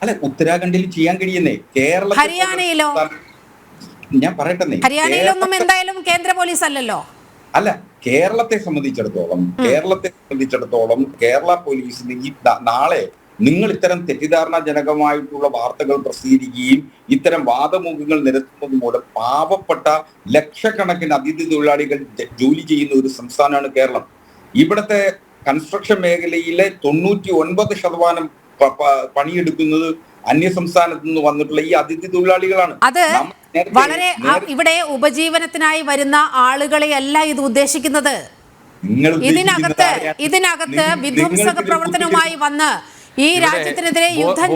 അല്ല, ഉത്തരാഖണ്ഡിൽ ചെയ്യാൻ കഴിയുന്നേ. ഹരിയാനയിലോ? ഞാൻ പറയട്ടെ, ഹരിയാനയിലൊന്നും എന്തായാലും കേന്ദ്ര പോലീസ് അല്ലല്ലോ. അല്ല, കേരളത്തെ സംബന്ധിച്ചിടത്തോളം കേരള പോലീസിന് ഈ നാളെ നിങ്ങൾ ഇത്തരം തെറ്റിദ്ധാരണാജനകമായിട്ടുള്ള വാർത്തകൾ പ്രസിദ്ധീകരിക്കുകയും ഇത്തരം വാദമുഖങ്ങൾ നിരത്തുന്നത് മൂലം പാവപ്പെട്ട ലക്ഷക്കണക്കിന് അതിഥി തൊഴിലാളികൾ ജോലി ചെയ്യുന്ന ഒരു സംസ്ഥാനമാണ് കേരളം. ഇവിടുത്തെ കൺസ്ട്രക്ഷൻ മേഖലയിലെ 99% പണിയെടുക്കുന്നത് അന്യ സംസ്ഥാനത്ത് നിന്ന് വന്നിട്ടുള്ള ഈ അതിഥി തൊഴിലാളികളാണ്. അത് വളരെ ഇവിടെ ഉപജീവനത്തിനായി വരുന്ന ആളുകളെയല്ല ഇത് ഉദ്ദേശിക്കുന്നത്. ഇതിനകത്ത് വിധ്വംസക പ്രവർത്തനവുമായി വന്ന് ഈ രാജ്യത്തിനെതിരെ യുദ്ധം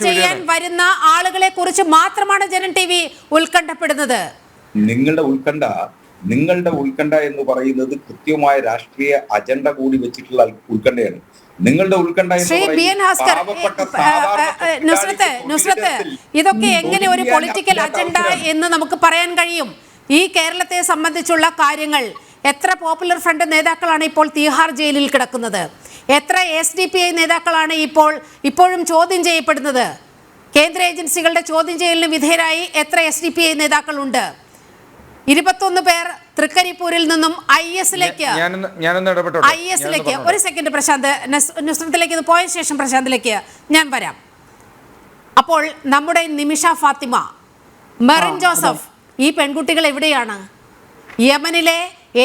ചെയ്യാൻ വരുന്ന ആളുകളെ കുറിച്ച് മാത്രമാണ് ജനം TV ഉത്കണ്ഠപ്പെടുന്നത്. നിങ്ങളുടെ ഉത്കണ്ഠ എന്ന് പറയുന്നത് കൃത്യമായ രാഷ്ട്രീയ അജണ്ട കൂടി വെച്ചിട്ടുള്ള ഉത്കണ്ഠയാണ്. നിങ്ങളുടെ ഉത്കണ്ഠ നുസ്രത്ത്, ഇതൊക്കെ എങ്ങനെ ഒരു പൊളിറ്റിക്കൽ അജണ്ട എന്ന് നമുക്ക് പറയാൻ കഴിയും? ഈ കേരളത്തെ സംബന്ധിച്ചുള്ള കാര്യങ്ങൾ, എത്ര പോപ്പുലർ ഫ്രണ്ട് നേതാക്കളാണ് ഇപ്പോൾ തീഹാർ ജയിലിൽ കിടക്കുന്നത്? എത്ര SDPI നേതാക്കളാണ് ഇപ്പോഴും ചോദ്യം ചെയ്യപ്പെടുന്നത്? കേന്ദ്ര ഏജൻസികളുടെ ചോദ്യം ചെയ്യലിന് വിധേയരായി എത്ര SDPI നേതാക്കളുണ്ട്? 21 പേർ തൃക്കരിപ്പൂരിൽ നിന്നും IS-ലേക്ക്. ഒരു സെക്കൻഡ് പ്രശാന്ത്, നുസ്രത്തിലേക്ക് പോയ ശേഷം പ്രശാന്തിലേക്ക് ഞാൻ വരാം. അപ്പോൾ നമ്മുടെ നിമിഷ ഫാത്തിമ, മെറിൻ ജോസഫ്, ഈ പെൺകുട്ടികൾ എവിടെയാണ്? യമനിലെ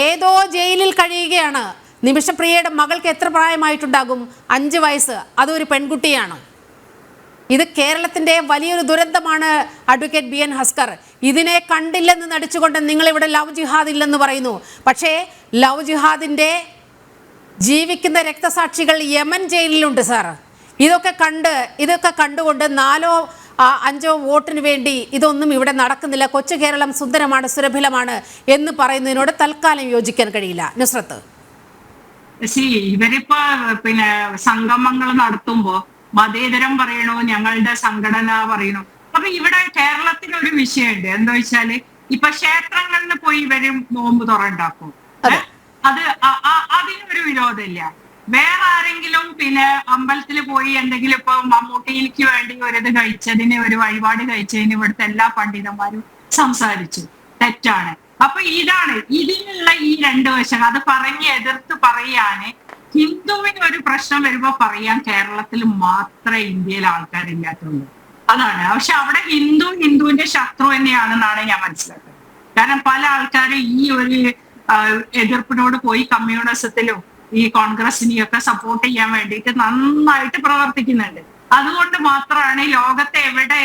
ഏതോ ജയിലിൽ കഴിയുകയാണ്. നിമിഷപ്രിയയുടെ മകൾക്ക് എത്ര പ്രായമായിട്ടുണ്ടാകും? 5 വയസ്സ്. അതൊരു പെൺകുട്ടിയാണ്. ഇത് കേരളത്തിൻ്റെ വലിയൊരു ദുരന്തമാണ് അഡ്വക്കേറ്റ് ബി എൻ ഹസ്കർ. ഇതിനെ കണ്ടില്ലെന്ന് നടിച്ചുകൊണ്ട് നിങ്ങളിവിടെ ലവ് ജിഹാദ് ഇല്ലെന്ന് പറയുന്നു. പക്ഷേ ലവ് ജിഹാദിൻ്റെ ജീവിക്കുന്ന രക്തസാക്ഷികൾ യമൻ ജയിലിലുണ്ട് സാർ. ഇതൊക്കെ കണ്ടുകൊണ്ട് 4 or 5 വോട്ടിന് വേണ്ടി ഇതൊന്നും ഇവിടെ നടക്കുന്നില്ല, കൊച്ചു കേരളം സുന്ദരമാണ്, സുരഭിലമാണ് എന്ന് പറയുന്നതിനോട് തൽക്കാലം യോജിക്കാൻ കഴിയില്ല. നുസ്രത്ത്, ഇവരിപ്പോ സംഗമങ്ങൾ നടത്തുമ്പോ മതേതരം പറയണോ, ഞങ്ങളുടെ സംഘടന പറയണോ? അപ്പൊ ഇവിടെ കേരളത്തിൽ ഒരു വിഷയമുണ്ട്. എന്താ വെച്ചാല് ഇപ്പൊ ക്ഷേത്രങ്ങളിൽ പോയി ഇവര് നോമ്പ് തുറണ്ടാക്കും. അതിനൊരു വിരോധമില്ല. വേറെ ആരെങ്കിലും അമ്പലത്തിൽ പോയി എന്തെങ്കിലും ഇപ്പൊ മമ്മൂട്ടിക്ക് വേണ്ടി ഒരിത് കഴിച്ചതിന്, ഒരു വഴിപാട് കഴിച്ചതിന് ഇവിടുത്തെ എല്ലാ പണ്ഡിതന്മാരും സംസാരിച്ചു. തെറ്റാണ്. അപ്പൊ ഇതാണ് ഇതിനുള്ള ഈ 2 വശങ്ങൾ. അത് പറഞ്ഞ് എതിർത്ത് പറയാന് ഹിന്ദുവിന് ഒരു പ്രശ്നം വരുമ്പോ പറയാൻ കേരളത്തിൽ മാത്രമേ ഇന്ത്യയിൽ ആൾക്കാരില്ലാത്തുള്ളൂ. അതാണ്. പക്ഷെ അവിടെ ഹിന്ദുവിന്റെ ശത്രു തന്നെയാണെന്നാണ് ഞാൻ മനസ്സിലാക്കുന്നത്. കാരണം പല ആൾക്കാരും ഈ ഒരു എതിർപ്പിനോട് പോയി കമ്മ്യൂണിസത്തിലും ഈ കോൺഗ്രസിനെയും ഒക്കെ സപ്പോർട്ട് ചെയ്യാൻ വേണ്ടിയിട്ട് നന്നായിട്ട് പ്രവർത്തിക്കുന്നുണ്ട്. അതുകൊണ്ട് മാത്രമാണ് ലോകത്തെ എവിടെ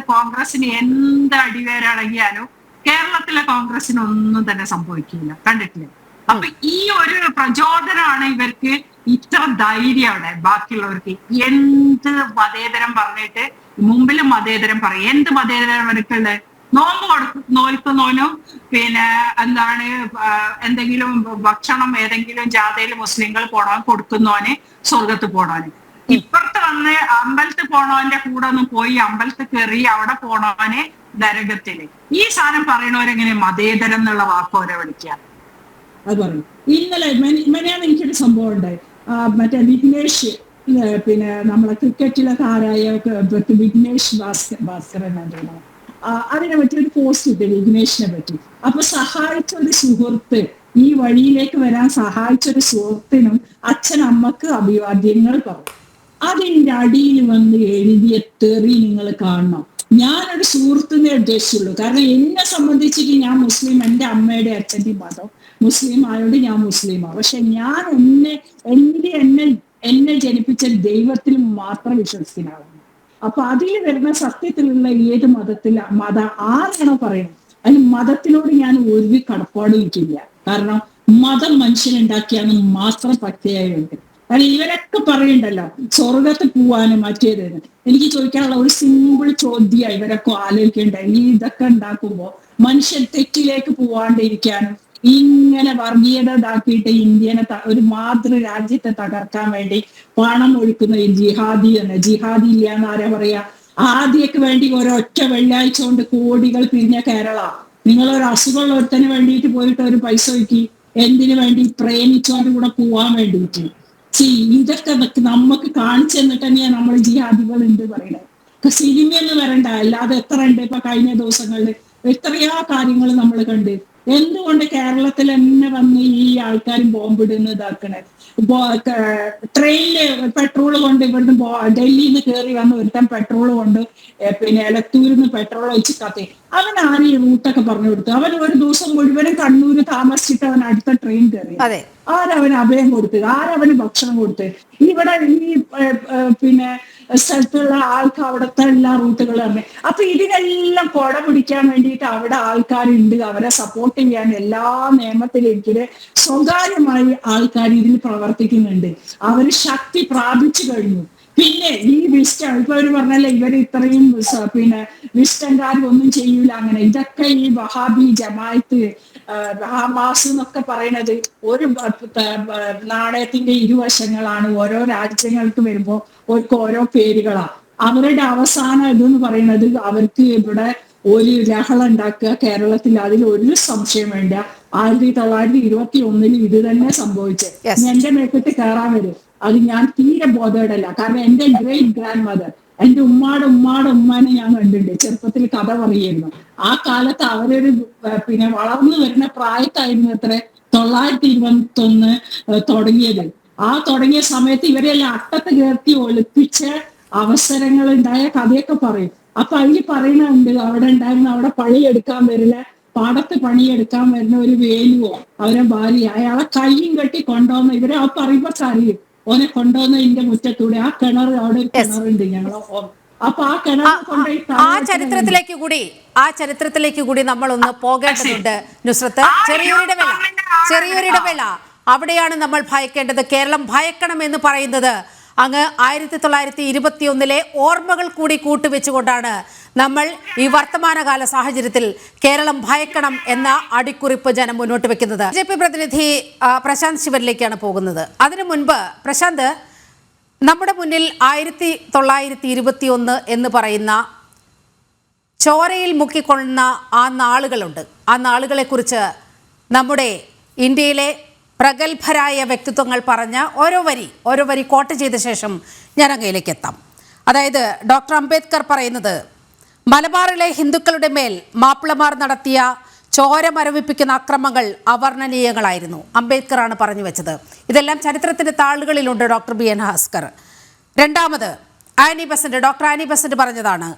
കോൺഗ്രസിന് എന്ത് അടിവേരടങ്ങിയാലും കേരളത്തിലെ കോൺഗ്രസിന് ഒന്നും തന്നെ സംഭവിക്കില്ല. കണ്ടിട്ടില്ല. അപ്പൊ ഈ ഒരു പ്രചോദനമാണ് ഇവർക്ക് ഇത്ര ധൈര്യം അവിടെ. ബാക്കിയുള്ളവർക്ക് എന്ത് മതേതരം പറഞ്ഞിട്ട് മുമ്പിൽ മതേതരം പറയും. എന്ത് മതേതരം അവർക്കുള്ളത്? നോമ്പ് നോൽക്കുന്നവനും എന്താണ് എന്തെങ്കിലും ഭക്ഷണം ഏതെങ്കിലും ജാഥയിൽ മുസ്ലിങ്ങൾ പോണവൻ കൊടുക്കുന്നവന് സ്വർഗത്ത് പോണവന്, ഇപ്പുറത്ത് വന്ന് അമ്പലത്തിൽ പോണവന്റെ കൂടെ ഒന്ന് പോയി അമ്പലത്തിൽ കയറി അവിടെ പോണവന് നരകത്തില്. ഈ സാധനം പറയണവരെങ്ങനെ മതേതരം എന്നുള്ള വാക്കോരെ വിളിക്കുക? അത് പറയും. ഇന്നലെ മെനയാന്ന് എനിക്കൊരു സംഭവം ഉണ്ടായി. മറ്റേ വിഘ്നേഷ് നമ്മളെ ക്രിക്കറ്റിലെ താരായ വിഘ്നേഷ് ഭാസ്കരൻ തോന്നുന്നു. അതിനെ പറ്റി ഒരു പോസ്റ്റ് ഇട്ട് വിഘ്നേഷിനെ പറ്റി. അപ്പൊ സഹായിച്ച ഒരു സുഹൃത്ത്, ഈ വഴിയിലേക്ക് വരാൻ സഹായിച്ച ഒരു സുഹൃത്തിനും അച്ഛനമ്മക്ക് അഭിവാദ്യങ്ങൾ പറഞ്ഞു. അതിന്റെ അടിയിൽ വന്ന് എഴുതിയ തെറി നിങ്ങൾ കാണണം. ഞാനൊരു സുഹൃത്തിനെ ഉദ്ദേശിച്ചുള്ളൂ. കാരണം എന്നെ സംബന്ധിച്ചിട്ട് ഞാൻ മുസ്ലിം, എൻ്റെ അമ്മയുടെ അച്ഛൻ്റെ മതം മുസ്ലിം ആയതുകൊണ്ട് ഞാൻ മുസ്ലിമാണ്. പക്ഷെ ഞാൻ എന്നെ ജനിപ്പിച്ച ദൈവത്തിൽ മാത്രം വിശ്വസിക്കുന്നതാണ്. അപ്പൊ അതിൽ വരുന്ന സത്യത്തിലുള്ള ഏത് ആരാണോ പറയുന്നത്, അതിന് മതത്തിനോട് ഞാൻ ഒരു കടപ്പാടും എനിക്കില്ല. കാരണം മതം മനുഷ്യനുണ്ടാക്കിയാന്ന് മാത്രം പച്ചയായുണ്ട്. കാരണം ഇവരൊക്കെ പറയണ്ടല്ലോ സ്വർഗത്ത് പോവാനും മറ്റേതെന്ന്. എനിക്ക് ചോദിക്കാനുള്ള ഒരു സിമ്പിൾ ചോദ്യം ഇവരൊക്കെ ആലോചിക്കേണ്ട. ഇതൊക്കെ ഉണ്ടാക്കുമ്പോ മനുഷ്യൻ തെറ്റിലേക്ക് പോവാണ്ടിരിക്കാനും ഇങ്ങനെ വർഗീയത ഇതാക്കിയിട്ട് ഇന്ത്യനെ ഒരു മാതൃരാജ്യത്തെ തകർക്കാൻ വേണ്ടി പണം ഒഴുക്കുന്ന ഈ ജിഹാദി തന്നെ. ജിഹാദി ഇല്ല എന്ന് ആരാ പറയാ? ആദ്യമൊക്കെ വേണ്ടി ഒരൊറ്റ വെള്ളിയാഴ്ച കൊണ്ട് കോടികൾ പിരിഞ്ഞ കേരള. നിങ്ങളൊരു അസുഖമുള്ള ഒരുത്തന് വേണ്ടിയിട്ട് പോയിട്ട് ഒരു പൈസ വയ്ക്കി. എന്തിനു വേണ്ടി? പ്രേമിച്ചോണ്ട് കൂടെ പോവാൻ വേണ്ടിയിട്ട്. ഇതൊക്കെ നമുക്ക് കാണിച്ചു തന്നിട്ട് തന്നെയാ നമ്മൾ ജിഹാദികൾ ഉണ്ട് പറയണത്. സിനിമയൊന്നും വരണ്ട, അല്ലാതെ എത്ര ഉണ്ട് ഇപ്പൊ കഴിഞ്ഞ ദിവസങ്ങളിൽ എത്രയോ കാര്യങ്ങൾ നമ്മൾ കണ്ട്. എന്തുകൊണ്ട് കേരളത്തിൽ തന്നെ വന്ന് ഈ ആൾക്കാർ ബോംബിടുന്ന ഇതാക്കണേ? ട്രെയിനില് പെട്രോൾ കൊണ്ട് ഇവിടുന്ന് ഡൽഹിയിൽ നിന്ന് കയറി വന്ന് ഒരുത്തൻ പെട്രോൾ കൊണ്ട് എലത്തൂരിൽ നിന്ന് പെട്രോൾ ഒഴിച്ച് കത്തി. അവൻ ആരും ഈ റൂട്ടൊക്കെ പറഞ്ഞു കൊടുത്തു. അവൻ ഒരു ദിവസം മുഴുവനും കണ്ണൂര് താമസിച്ചിട്ട് അവൻ അടുത്ത ട്രെയിൻ കയറി. ആരവന് അഭയം കൊടുത്ത്? ആരവന് ഭക്ഷണം കൊടുത്ത്? ഇവിടെ ഈ സ്ഥലത്തുള്ള ആൾക്ക് അവിടുത്തെ എല്ലാ റൂട്ടുകളും തന്നെ. അപ്പൊ ഇതിനെല്ലാം കൊട പിടിക്കാൻ വേണ്ടിയിട്ട് അവിടെ ആൾക്കാരുണ്ട്. അവരെ സപ്പോർട്ട് ചെയ്യാൻ എല്ലാ നിയമത്തിലേക്കും സ്വകാര്യമായി ആൾക്കാർ ഇതിൽ പ്രവർത്തിക്കുന്നുണ്ട്. അവര് ശക്തി പ്രാപിച്ചു കഴിഞ്ഞു. പിന്നെ ഈ വിസ്റ്റം ഇപ്പൊ അവര് പറഞ്ഞല്ലേ ഇവര് ഇത്രയും വിസ്റ്റൻകാർ ഒന്നും ചെയ്യൂല അങ്ങനെ. ഇതൊക്കെ ഈ വഹാബി ജമാഅത്ത് ഹമാസ് എന്നൊക്കെ പറയണത് ഒരു നാണയത്തിന്റെ ഇരുവശങ്ങളാണ്. ഓരോ രാജ്യങ്ങൾക്ക് വരുമ്പോ ഓരോ പേരുകളാ. അവരുടെ അവസാനം ഇതെന്ന് പറയുന്നത് അവർക്ക് ഇവിടെ ഒരു ലഹള ഉണ്ടാക്കുക കേരളത്തിൽ. അതിൽ ഒരു സംശയം വേണ്ട. 1921 ഇത് തന്നെ സംഭവിച്ചത്. എന്റെ മേക്കത്ത് കയറാൻ വരും. അത് ഞാൻ തീരെ ബോധേഡല്ല. കാരണം എന്റെ ഗ്രേറ്റ് ഗ്രാൻഡ് മദർ, എന്റെ ഉമ്മാടെ ഉമ്മാനെ ഞാൻ കണ്ടിട്ടുണ്ട്. ചെറുപ്പത്തിൽ കഥ പറയുമായിരുന്നു. ആ കാലത്ത് അവരൊരു വളർന്നു വരുന്ന പ്രായത്തായിരുന്നു അത്ര 921 തുടങ്ങിയത്. ആ തുടങ്ങിയ സമയത്ത് ഇവരെല്ലാം അട്ടത്ത് കയറ്റി ഒളിപ്പിച്ച അവസരങ്ങൾ ഉണ്ടായ കഥയൊക്കെ പറയും. അപ്പൊ അതിൽ പറയുന്നുണ്ട് അവിടെ ഉണ്ടായിരുന്ന അവിടെ പണിയെടുക്കാൻ വരില്ല പാടത്ത് പണിയെടുക്കാൻ വരുന്ന ഒരു വേലുവോ അവരെ ഭാര്യ അയാളെ കയ്യും കെട്ടി കൊണ്ടുവന്ന ഇവരെ ആ പറയുമ്പോ അറിയും ഓനെ കൊണ്ടുവന്ന ഇതിന്റെ മുറ്റത്തൂടെ ആ കിണർ അവിടെ ഒരു കിണറുണ്ട് ഞങ്ങളെ അപ്പൊ ആ കിണർ കൊണ്ടുപോയി ആ ചരിത്രത്തിലേക്ക് കൂടി നമ്മളൊന്ന് പോകേണ്ടതുണ്ട് നുസ്രത്ത്. ചെറിയൊരിടവേള അവിടെയാണ് നമ്മൾ ഭയക്കേണ്ടത്. കേരളം ഭയക്കണം എന്ന് പറയുന്നത് അങ്ങ് 1921 ഓർമ്മകൾ കൂടി കൂട്ടുവെച്ചുകൊണ്ടാണ് നമ്മൾ ഈ വർത്തമാനകാല സാഹചര്യത്തിൽ കേരളം ഭയക്കണം എന്ന അടിക്കുറിപ്പ് ജനം മുന്നോട്ട് വെക്കുന്നത്. BJP പ്രതിനിധി പ്രശാന്ത് ശിവനിലേക്കാണ് പോകുന്നത്. അതിനു മുൻപ് പ്രശാന്ത്, നമ്മുടെ മുന്നിൽ 1921 എന്ന് പറയുന്ന ചോരയിൽ മുക്കിക്കൊള്ളുന്ന ആ നാളുകളുണ്ട്. ആ നാളുകളെക്കുറിച്ച് നമ്മുടെ ഇന്ത്യയിലെ പ്രഗത്ഭരായ വ്യക്തിത്വങ്ങൾ പറഞ്ഞ ഓരോ വരി കോട്ട് ചെയ്ത ശേഷം ഞാൻ അങ്ങയിലേക്ക് എത്താം. അതായത് ഡോക്ടർ അംബേദ്കർ പറയുന്നത് മലബാറിലെ ഹിന്ദുക്കളുടെ മേൽ മാപ്പിളമാർ നടത്തിയ ചോര മരവിപ്പിക്കുന്ന അക്രമങ്ങൾ അവർണ്ണനീയങ്ങളായിരുന്നു. അംബേദ്കറാണ് പറഞ്ഞു വെച്ചത്. ഇതെല്ലാം ചരിത്രത്തിൻ്റെ താളുകളിലുണ്ട്. Doctor BN Bhaskar. രണ്ടാമത് ഡോക്ടർ ആനി ബസന്റ് പറഞ്ഞതാണ്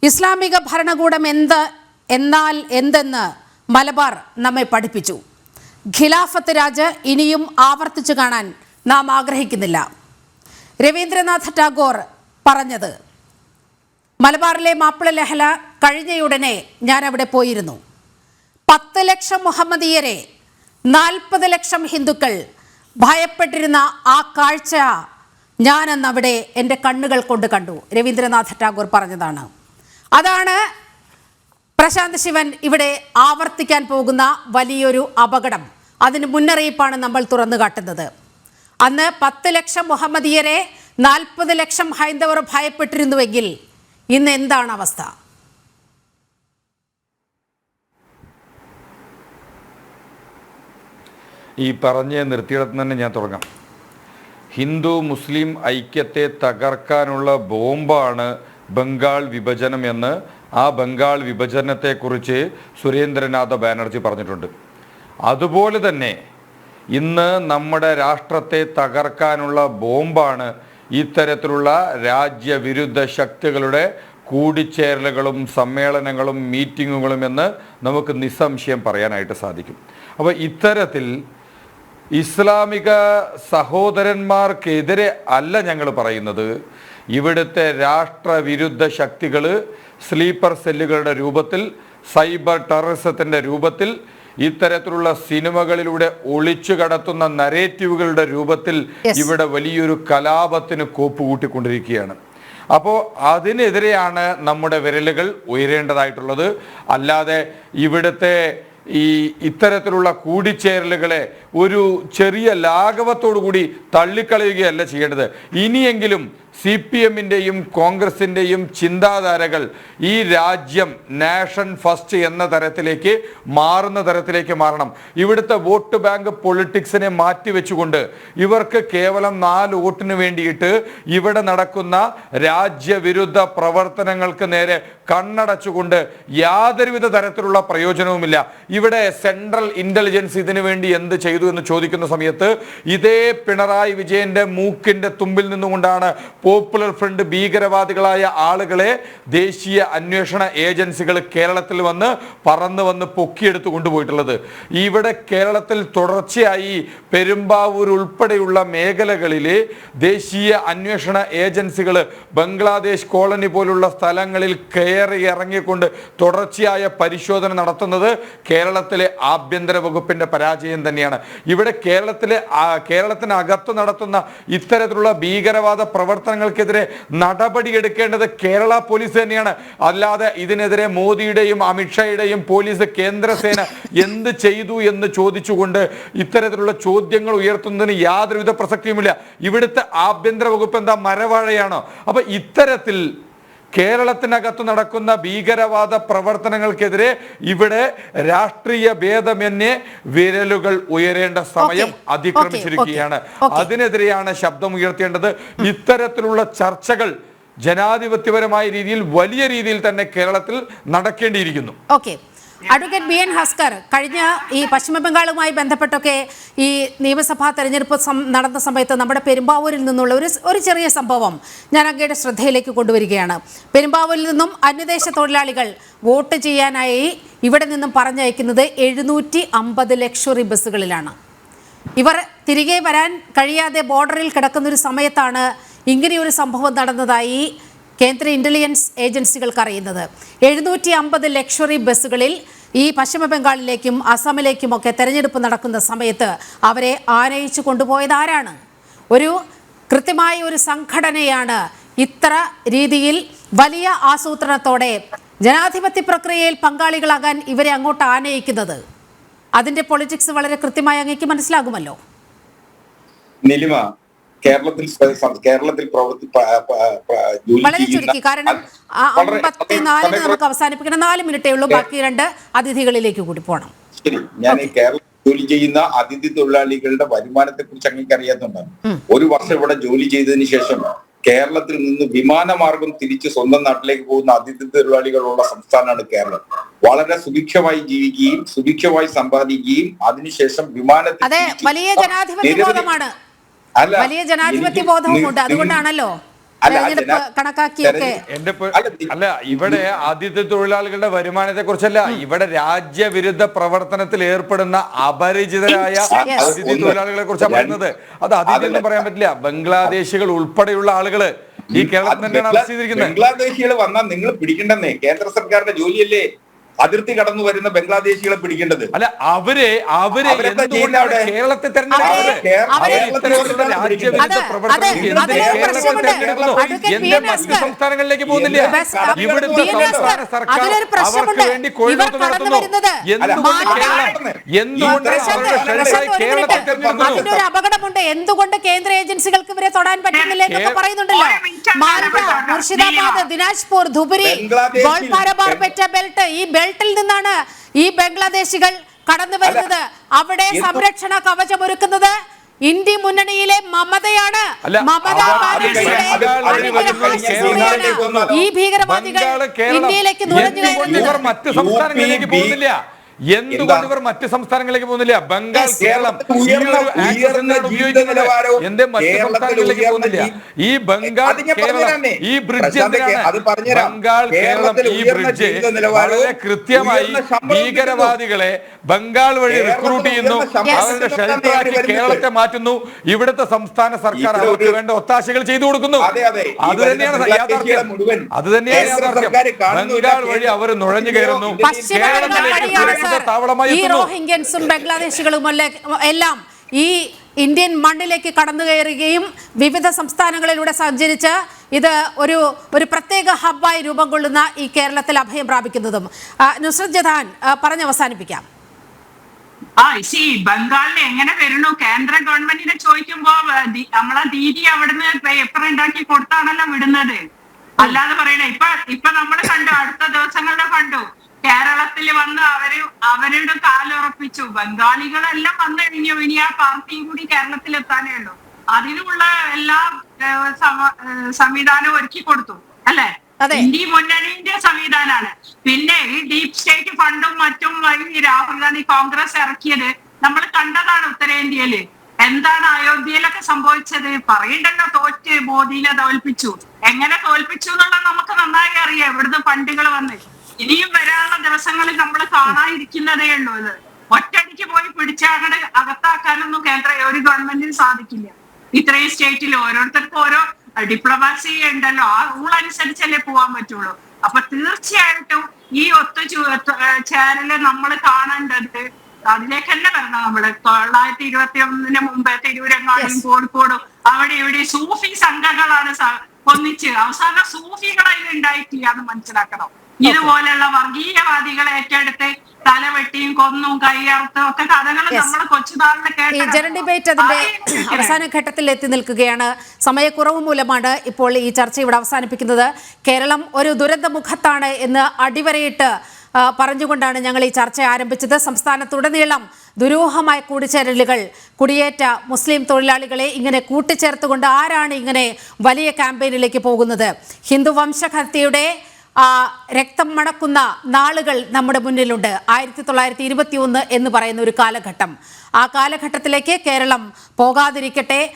ഇസ്ലാമിക ഭരണകൂടം എന്തെന്ന് മലബാർ നമ്മെ പഠിപ്പിച്ചു. ഖിലാഫത്ത് രാജ് ഇനിയും ആവർത്തിച്ചു കാണാൻ നാം ആഗ്രഹിക്കുന്നില്ല. രവീന്ദ്രനാഥ് ടാഗോർ പറഞ്ഞത് മലബാറിലെ മാപ്പിള ലഹള കഴിഞ്ഞയുടനെ ഞാൻ അവിടെ പോയിരുന്നു. 10 ലക്ഷം മുഹമ്മദീയരെ 40 ലക്ഷം ഹിന്ദുക്കൾ ഭയപ്പെട്ടിരുന്ന ആ കാഴ്ച ഞാനന്ന് അവിടെ എൻ്റെ കണ്ണുകൾ കൊണ്ട് കണ്ടു. രവീന്ദ്രനാഥ് ടാഗോർ പറഞ്ഞതാണ്. അതാണ് പ്രശാന്ത് ശിവൻ ഇവിടെ ആവർത്തിക്കാൻ പോകുന്ന വലിയൊരു അപകടം. അതിന് മുന്നറിയിപ്പാണ് നമ്മൾ തുറന്നു കാട്ടുന്നത്. അന്ന് 10 ലക്ഷം മുഹമ്മദീയരെ 40 ലക്ഷം ഹൈന്ദവർ ഭയപ്പെട്ടിരുന്നുവെങ്കിൽ ഇന്ന് എന്താണ് അവസ്ഥ? ഈ പറഞ്ഞ് നിർത്തിയിടത്ത് തന്നെ ഞാൻ തുടങ്ങാം. ഹിന്ദു മുസ്ലിം ഐക്യത്തെ തകർക്കാനുള്ള ബോംബാണ് ബംഗാൾ വിഭജനം എന്ന് ആ ബംഗാൾ വിഭജനത്തെക്കുറിച്ച് സുരേന്ദ്രനാഥ ബാനർജി പറഞ്ഞിട്ടുണ്ട്. അതുപോലെ തന്നെ ഇന്ന് നമ്മുടെ രാഷ്ട്രത്തെ തകർക്കാനുള്ള ബോംബാണ് ഇത്തരത്തിലുള്ള രാജ്യവിരുദ്ധ ശക്തികളുടെ കൂടിച്ചേരലുകളും സമ്മേളനങ്ങളും മീറ്റിങ്ങുകളും എന്ന് നമുക്ക് നിസ്സംശയം പറയാനായിട്ട് സാധിക്കും. അപ്പോൾ ഇത്തരത്തിൽ ഇസ്ലാമിക സഹോദരന്മാർക്കെതിരെ അല്ല ഞങ്ങൾ പറയുന്നത്. ഇവിടുത്തെ രാഷ്ട്രവിരുദ്ധ ശക്തികൾ സ്ലീപ്പർ സെല്ലുകളുടെ രൂപത്തിൽ, സൈബർ ടെററിസത്തിൻ്റെ രൂപത്തിൽ, ഇത്തരത്തിലുള്ള സിനിമകളിലൂടെ ഒളിച്ചു കടത്തുന്ന നരേറ്റീവുകളുടെ രൂപത്തിൽ ഇവിടെ വലിയൊരു കലാപത്തിന് കോപ്പ് കൂട്ടിക്കൊണ്ടിരിക്കുകയാണ്. അപ്പോൾ അതിനെതിരെയാണ് നമ്മുടെ വിരലുകൾ ഉയരേണ്ടതായിട്ടുള്ളത്. അല്ലാതെ ഇവിടുത്തെ ഇത്തരത്തിലുള്ള കൂടിച്ചേരലുകളെ ഒരു ചെറിയ ലാഘവത്തോടു കൂടി തള്ളിക്കളയുകയല്ല ചെയ്യേണ്ടത്. ഇനിയെങ്കിലും CPM-ൻ്റെയും കോൺഗ്രസിൻ്റെയും ചിന്താധാരകൾ ഈ രാജ്യം നാഷൻ ഫസ്റ്റ് എന്ന തരത്തിലേക്ക് മാറണം. ഇവിടുത്തെ വോട്ട് ബാങ്ക് പൊളിറ്റിക്സിനെ മാറ്റിവെച്ചുകൊണ്ട് ഇവർക്ക് കേവലം 4 വോട്ടിന് വേണ്ടിയിട്ട് ഇവിടെ നടക്കുന്ന രാജ്യവിരുദ്ധ പ്രവർത്തനങ്ങൾക്ക് നേരെ കണ്ണടച്ചുകൊണ്ട് യാതൊരുവിധ തരത്തിലുള്ള പ്രയോജനവുമില്ല. ഇവിടെ സെൻട്രൽ ഇന്റലിജൻസ് ഇതിനു വേണ്ടി എന്ത് ചെയ്തു എന്ന് ചോദിക്കുന്ന സമയത്ത് ഇതേ പിണറായി വിജയന്റെ മൂക്കിന്റെ തുമ്പിൽ നിന്നുകൊണ്ടാണ് പോപ്പുലർ ഫ്രണ്ട് ഭീകരവാദികളായ ആളുകളെ ദേശീയ അന്വേഷണ ഏജൻസികൾ കേരളത്തിൽ വന്ന് പൊക്കിയെടുത്ത് കൊണ്ടുപോയിട്ടുള്ളത്. ഇവിടെ കേരളത്തിൽ തുടർച്ചയായി പെരുമ്പാവൂർ ഉൾപ്പെടെയുള്ള മേഖലകളിലെ ദേശീയ അന്വേഷണ ഏജൻസികൾ ബംഗ്ലാദേശ് കോളനി പോലുള്ള സ്ഥലങ്ങളിൽ കയറി ഇറങ്ങിക്കൊണ്ട് തുടർച്ചയായ പരിശോധന നടത്തുന്നത് കേരളത്തിലെ ആഭ്യന്തര വകുപ്പിന്റെ പരാജയം തന്നെയാണ്. ഇവിടെ കേരളത്തിനകത്ത് നടത്തുന്ന ഇത്തരത്തിലുള്ള ഭീകരവാദ പ്രവർത്തനങ്ങൾക്കെതിരെ നടപടിയെടുക്കേണ്ടത് കേരള പോലീസ് തന്നെയാണ്. അല്ലാതെ ഇതിനെതിരെ മോദിയുടെയും അമിത്ഷായുടെയും പോലീസ് കേന്ദ്രസേന എന്ത് ചെയ്തു എന്ന് ചോദിച്ചുകൊണ്ട് ഇത്തരത്തിലുള്ള ചോദ്യങ്ങൾ ഉയർത്തുന്നതിന് യാതൊരുവിധ പ്രസക്തിയുമില്ല. ഇവിടുത്തെ ആഭ്യന്തര വകുപ്പ് എന്താ മരവാഴയാണോ? അപ്പൊ ഇത്തരത്തിൽ കേരളത്തിനകത്ത് നടക്കുന്ന ഭീകരവാദ പ്രവർത്തനങ്ങൾക്കെതിരെ ഇവിടെ രാഷ്ട്രീയ ഭേദമന്യേ വിരലുകൾ ഉയരേണ്ട സമയം അതിക്രമിച്ചിരിക്കുകയാണ്. അതിനെതിരെയാണ് ശബ്ദം ഉയർത്തേണ്ടത്. ഇത്തരത്തിലുള്ള ചർച്ചകൾ ജനാധിപത്യപരമായ രീതിയിൽ വലിയ രീതിയിൽ തന്നെ കേരളത്തിൽ നടക്കേണ്ടിയിരിക്കുന്നു. Okay, advocate B N Haskar, കഴിഞ്ഞ ഈ പശ്ചിമ ബംഗാളുമായി ബന്ധപ്പെട്ടൊക്കെ ഈ നിയമസഭാ തെരഞ്ഞെടുപ്പ് നടന്ന സമയത്ത് നമ്മുടെ പെരുമ്പാവൂരിൽ നിന്നുള്ള ഒരു ചെറിയ സംഭവം ഞാൻ അങ്ങയുടെ ശ്രദ്ധയിലേക്ക് കൊണ്ടുവരികയാണ്. പെരുമ്പാവൂരിൽ നിന്നും അന്യദേശ തൊഴിലാളികൾ വോട്ട് ചെയ്യാനായി ഇവിടെ നിന്നും പറഞ്ഞയക്കുന്നത് 750 ലക്ഷറി ബസ്സുകളിലാണ്. ഇവർ തിരികെ വരാൻ കഴിയാതെ ബോർഡറിൽ കിടക്കുന്നൊരു സമയത്താണ് ഇങ്ങനെയൊരു സംഭവം നടന്നതായി കേന്ദ്ര ഇന്റലിജൻസ് ഏജൻസികൾക്ക് അറിയുന്നത്. 750 ലക്ഷറി ബസ്സുകളിൽ ഈ പശ്ചിമ ബംഗാളിലേക്കും അസമിലേക്കുമൊക്കെ തെരഞ്ഞെടുപ്പ് നടക്കുന്ന സമയത്ത് അവരെ ആനയിച്ചു കൊണ്ടുപോയത് ആരാണ്? ഒരു കൃത്യമായ ഒരു സംഘടനയാണ് ഇത്ര രീതിയിൽ വലിയ ആസൂത്രണത്തോടെ ജനാധിപത്യ പ്രക്രിയയിൽ പങ്കാളികളാകാൻ ഇവരെ അങ്ങോട്ട് ആനയിക്കുന്നത്. അതിന്റെ പൊളിറ്റിക്സ് വളരെ കൃത്യമായി അങ്ങേക്ക് മനസ്സിലാകുമല്ലോ. നിലിമ, കേരളത്തിൽ വളരെ ചുരുക്കി, കാരണം 54 നമുക്ക് അവസാനിപ്പിക്കണം. 4 മിനിറ്റേ ഉള്ളൂ, ബാക്കി 2 അതിഥികളിലേക്ക് കൂടി പോകണം. ശരി, ഞാൻ ഈ കേരളത്തിൽ ജോലി ചെയ്യുന്ന അതിഥി തൊഴിലാളികളുടെ വരുമാനത്തെ കുറിച്ച് അങ്ങേക്ക് അറിയാത്തതുകൊണ്ടാണ്. ഒരു വർഷം ഇവിടെ ജോലി ചെയ്തതിന് ശേഷം കേരളത്തിൽ നിന്ന് വിമാനമാർഗം തിരിച്ച് സ്വന്തം നാട്ടിലേക്ക് പോകുന്ന അതിഥി തൊഴിലാളികളുള്ള സംസ്ഥാനമാണ് കേരളം. വളരെ സുഭിക്ഷമായി ജീവിക്കുകയും സുഭിക്ഷമായി സമ്പാദിക്കുകയും അതിനുശേഷം വിമാനത്തിൽ വലിയ ജനാധിപത്യ ബോധമാണ്, വലിയ ജനാധിപത്യ ബോധവുമുണ്ട്. അതുകൊണ്ടാണല്ലോ കണക്കാക്കിയൊക്കെ. അല്ല, ഇവിടെ അതിഥി തൊഴിലാളികളുടെ വരുമാനത്തെ കുറിച്ചല്ല, ഇവിടെ രാജ്യവിരുദ്ധ പ്രവർത്തനത്തിൽ ഏർപ്പെടുന്ന അപരിചിതരായ അതിഥി തൊഴിലാളികളെ കുറിച്ചാണ് പറയുന്നത്. അത് അതിഥി എന്ന് പറയാൻ പറ്റില്ല. ബംഗ്ലാദേശികൾ ഉൾപ്പെടെയുള്ള ആളുകള് ഈ കേരളത്തിൽ തന്നെയാണ് അറസ്റ്റ് ചെയ്തിരിക്കുന്നത്. ബംഗ്ലാദേശികൾ വന്നാൽ നിങ്ങൾ പിടിക്കണ്ടെന്നേ, കേന്ദ്ര സർക്കാരിന്റെ ജോലിയല്ലേ അതിർത്തി കടന്നു വരുന്ന ബംഗ്ലാദേശികളെ പിടിക്കേണ്ടത്. അല്ല, അവരെ കേരളത്തെ സംസ്ഥാനങ്ങളിലേക്ക് പോകുന്നില്ല. ഇവിടുത്തെ സംസ്ഥാന സർക്കാർ അവർക്ക് വേണ്ടി കൊഴിലോട്ട് നടത്തുന്നു. എന്തുകൊണ്ട് അതിനൊരു അപകടമുണ്ട്. എന്തുകൊണ്ട് കേന്ദ്ര ഏജൻസികൾക്ക് ഇവരെ തൊടാൻ പറ്റുന്നില്ല എന്നൊക്കെ പറയുന്നുണ്ടല്ലോ. മാൽഡ, മുർഷിദാബാദ്, ദിനാജ്പൂർ, ധുബരി, ഗോൾപാരബാർ പെറ്റ ബെൽറ്റ്, ഈ ബെൽറ്റിൽ നിന്നാണ് ഈ ബംഗ്ലാദേശികൾ കടന്നു വരുന്നത്. അവിടെ സംരക്ഷണ കവചം ഒരുക്കുന്നത് ഇന്ത്യ മുന്നണിയിലെ മമതയാണ്. ഈ ഭീകരവാദികൾ ഇന്ത്യയിലേക്ക് നുഴഞ്ഞു കയറുന്നത് മറ്റ് സംസ്ഥാനങ്ങളിലേക്ക് പോകുന്നില്ല. എന്തുകൊണ്ട് ഇവർ മറ്റ് സംസ്ഥാനങ്ങളിലേക്ക് പോകുന്നില്ല? ബംഗാൾ, കേരളം എന്റെ മറ്റ് സംസ്ഥാനങ്ങളിലേക്ക് പോകുന്നില്ല? ഈ ബംഗാൾ, കേരളം, ഈ ബ്രിഡ്ജ് എന്തിനാണ്? ബംഗാൾ, കേരളം, ഈ ബ്രിഡ്ജ് വളരെ കൃത്യമായി ഭീകരവാദികളെ ബംഗാൾ വഴി റിക്രൂട്ട് ചെയ്യുന്നു, അവരുടെ ഷെൽട്ടറാക്കി കേരളത്തെ മാറ്റുന്നു. ഇവിടുത്തെ സംസ്ഥാന സർക്കാർ അവർക്ക് വേണ്ട ഒത്താശകൾ ചെയ്തു കൊടുക്കുന്നു. അത് തന്നെയാണ് യാഥാർത്ഥ്യം. അത് തന്നെയാണ് യാഥാർത്ഥ്യം. ബംഗാൾ വഴി അവർ നുഴഞ്ഞു കയറുന്നു, കേരളത്തിലേക്ക് ഈ റോഹിംഗ്യൻസും ബംഗ്ലാദേശികളും എല്ലാം ഈ ഇന്ത്യൻ മണ്ണിലേക്ക് കടന്നു കയറുകയും വിവിധ സംസ്ഥാനങ്ങളിലൂടെ സഞ്ചരിച്ച് ഇത് ഒരു പ്രത്യേക ഹബ്ബായി രൂപം കൊള്ളുന്ന ഈ കേരളത്തിൽ അഭയം പ്രാപിക്കുന്നതും. നുസ്രത് ജഹാൻ പറഞ്ഞ് അവസാനിപ്പിക്കാം. ബംഗാളിൽ എങ്ങനെ വരുന്നു? കേന്ദ്ര ഗവൺമെന്റിനെ ചോദിക്കുമ്പോ നമ്മളെ ദീദി അവിടുന്ന് പേപ്പർ ഉണ്ടാക്കി കൊടുത്താണല്ലോ വിടുന്നത്. അല്ലാതെ പറയണേ. ഇപ്പൊ നമ്മൾ കണ്ടു, അടുത്ത ദിവസങ്ങളിലെ കണ്ടു, കേരളത്തിൽ വന്ന് അവരുടെ കാലുറപ്പിച്ചു. ബംഗാളികളെല്ലാം വന്നു കഴിഞ്ഞു. ഇനി ആ പാർട്ടിയും കൂടി കേരളത്തിൽ എത്താനേ ഉള്ളൂ. അതിനുള്ള എല്ലാ സംവിധാനവും ഒരുക്കി കൊടുത്തു അല്ലെ? ഇന്ത്യ മുന്നണിന്റെ സംവിധാനമാണ്. പിന്നെ ഈ ഡീപ് സ്റ്റേറ്റ് ഫണ്ടും മറ്റും വഴി രാഹുൽ ഗാന്ധി കോൺഗ്രസ് ഇറക്കിയത് നമ്മൾ കണ്ടതാണ്. ഉത്തരേന്ത്യയില് എന്താണ് അയോധ്യയിലൊക്കെ സംഭവിച്ചത്? പറയണ്ടല്ലോ, തോറ്റ് മോദിനെ തോൽപ്പിച്ചു. എങ്ങനെ തോൽപ്പിച്ചു എന്നുള്ളത് നമുക്ക് നന്നായി അറിയാം. ഇവിടുന്ന് ഫണ്ടുകൾ വന്ന് ഇനിയും വരാനുള്ള ദിവസങ്ങളിൽ നമ്മൾ കാണാതിരിക്കുന്നതേ ഉള്ളൂ. ഇത് ഒറ്റയടിക്ക് പോയി പിടിച്ചങ്ങട് അകത്താക്കാനൊന്നും ഒരു ഗവൺമെന്റിന് സാധിക്കില്ല. ഇത്രയും സ്റ്റേറ്റിൽ ഓരോരുത്തർക്കും ഓരോ ഡിപ്ലോമാസി ഉണ്ടല്ലോ, ആ റൂൾ അനുസരിച്ചല്ലേ പോവാൻ പറ്റുള്ളൂ. അപ്പൊ തീർച്ചയായിട്ടും ഈ ചേരല് നമ്മൾ കാണേണ്ടത് അതിലേക്ക് തന്നെ വരണം. നമ്മള് 921 മുമ്പേ തിരൂരങ്ങാടും കോഴിക്കോടും അവിടെ ഇവിടെ സൂഫി സംഘങ്ങളാണ് ഒന്നിച്ച് അവസാനം സൂഫികളതിൽ ഉണ്ടായിട്ടില്ല എന്ന് മനസ്സിലാക്കണം. ഇതുപോലെയുള്ള വർഗീയവാദികളെ ഏറ്റെടുത്ത് തലവെട്ടിയും കൊന്നും കൈയറുത്തും ഒക്കെ കഥകൾ നമ്മൾ കൊച്ചുനാളിൽ കേട്ട ഡിബേറ്റ് അതിന്റെ അവസാന ഘട്ടത്തിൽ എത്തി നിൽക്കുകയാണ്. സമയക്കുറവ് മൂലമാണ് ഇപ്പോൾ ഈ ചർച്ച ഇവിടെ അവസാനിപ്പിക്കുന്നത്. കേരളം ഒരു ദുരന്തമുഖത്താണ് എന്ന് അടിവരയിട്ട് പറഞ്ഞുകൊണ്ടാണ് ഞങ്ങൾ ഈ ചർച്ച ആരംഭിച്ചത്. സംസ്ഥാനത്തുടനീളം ദുരൂഹമായ കൂടിച്ചേരലുകൾ, കുടിയേറ്റ മുസ്ലിം തൊഴിലാളികളെ ഇങ്ങനെ കൂട്ടിച്ചേർത്തുകൊണ്ട് ആരാണ് ഇങ്ങനെ വലിയ ക്യാമ്പയിനിലേക്ക് പോകുന്നത്? ഹിന്ദു വംശഹത്യയുടെ രക്തം മണക്കുന്ന നാളുകൾ നമ്മുടെ മുന്നിലുണ്ട്. 1921 എന്ന് പറയുന്ന ഒരു കാലഘട്ടം. ആ കാലഘട്ടത്തിലേക്ക് കേരളം പോകാതിരിക്കട്ടെ.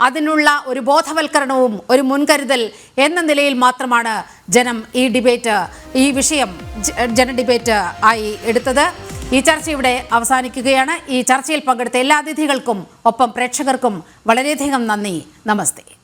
അതിനുള്ള ഒരു ബോധവൽക്കരണവും ഒരു മുൻകരുതൽ എന്ന നിലയിൽ മാത്രമാണ് ജനം ഈ വിഷയം ജനഡിബേറ്റ് ആയി എടുത്തത്. ഈ ചർച്ച ഇവിടെ അവസാനിക്കുകയാണ്. ഈ ചർച്ചയിൽ പങ്കെടുത്ത എല്ലാ അതിഥികൾക്കും ഒപ്പം പ്രേക്ഷകർക്കും വളരെയധികം നന്ദി. നമസ്തേ.